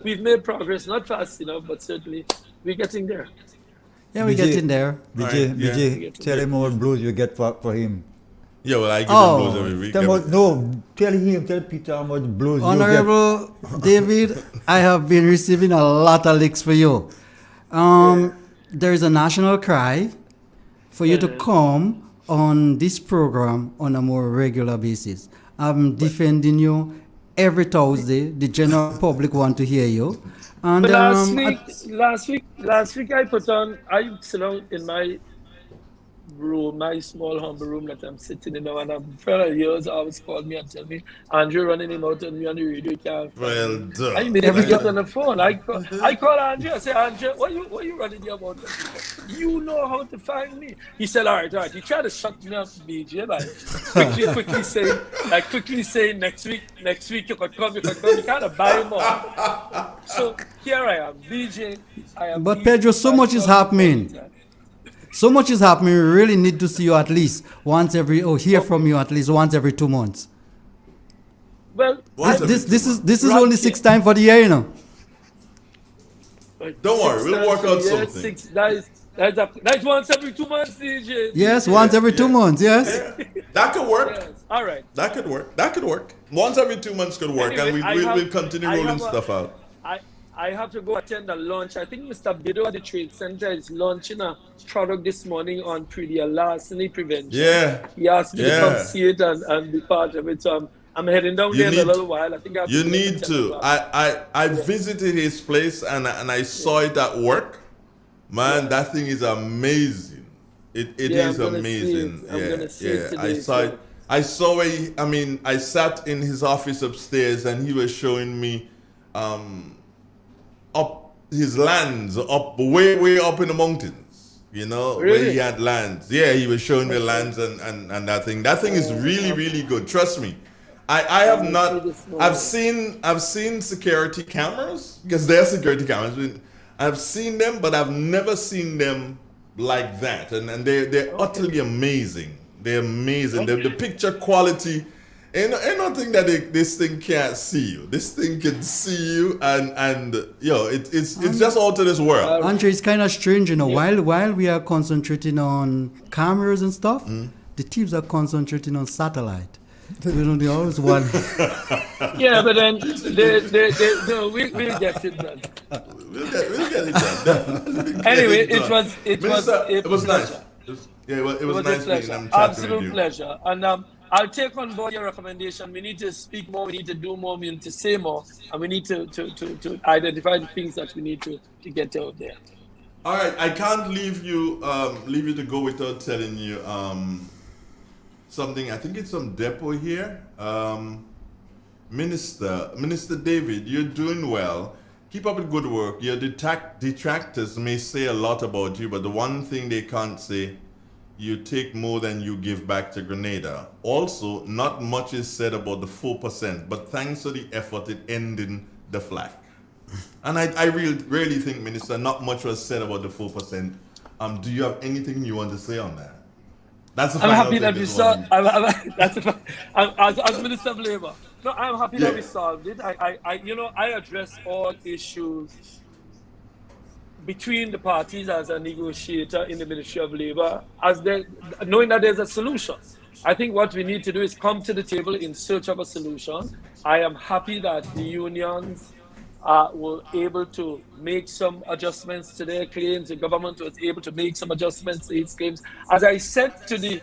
we've made progress, not fast enough, but certainly we're getting there. Yeah, we're getting there. BJ, tell him how much blues you get for him. Yeah, well, I give him blues every week. Tell Peter how much blues Honorable you get. David, I have been receiving a lot of licks for you. There is a national cry for you to come on this program on a more regular basis. I'm defending you every Thursday. The general public want to hear you. And but last week I sit down in my room, my small humble room that I'm sitting in now, and a friend of yours always called me and tell me, Andrew running him out on me on the radio, can't find me. I immediately get on the phone. I call Andrew, I say, Andrew, what you running your mouth? You know how to find me. He said, all right. He tried to shut me up, BJ, by quickly saying next week you could come, you kind of buy him up. So here I am, BJ. But Pedro, so much is happening. So much is happening. We really need to see you at least hear from you at least once every 2 months. Well, this is only 6 times for the year, Don't worry, we'll work out something. That's once every 2 months, DJ. Yes, once every 2 months, yes. Yeah. That could work. Yes. All right. That could work. Once every 2 months could work, Anyway, and we'll continue rolling stuff out. I have to go attend a launch. I think Mr. Bido at the Trade Center is launching a product this morning on larceny prevention. Yeah. He asked me to come see it and be part of it. So I'm heading down there in a little while. I think you need to. I visited his place and I saw it at work. Man, that thing is amazing. It is amazing. I saw it. I sat in his office upstairs and he was showing me up his lands way up in the mountains, really? where he had lands. Yeah, he was showing me lands and that thing. That thing is really, really good. Trust me. I've seen security cameras, because there are security cameras, I've seen them, but I've never seen them like that. And they're utterly amazing. They're amazing. The picture quality, ain't nothing that this thing can't see you. This thing can see you, and it's just out of this world. Andre, it's kind of strange, while we are concentrating on cameras and stuff, the teams are concentrating on satellite. They always want. Yeah, but then we'll get it done. We'll get it done. Anyway, Minister, it was nice. It was nice meeting and chatting with you. Absolute pleasure. And I'll take on board your recommendation. We need to speak more, we need to do more, we need to say more, and we need to identify the things that we need to get out there. All right, I can't leave you to go without telling you something. I think it's some depot here. Minister David, you're doing well. Keep up the good work. Your detractors may say a lot about you, but the one thing they can't say, you take more than you give back to Grenada. Also, not much is said about the 4%, but thanks to the effort, it ending the flag. And I really think, Minister, not much was said about the 4%. Do you have anything you want to say on that? That's the I'm happy that we solved. As Minister of Labour. No, I'm happy that we solved it. I address all issues between the parties as a negotiator in the Ministry of Labour, knowing that there's a solution. I think what we need to do is come to the table in search of a solution. I am happy that the unions were able to make some adjustments to their claims. The government was able to make some adjustments to its claims. As I said to the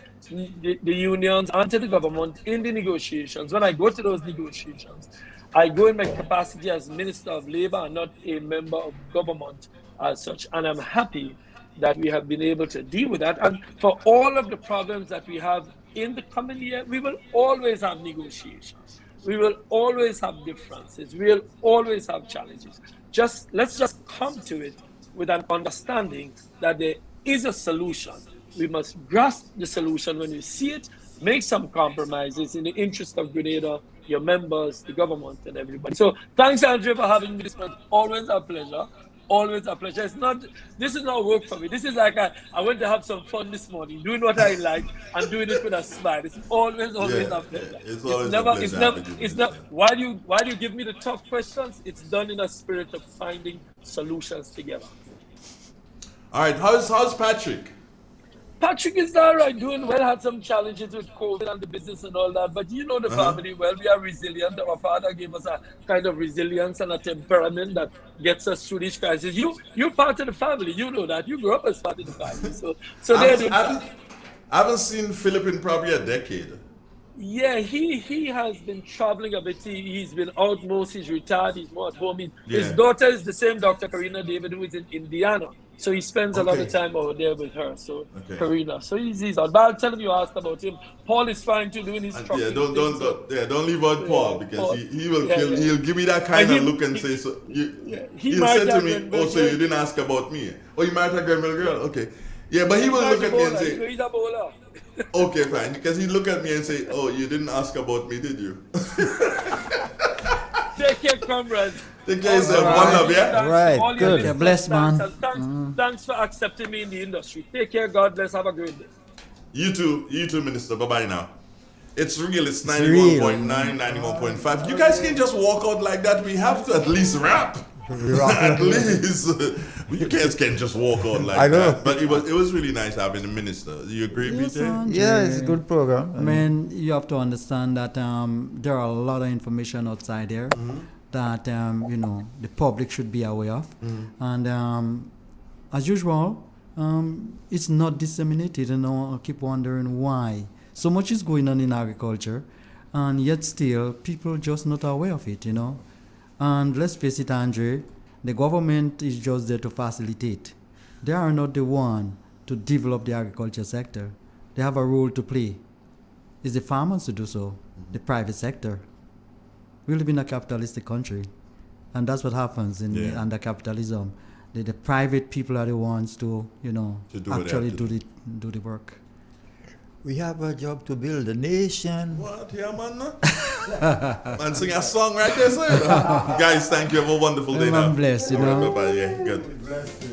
unions and to the government in the negotiations, when I go to those negotiations, I go in my capacity as Minister of Labour and not a member of government as such. And I'm happy that we have been able to deal with that. And for all of the problems that we have in the coming year, we will always have negotiations. We will always have differences. We will always have challenges. Let's just come to it with an understanding that there is a solution. We must grasp the solution when we see it, make some compromises in the interest of Grenada, your members, the government, and everybody. So thanks, Andre, for having me this month. Always a pleasure. Always a pleasure. This is not work for me. This is like I went to have some fun this morning, doing what I like and doing it with a smile. It's always a pleasure. It's never. Why do you give me the tough questions? It's done in a spirit of finding solutions together. All right, how's Patrick? Patrick is all right, doing well. Had some challenges with COVID and the business and all that, but you know the family well. We are resilient. Our father gave us a kind of resilience and a temperament that gets us through these crises. You're part of the family. You know that. You grew up as part of the family. So I haven't seen Philip in probably a decade. Yeah, he has been traveling a bit. He's been out most. He's retired. He's more at home. His daughter is the same Dr. Karina David, who is in Indiana. So he spends a lot of time over there with her. So Karina. So he's out. But I'll tell him you asked about him. Paul is fine too, doing his trucking. Yeah, don't leave out Paul, because he will kill. He'll give me that kind of look and say, so he'll say to me, oh, so you didn't ask about me. Oh, you married a girl. Okay. Yeah, but he will look at me and say, he's a bowler. Okay, fine. Because he look at me and say, oh, you didn't ask about me, did you? Take care, comrades. Take care yourself. One love, yeah? Right, good. Yeah, bless, man. Thanks for accepting me in the industry. Take care, God bless. Have a great day. You too, Minister. Bye-bye now. It's real. It's 91.9, 91.5. You guys can't just walk out like that. We have to at least rap. At least. You guys can't just walk out like that. But it was really nice having the minister. Do you agree, BJ? Yeah, it's a good program. I mean, you have to understand that there are a lot of information outside there that the public should be aware of. And as usual, it's not disseminated. I keep wondering why. So much is going on in agriculture, and yet still people just not aware of it, And let's face it, Andre, the government is just there to facilitate. They are not the one to develop the agriculture sector. They have a role to play. It's the farmers to do so, the private sector. We live in a capitalistic country, and that's what happens under capitalism. The private people are the ones to actually do the work. We have a job to build a nation. What? Yeah, man. Man, sing a song right there, sir. Guys, thank you. Have a wonderful day now. I'm blessed, you All right, know. bye-bye. Yeah, good.